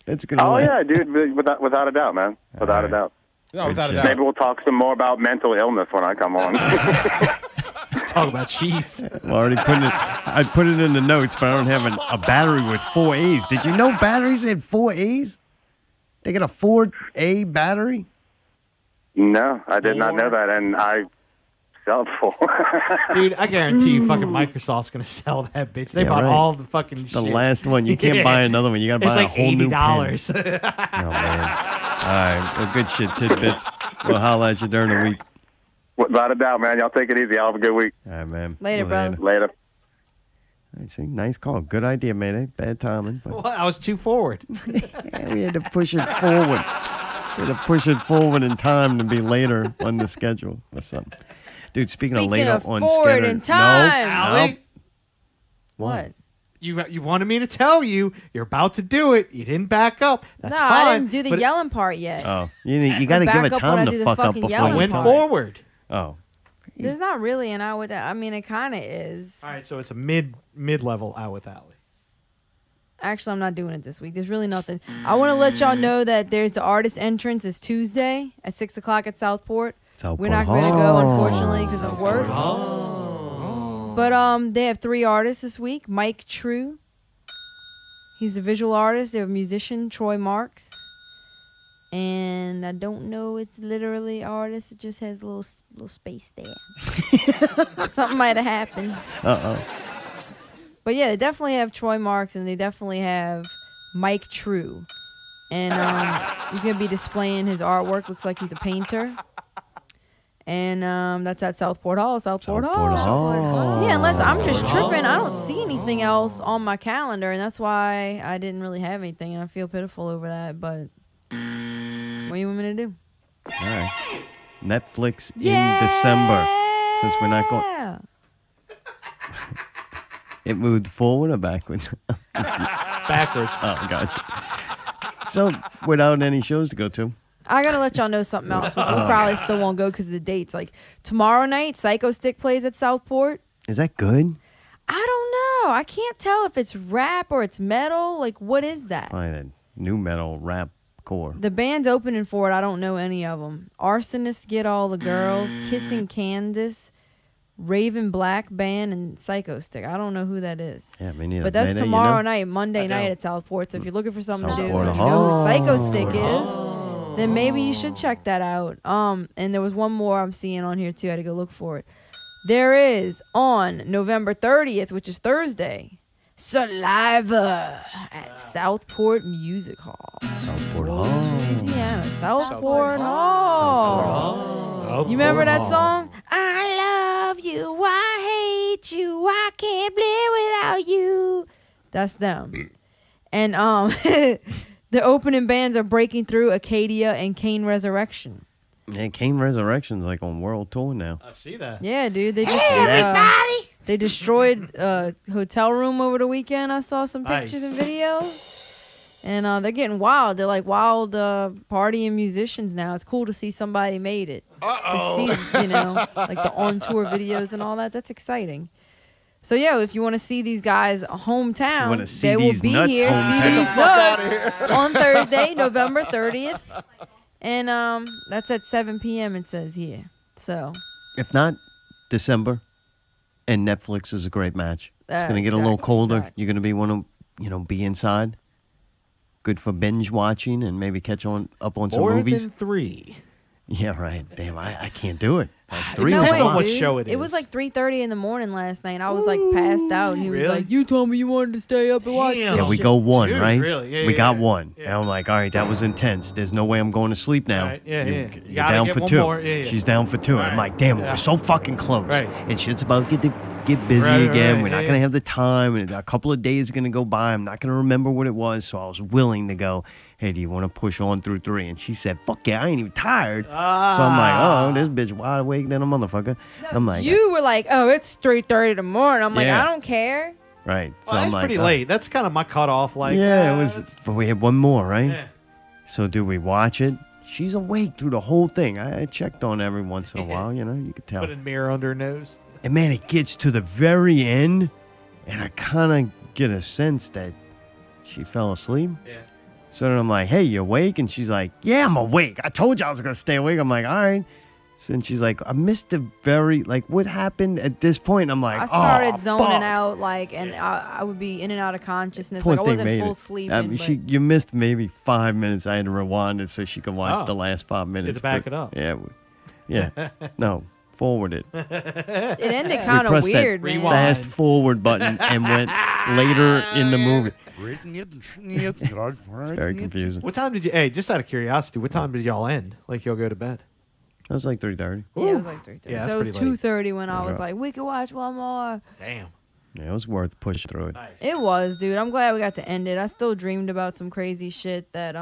That's gonna. Oh last. yeah, dude, without a doubt, man. Without a doubt. No, without a Good doubt. Maybe we'll talk some more about mental illness when I come on. Talk about cheese. I'm already putting it. I put it in the notes, but I don't have a battery with 4 A's. Did you know batteries had 4 A's? They got a 4A battery. No, I did not know that, and I Southport. Dude, I guarantee you fucking Microsoft's going to sell that bitch. They bought all the fucking shit. The last one. You can't buy another one. You got to buy like a whole new pen. $80. Oh, man. All right. Well, good shit, tidbits. We'll holler at you during the week. Without a doubt, man. Y'all take it easy. Y'all have a good week. All right, man. Later, brother. Later. I see. Nice call. Good idea, Mayday. Bad timing. But Well, I was too forward. yeah, we had to push it forward. We had to push it forward in time to be later on the schedule or something. Dude, speaking of later on forward schedule. in time. Allie? What? You wanted me to tell you. You're about to do it. You didn't back up. That's No, fine. I didn't do the yelling part yet. Oh, you got to give back it up time when I to do the fuck up fucking before yelling you Went talk. forward. Oh. There's not really an out with that. I mean, it kind of is. All right, so it's a mid-level out with Allie. Actually, I'm not doing it this week. There's really nothing. I want to let y'all know that there's the artist entrance is Tuesday at 6 o'clock at Southport. We're not going to go, unfortunately, because of work. But they have 3 artists this week. Mike True. He's a visual artist. They have a musician, Troy Marks. And I don't know, it's literally artist. It just has a little space there. Something might have happened. Uh-oh. But yeah, they definitely have Troy Marks, and they definitely have Mike True. And he's going to be displaying his artwork. Looks like he's a painter. And that's at Southport Hall. Southport Hall. Yeah, unless I'm just tripping. I don't see anything else on my calendar, and that's why I didn't really have anything, and I feel pitiful over that. But what do you want me to do? All right. Netflix in December. Since we're not going... It moved forward or backwards? Backwards. Oh, gotcha. So, without any shows to go to. I got to let y'all know something else, which we probably still won't go because of the dates. Like, tomorrow night, Psycho Stick plays at Southport. Is that good? I don't know. I can't tell if it's rap or it's metal. Like, what is that? Fine, a new metal rap core. The band's opening for it. I don't know any of them. Arsonists Get All the Girls, Kissing Candace, Raven Black Band, and Psycho Stick. I don't know who that is. Yeah, me neither. But that's Mayday, tomorrow night, Monday night at Southport. So if you're looking for something to do, Southport and you know who Psycho Stick is, then maybe you should check that out. And there was one more I'm seeing on here too. I had to go look for it. There is on November 30th, which is Thursday, Saliva at Southport Music Hall. Southport Hall. Louisiana. Southport Hall. You remember that song? I love you, I hate you, I can't live without you. That's them. And the opening bands are Breaking Through, Acadia, and Kane Resurrection. Man, Kane Resurrection's like on world tour now. I see that. Yeah, dude. They just they destroyed a hotel room over the weekend. I saw some pictures and videos. And they're getting wild. They're like wild partying musicians now. It's cool to see somebody made it. To see, like the on-tour videos and all that. That's exciting. So, yeah, if you want to see these guys hometown, they will be here. See these nuts on Thursday, November 30th. And that's at 7 p.m. it says here. So, if not, December, and Netflix is a great match. It's going to get a little colder. Exactly. You're going to be want to, be inside. Good for binge watching and maybe catch up on some movies. More than 3. Yeah, right. Damn, I can't do it. Like 3 no was way, a lot. What show it is. It was like 3:30 in the morning last night. I was like passed out, and he was Really? like, "You told me you wanted to stay up and watch." Damn. Yeah, this we shit." go 1, Dude, right? really? Yeah, we yeah, got yeah. 1. Yeah. And I'm like, all right, that was intense. There's no way I'm going to sleep now. Right, yeah, yeah. You You're gotta down get for one 2. more. Yeah, yeah. She's down for 2. I'm Right. like, damn, Yeah. we're so fucking close. Right. And shit's about to get busy Right, again. right, We're not yeah, going to yeah. have the time. And a couple of days are going to go by. I'm not going to remember what it was. So I was willing to go, hey, do you want to push on through 3? And she said, fuck yeah, I ain't even tired. So I'm like, oh, this bitch wide awake than a motherfucker. I'm like, You were like, "Oh, it's 3:30 in the morning." I'm like, Yeah. "I don't care." right. So Well, I'm that's like, pretty oh. late. That's kind of my cutoff. Like, Yeah, it was. But we had one more, right? Yeah. So do we watch it? She's awake through the whole thing. I checked on every once in a while, you could tell. Put a mirror under her nose. And man, it gets to the very end, and I kind of get a sense that she fell asleep. Yeah. So then I'm like, hey, you awake? And she's like, yeah, I'm awake. I told you I was going to stay awake. I'm like, all right. So then she's like, I missed the what happened at this point? I'm like, I started oh, zoning fuck. out, and I would be in and out of consciousness. Poor Like I thing wasn't made full it. sleeping. but You missed maybe 5 minutes. I had to rewind it so she could watch Oh. the last 5 minutes. back but- it up. Yeah. Yeah. No. forward it. It ended kind of Press weird, that man. fast forward button and went later in the movie. It's very confusing. What time did you? Hey, just out of curiosity, what time did y'all end? Like y'all go to bed? That was like 3:30. Yeah, it was like 3:30. Yeah, that's so it was pretty late. 2:30 when I was like, we could watch one more. Damn. Yeah, it was worth pushing through it. It was, dude. I'm glad we got to end it. I still dreamed about some crazy shit that,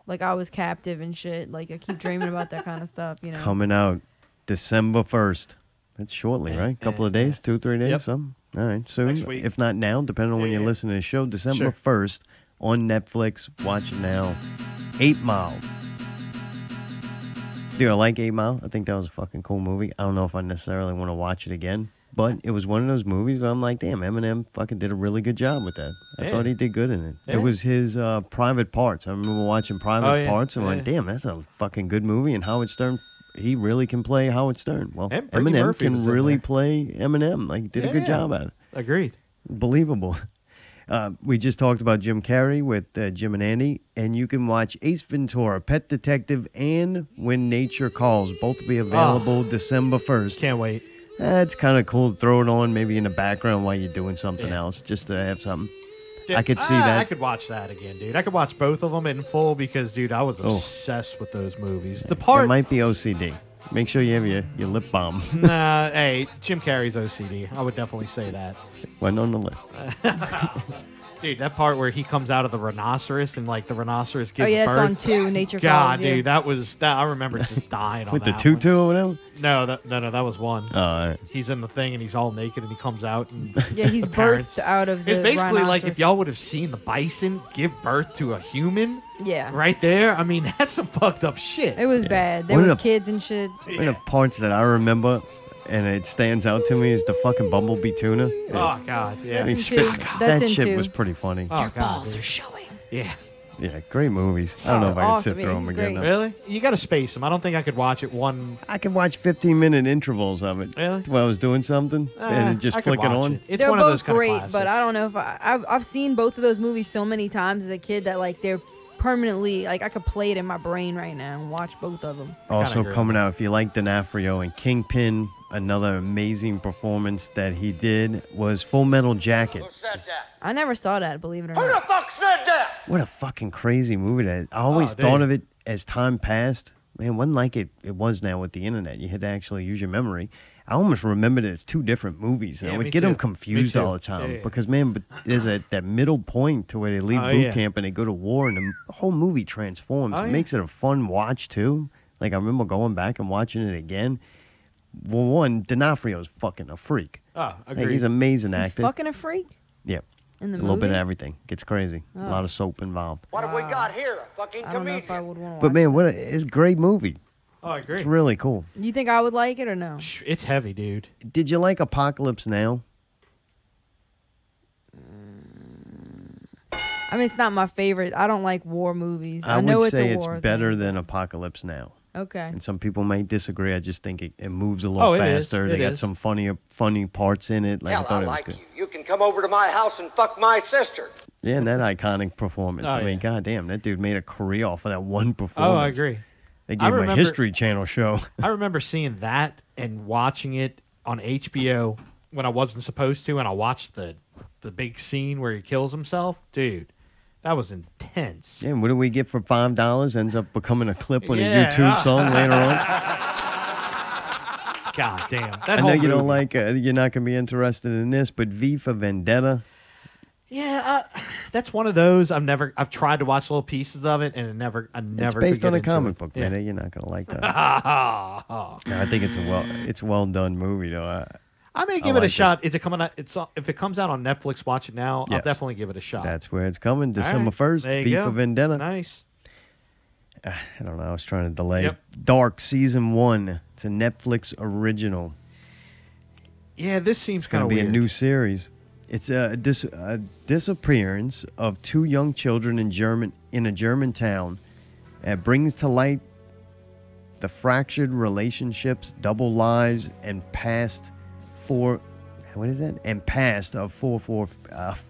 like I was captive and shit. Like I keep dreaming about that kind of stuff, you know. Coming out December 1st. That's shortly, right? Couple of days, 2-3 days, Yep. something. All right, soon. Next week. If not now, depending on when you listen to the show, December 1st on Netflix. Watch it now. 8 Mile. Dude, I like 8 Mile. I think that was a fucking cool movie. I don't know if I necessarily want to watch it again, but it was one of those movies where I'm like, damn, Eminem fucking did a really good job with that. I thought he did good in it. Yeah. It was his Private Parts. I remember watching Private Parts and went, damn, that's a fucking good movie. And Howard Stern, he really can play Howard Stern. Well, And Brittany Eminem Murphy was can in really there. play Eminem. Like, he did a good job at it. Agreed. Believable. We just talked about Jim Carrey with Jim and Andy, and you can watch Ace Ventura, Pet Detective, and When Nature Calls. Both will be available December 1st. Can't wait. It's kind of cool to throw it on maybe in the background while you're doing something else, just to have something. Dude, I could see that. I could watch that again, dude. I could watch both of them in full because, dude, I was obsessed with those movies. The It part, might be OCD. Make sure you have your lip balm. nah, hey, Jim Carrey's OCD. I would definitely say that. Went on the list. Dude, that part where he comes out of the rhinoceros and like the rhinoceros gives Oh yeah, birth. it's on 2. Nature God, Calls. Yeah. dude, that I remember just dying on With the that tutu or whatever? one. No, that was one. Oh, all right. He's in the thing and he's all naked and he comes out and Yeah, he's the parents- birthed out of the It's basically like rhinoceros. if y'all would have seen the bison give birth to a human. Yeah. Right there. I mean, that's some fucked up shit. It was bad. There One of was the- kids and shit. One of the parts that I remember, and it stands out to me, is the fucking bumblebee tuna. Oh God, yeah. That's in 2. That That's in shit 2. was pretty funny. Oh, Your God, balls dude. are showing. Yeah. Yeah, great movies. I don't know if I can Awesome. sit through Yeah, them he's again. great. though. Really? You got to space them. I don't think I could watch it one. I can watch 15-minute intervals of it Really? while I was doing something and just I could flick it watch on. it. It's They're one both of those kind great, of classics. but I don't know if I've seen both of those movies so many times as a kid that like they're permanently like I could play it in my brain right now and watch both of them. Also coming out, if you like D'Onofrio and Kingpin, another amazing performance that he did was Full Metal Jacket. I never saw that, believe it or not. fuck said that? What a fucking crazy movie that is. I always thought dude. of it as time passed. Man, wasn't like it was now with the internet. You had to actually use your memory. I almost remembered it as 2 different movies. And Yeah, I would me get them too. confused Me too. all the time. Yeah, yeah. Because, man, but there's that middle point to where they leave Oh, boot yeah. camp and they go to war, and the whole movie transforms. Oh, it yeah. makes it a fun watch, too. Like, I remember going back and watching it again. Well, one, D'Onofrio's fucking a freak. Oh, Like, agreed. he's an amazing He's actor. fucking a freak Yeah. in the A movie. little bit of everything. Gets crazy. A Oh. lot of soap involved. What have we got here? A fucking I don't know comedian. if I would want to But, man, it's a great movie. Oh, I agree. It's really cool. You think I would like it or no? It's heavy, dude. Did you like Apocalypse Now? I mean, it's not my favorite. I don't like war movies. I, I know would it's say a it's war better thing. than Apocalypse Now. Okay. And some people may disagree. I just think it moves a little Oh, it is. faster. It They got is. some funny parts in it. Like, I Hell, thought I it was like good. you. You can come over to my house and fuck my sister. Yeah, and that iconic performance. Oh, I mean, yeah. goddamn, that dude made a career off of that one performance. Oh, I agree. They I gave him a remember- History Channel show. I remember seeing that and watching it on HBO when I wasn't supposed to, and I watched the big scene where he kills himself. Dude, that was intense. Yeah, and what do we get for $5? Ends up becoming a clip on Yeah. a YouTube song later on. God damn. That I know whole you don't movie. like, you're not going to be interested in this, but V for Vendetta. Yeah, that's one of those I've tried to watch little pieces of it, and I never It's could based get on a into comic it. book, Yeah. man. You're not going to like that. No, I think it's a well done movie, though. I may give it a like shot. If it comes out on Netflix, watch it now. I'll Yes. definitely give it a shot. That's where it's coming, All December right. 1st. There you V go. for Vendetta. Nice. I don't know. I was trying to delay. Yep. Dark Season 1. It's a Netflix original. Yeah, this seems It's going kind to of be weird. a new series. It's a disappearance of 2 young children in a German town. It brings to light the fractured relationships, double lives, and past of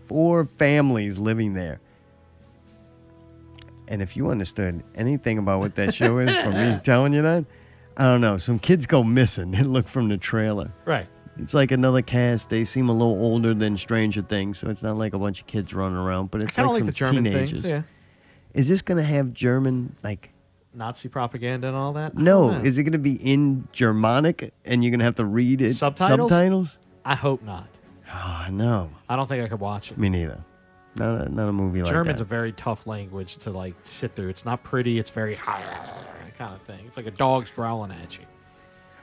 four families living there. And if you understood anything about what that show is from me telling you that, I don't know. Some kids go missing. It looked from the trailer. Right. It's like another cast. They seem a little older than Stranger Things, so it's not like a bunch of kids running around, but it's I like like some the German teenagers. things. Yeah. Is this going to have German, like... Nazi propaganda and all that? No. I don't know. Is it going to be in Germanic, and you're going to have to read it? Subtitles? I hope not. Oh, no. I don't think I could watch it. Me neither. Not a movie like that. German's a very tough language to like sit through. It's not pretty. It's very kind of thing. It's like a dog's growling at you.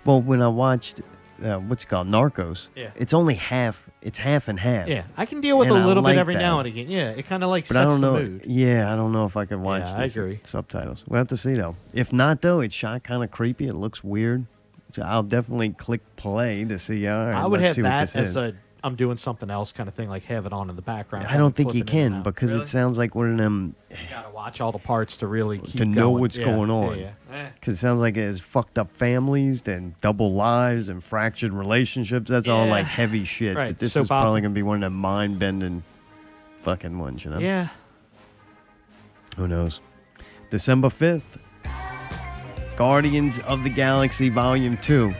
Well, when I watched, what's it called, Narcos, it's only half. It's half and half. Yeah, I can deal with And a I little like bit every that. now and again. Yeah, it kind of like But sets I don't know. the mood. Yeah, I don't know if I could watch I this agree. subtitles. We'll have to see, though. If not, though, it's shot kind of creepy. It looks weird. So I'll definitely click play to see. All right, I would let's have see what that this as is. a I'm doing something else kind of thing, like have it on in the background. I don't think you flipping in and can out. because Really? it sounds like one of them You gotta watch all the parts to really keep to know going. what's Yeah, going on. Yeah. Because it sounds like it has fucked up families and double lives and fractured relationships. That's all Yeah. like heavy shit. Right, But this soap is probably opera. going to be one of the mind-bending fucking ones, you know? Yeah. Who knows? December 5th, Guardians of the Galaxy Volume 2.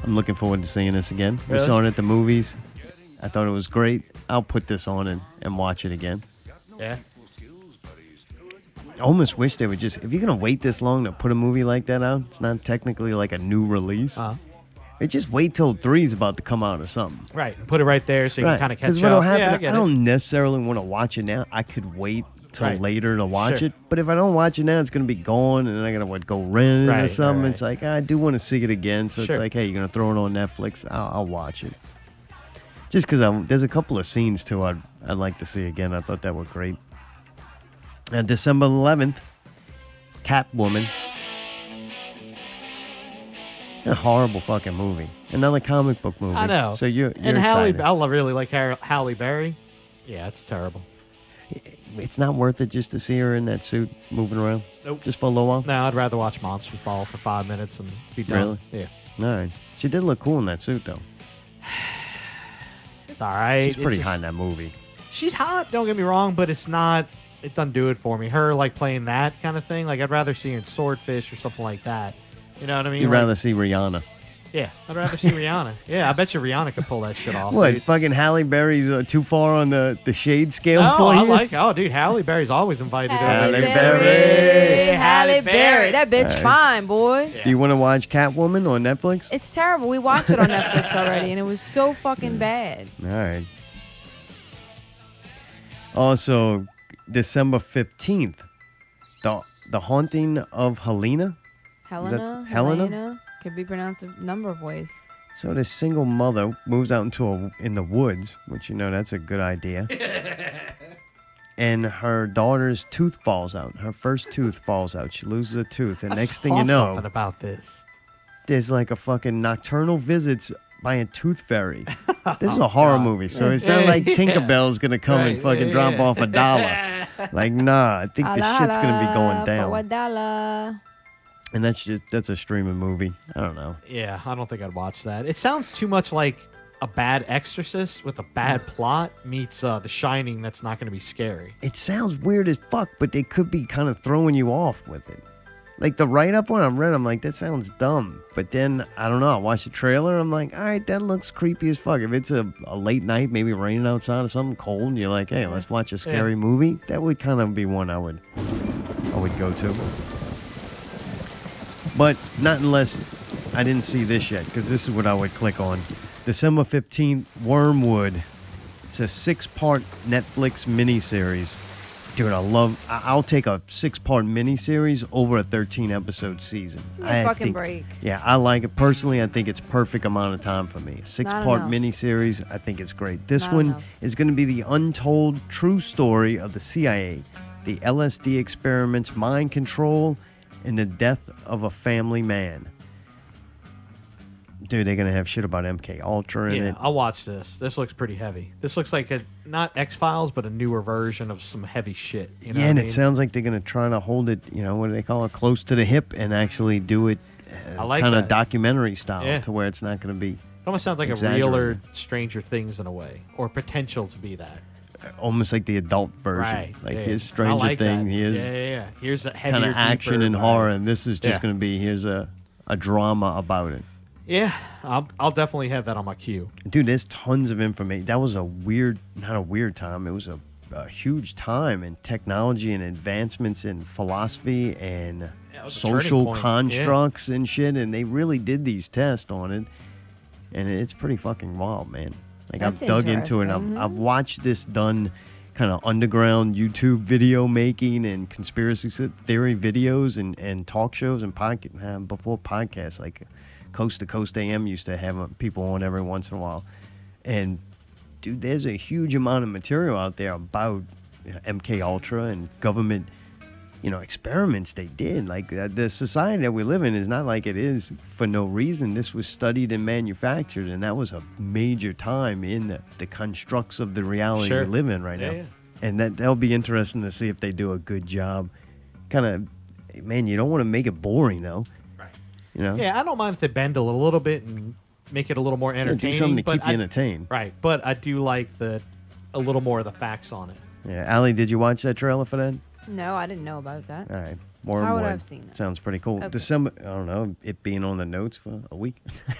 I'm looking forward to seeing this again. We Really? saw it at the movies. I thought it was great. I'll put this on and watch it again. Yeah. I almost wish they would just, if you're going to wait this long to put a movie like that out, it's not technically like a new release. They just wait till 3's about to come out or something. Right. Put it right there so you can kind of catch up. Because what'll happen, Yeah, I I get it. don't necessarily want to watch it now. I could wait till Right. later to watch Sure. it. But if I don't watch it now, it's going to be gone, and then I got to go rent it or Right, something. right. It's like, I do want to see it again. So Sure. it's like, hey, you're going to throw it on Netflix? I'll watch it. Just because there's a couple of scenes, too, I'd like to see again. I thought that were great. And December 11th, Catwoman. A horrible fucking movie. Another comic book movie. I know. So you're and Halle, excited. I really like Halle Berry. Yeah, it's terrible. It's not worth it just to see her in that suit moving around? Nope. Just for a little while? No, I'd rather watch Monsters Ball for 5 minutes and be done. Really? Yeah. All right. She did look cool in that suit, though. It's all right. She's pretty It's hot in just- that movie. She's hot, don't get me wrong, but it's not, it doesn't do it for me. Her, like, playing that kind of thing, like, I'd rather see her in Swordfish or something like that. You know what I mean? You'd Like, rather see Rihanna. Yeah, I'd rather see Rihanna. Yeah, I bet you Rihanna could pull that shit off. What, dude. fucking Halle Berry's too far on the shade scale Oh, for I you? like, oh, dude, Halle Berry's always invited. Halle over. Berry. Halle Berry. That bitch All right. fine, boy. Do you want to watch Catwoman on Netflix? It's terrible. We watched it on Netflix already, and it was so fucking bad. All right. Also, December 15th, the Haunting of Helena. Helena? Helena? Could be pronounced a number of ways. So this single mother moves out in the woods, which, you know, that's a good idea. And her daughter's tooth falls out. Her first tooth falls out. She loses a tooth. And I next thing saw you know, something about this. there's like a fucking nocturnal visits by a tooth fairy. This is a horror movie, so it's not like Tinkerbell's going to come and fucking drop off $1. Like, nah, I think the shit's going to be going down. $1. And that's a streaming movie. I don't know. Yeah, I don't think I'd watch that. It sounds too much like a bad Exorcist with a bad plot meets The Shining that's not going to be scary. It sounds weird as fuck, but they could be kind of throwing you off with it. Like the write-up when I read, I'm like, that sounds dumb. But then, I don't know, I watched the trailer, I'm like, all right, that looks creepy as fuck. If it's a late night, maybe raining outside or something cold, and you're like, hey, let's watch a scary movie, that would kind of be one I would go to. But not unless I didn't see this yet, because this is what I would click on. December 15th, Wormwood. It's a 6-part Netflix miniseries. Dude, I'll take a 6-part miniseries over a 13-episode season. Fucking break. Yeah, I like it. Personally, I think it's perfect amount of time for me. A 6-part enough. miniseries, I think it's great. This Not one enough. is going to be the untold true story of the CIA, the LSD experiments, mind control, and the death of a family man. Dude, they're going to have shit about MK Ultra in Yeah, it. I'll watch this. This looks pretty heavy. This looks like not X-Files, but a newer version of some heavy shit. You know Yeah, what and I it mean? sounds like they're going to try to hold it, you know, what do they call it, close to the hip and actually do it I like kind of that. documentary style Yeah. to where it's not going to be It almost sounds like a exaggerated. realer Stranger Things in a way, or potential to be that. Almost like the adult version. Right. Like yeah. here's I Stranger like Thing, that. here's Yeah. Here's a heavier, kind of action deeper, and right. horror, and this is just Yeah. going to be, here's a a drama about it. Yeah, I'll definitely have that on my queue. Dude, there's tons of information. That was not a weird time. It was a huge time in technology and advancements in philosophy and social constructs and shit. And they really did these tests on it. And it's pretty fucking wild, man. Like, I've dug into it. I've watched this done kind of underground YouTube video making and conspiracy theory videos and talk shows and before podcasts, like Coast to Coast AM used to have people on every once in a while. And dude, there's a huge amount of material out there about MK Ultra and government, experiments they did. Like, the society that we live in is not like it is for no reason. This was studied and manufactured, and that was a major time in the constructs of the reality we live in right now. Yeah. And that'll be interesting to see if they do a good job. Kind of, man, you don't want to make it boring, though. Right. Yeah, I don't mind if they bend a little bit and make it a little more entertaining. Do something to keep you entertained. Right, but I do like a little more of the facts on it. Yeah, Allie, did you watch that trailer for that? No, I didn't know about that. All right. More How and would more. I have seen it? Sounds pretty cool. Okay. December, I don't know, it being on the notes for a week.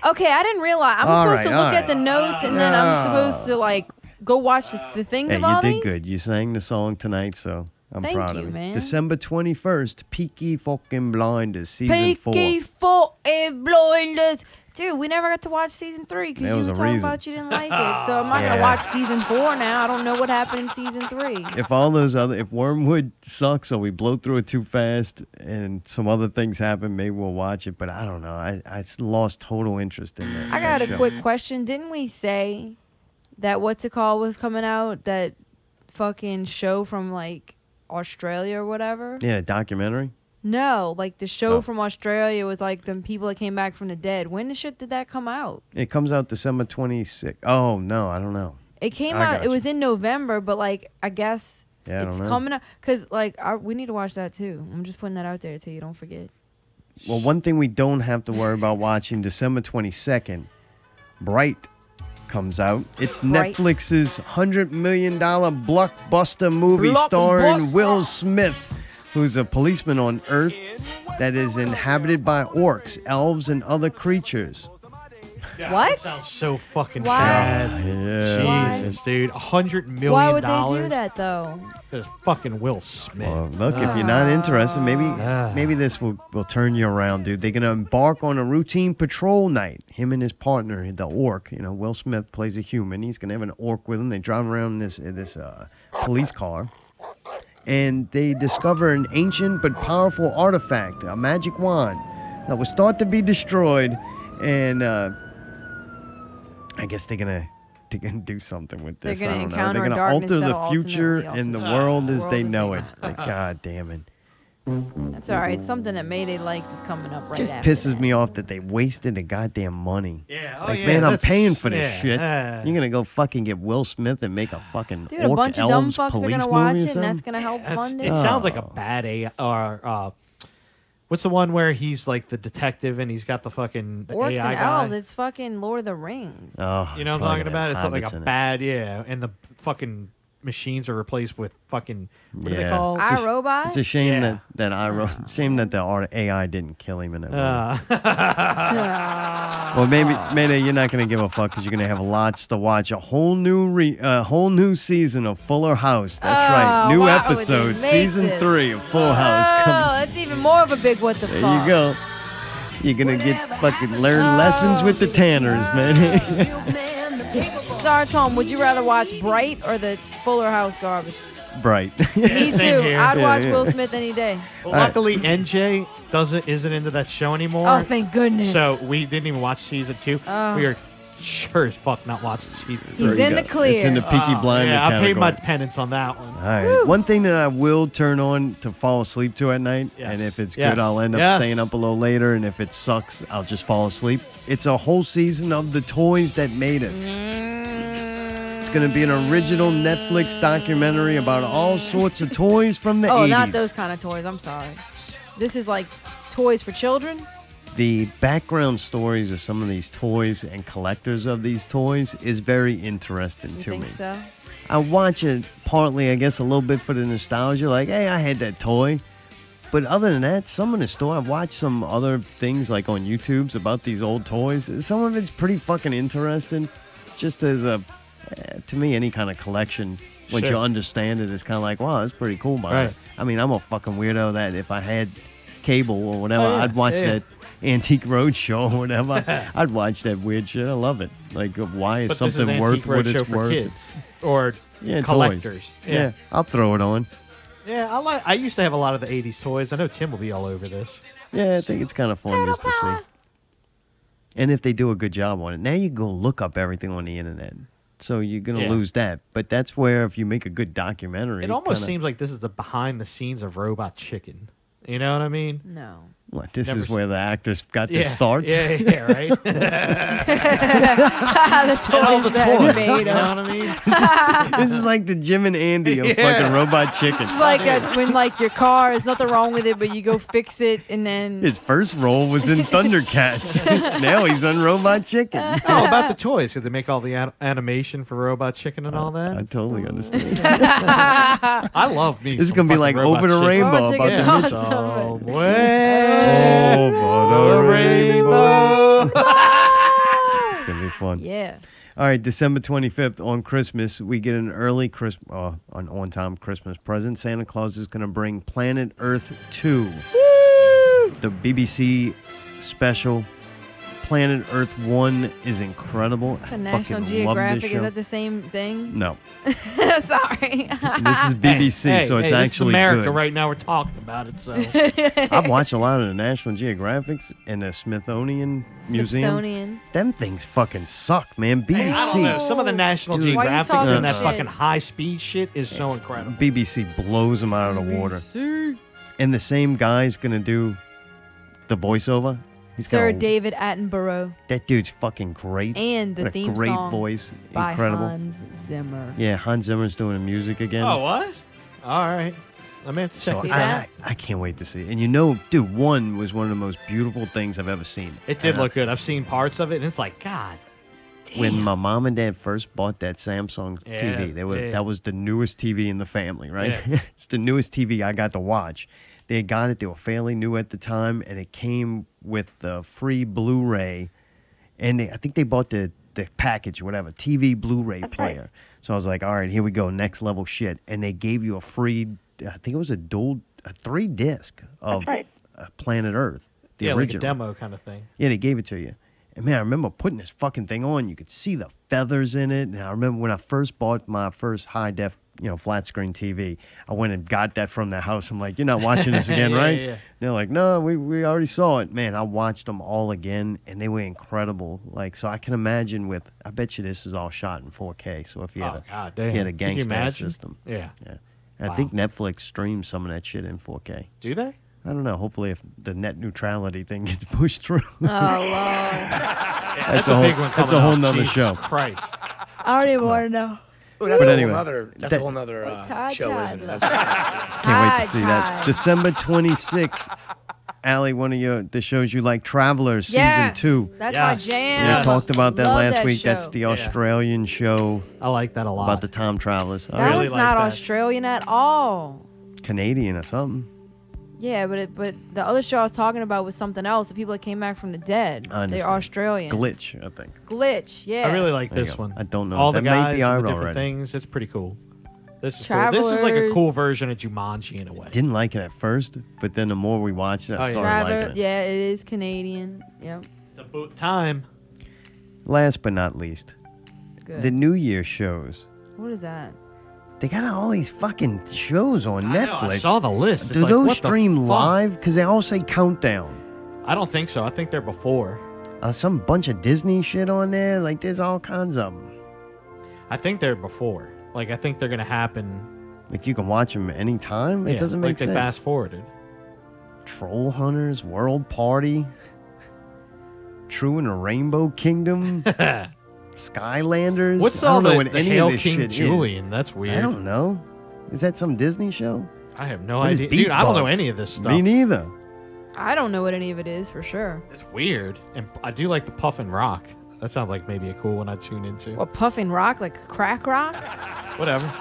Okay, I didn't realize. I'm supposed to look at the notes, and then I'm supposed to, go watch the things of all you these? did good. You sang the song tonight, so I'm Thank proud you, of you. man. December 21st, Peaky Fucking Blinders, Season 4. Peaky Fucking Blinders. Dude, we never got to watch Season 3 because you were talking about you didn't like it. So I'm not going to watch Season 4 now. I don't know what happened in Season 3. If Wormwood sucks or we blow through it too fast and some other things happen, maybe we'll watch it. But I don't know. I lost total interest in that. I got a quick question. Didn't we say that What's It Called was coming out? That fucking show from, Australia or whatever? Yeah, documentary? No, the show from Australia was the people that came back from the dead. When the shit did that come out? It comes out December 26th. Oh, no, I don't know. It came out, it was in November, but I guess it's coming out. Because we need to watch that too. I'm just putting that out there too, you don't forget. Well, one thing we don't have to worry about watching, December 22nd, Bright comes out. It's Netflix's $100 million blockbuster movie starring Will Smith, who's a policeman on Earth that is inhabited by orcs, elves, and other creatures. What? That sounds so fucking Why? bad. Yeah. Jesus, dude. $100 million. Why would they do that, though? There's fucking Will Smith. Well, look, if you're not interested, maybe this will turn you around, dude. They're going to embark on a routine patrol night. Him and his partner, the orc, Will Smith plays a human. He's going to have an orc with him. They drive around in this police car. And they discover an ancient but powerful artifact, a magic wand, that was thought to be destroyed. And I guess they're gonna do something with this. They're gonna I don't know. encounter They're gonna a darkness alter the that'll future ultimately and the alter world the as world they as know they it. know. Like, God damn it. That's all right. Something that Mayday likes is coming up right Just after pisses that. me off that they wasted the goddamn money. Yeah. Man, I'm paying for this shit. Yeah. You're gonna go fucking get Will Smith and make a fucking Dude, orc a bunch of dumb elves fucks are police gonna watch movie or it, and that's something? gonna help fund it. It sounds like a bad what's the one where he's like the detective and he's got the fucking Orcs AI and guy? elves. It's fucking Lord of the Rings. Oh, You know what I'm probably talking about? It's have like hobbits a in it. bad, and the fucking machines are replaced with fucking, what are they Yeah. called? iRobot? It's a shame Yeah. that shame that the AI didn't kill him in that movie. Ah. Well, maybe you're not going to give a fuck because you're going to have lots to watch. A whole new season of Fuller House. That's right. New why would they episode, make season this? 3 of Full House Oh, comes. that's even more of a big what the There fuck. you go. You're going to get fucking learn lessons with the Tanners, man. Sorry, Tom, would you rather watch Bright or the Fuller House garbage? Bright. Me same too. here. I'd watch yeah. Will Smith any day. Well, luckily, NJ isn't into that show anymore. Oh, thank goodness. So we didn't even watch season 2. Oh. We are sure as fuck not watching season 3. He's in the clear. It's in the Peaky Blinders Yeah, I paid my category. penance on that one. All right. One thing that I will turn on to fall asleep to at night, Yes. and if it's Yes. good, I'll end up Yes. staying up a little later, and if it sucks, I'll just fall asleep. It's a whole season of The Toys That Made Us. It's going to be an original Netflix documentary about all sorts of toys from the 80s. Oh, not those kind of toys. I'm sorry. This is like toys for children. The background stories of some of these toys and collectors of these toys is very interesting You to think me. so? I watch it partly, I guess, a little bit for the nostalgia. Like, hey, I had that toy. But other than that, some in the store, I've watched some other things like on YouTube's about these old toys. Some of it's pretty fucking interesting. Just as a, to me, any kind of collection, once you understand it, it's kind of like, wow, that's pretty cool, man. Right. I mean, I'm a fucking weirdo that if I had cable or whatever, I'd watch that Antique Roadshow or whatever. I'd watch that weird shit. I love it. Like, why is something worth what it's for worth? Kids or Yeah, collectors. toys. Yeah, I'll throw it on. Yeah, I used to have a lot of the 80s toys. I know Tim will be all over this. Yeah, I think it's kind of fun just to see. And if they do a good job on it, now you can go look up everything on the internet. So you're going to lose that. But that's where if you make a good documentary. It almost seems like this is the behind the scenes of Robot Chicken. You know what I mean? No. What, this is where the actors got their starts? Yeah, right? The toys that toys, made you know us. what I mean? This is like the Jim and Andy of fucking Robot Chicken. It's like when like your car, there's nothing wrong with it, but you go fix it and then. His first role was in Thundercats. Now he's on Robot Chicken. Oh, about the toys. Did they make all the animation for Robot Chicken and all that? I totally understand. I love me. This is going to be like Over the Rainbow. Robot About Chicken's the awesome. Over the rainbow. It's going to be fun. Yeah. All right, December 25th on Christmas, we get an early an on-time Christmas present. Santa Claus is going to bring Planet Earth 2. Woo! The BBC special. Planet Earth 1 is incredible. The National Geographic, is that the same thing? No. Sorry. This is BBC, so it's actually America good. right now. We're talking about it, so. I've watched a lot of the National Geographics and the Smithsonian Museum. Them things fucking suck, man. BBC. I don't know. Some of the National Geographics and that shit? fucking high-speed shit is so incredible. BBC blows them out of the water. And the same guy's going to do the voiceover. He's Sir got David Attenborough. That dude's fucking great. And the What a theme great song voice. by Incredible. Hans Zimmer. Yeah, Hans Zimmer's doing the music again. Oh, what? All right. I mean, So see I can't wait to see it. And you know, dude, 1 was one of the most beautiful things I've ever seen. It did And look good. I've seen parts of it, and it's like, God damn. When my mom and dad first bought that Samsung TV, that was the newest TV in the family, right? Yeah. It's the newest TV I got to watch. They had got it. They were fairly new at the time, and it came with the free Blu-ray. And I think they bought the package, whatever, TV Blu-ray player. So I was like, all right, here we go, next level shit. And they gave you a free, I think it was a 3-disc of Planet Earth, the original. Like a demo kind of thing. Yeah, they gave it to you. And man, I remember putting this fucking thing on. You could see the feathers in it. And I remember when I first bought my first high-def, flat screen TV, I went and got that from the house. I'm like, you're not watching this again, right? Yeah. They're like, no, we already saw it. Man, I watched them all again, and they were incredible. Like, so I can imagine I bet you this is all shot in 4K. So if you had if you had a gangsta system. Yeah. And I think Netflix streams some of that shit in 4K. Do they? I don't know. Hopefully, if the net neutrality thing gets pushed through. Oh, Lord. That's a big one. That's a whole nother Jesus show. Christ. I already want to know. Ooh, that's But a anyway, whole nother show, isn't it? Can't wait to see that. December 26th. Allie, one of the shows you like, Travelers, Season 2. That's my jam. We talked about that Love last that week. show. That's the Australian show. I like that a lot. About the time travelers. That one's not Australian at all. Canadian or something. Yeah, but the other show I was talking about was something else. The people that came back from the dead. I understand. They're Australian. Glitch, I think. Glitch, yeah. I really like There you this go. one. I don't know. All the That may guys be and out the different already. things. It's pretty cool. This is cool. This is like a cool version of Jumanji in a way. Didn't like it at first, but then the more we watched it, I started liking it. Yeah, it is Canadian. Yep. It's about time. Last but not least, Good. the New Year shows. What is that? They got all these fucking shows on I know, Netflix. I saw the list. It's Do like, those what the stream fuck? live? Because they all say countdown. I don't think so. I think they're before. Some bunch of Disney shit on there. Like, there's all kinds of them. I think they're before. Like, I think they're going to happen. Like, you can watch them anytime? It doesn't make like sense. they fast forwarded. Troll Hunters, World Party, True in the Rainbow Kingdom, Skylanders. What's I don't all know the what any Hail of this King shit Julian? is. That's weird. I don't know. Is that some Disney show? I have no What is idea. Dude, I don't know Beatbugs? any of this stuff. Me neither. I don't know what any of it is for sure. It's weird. And I do like the Puff and Rock. That sounds like maybe a cool one I'd tune into. What, Puffin' Rock? Like crack rock? Whatever.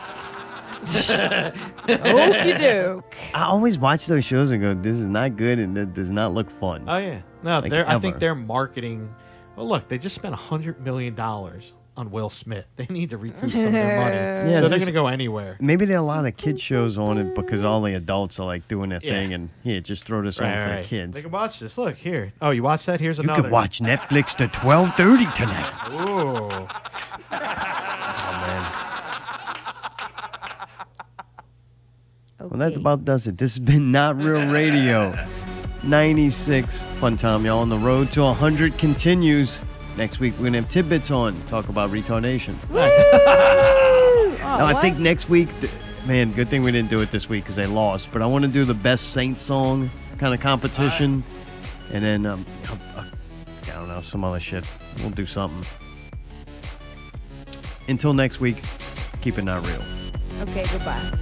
Okie doke. I always watch those shows and go, this is not good and that does not look fun. Oh yeah, no, Like I think ever. they're marketing. Well, look, they just spent $100 million on Will Smith. They need to recoup some of their money, Yeah, so they're just- gonna go anywhere. Maybe there are a lot of kid shows on it because all the adults are like doing their Yeah. thing and here, just throw this on for the kids. They can watch this. Look here. Oh, you watch that? Here's You another. could watch Netflix to 12:30 tonight. Ooh. Well, that about does it. This has been Not Real Radio 96. Fun time, y'all. On the road to 100 continues. Next week, we're going to have tidbits on. Talk about retardation. Now, I think next week, man, good thing we didn't do it this week because they lost. But I want to do the best Saints song kind of competition. And then, I don't know, some other shit. We'll do something. Until next week, keep it not real. Okay, goodbye.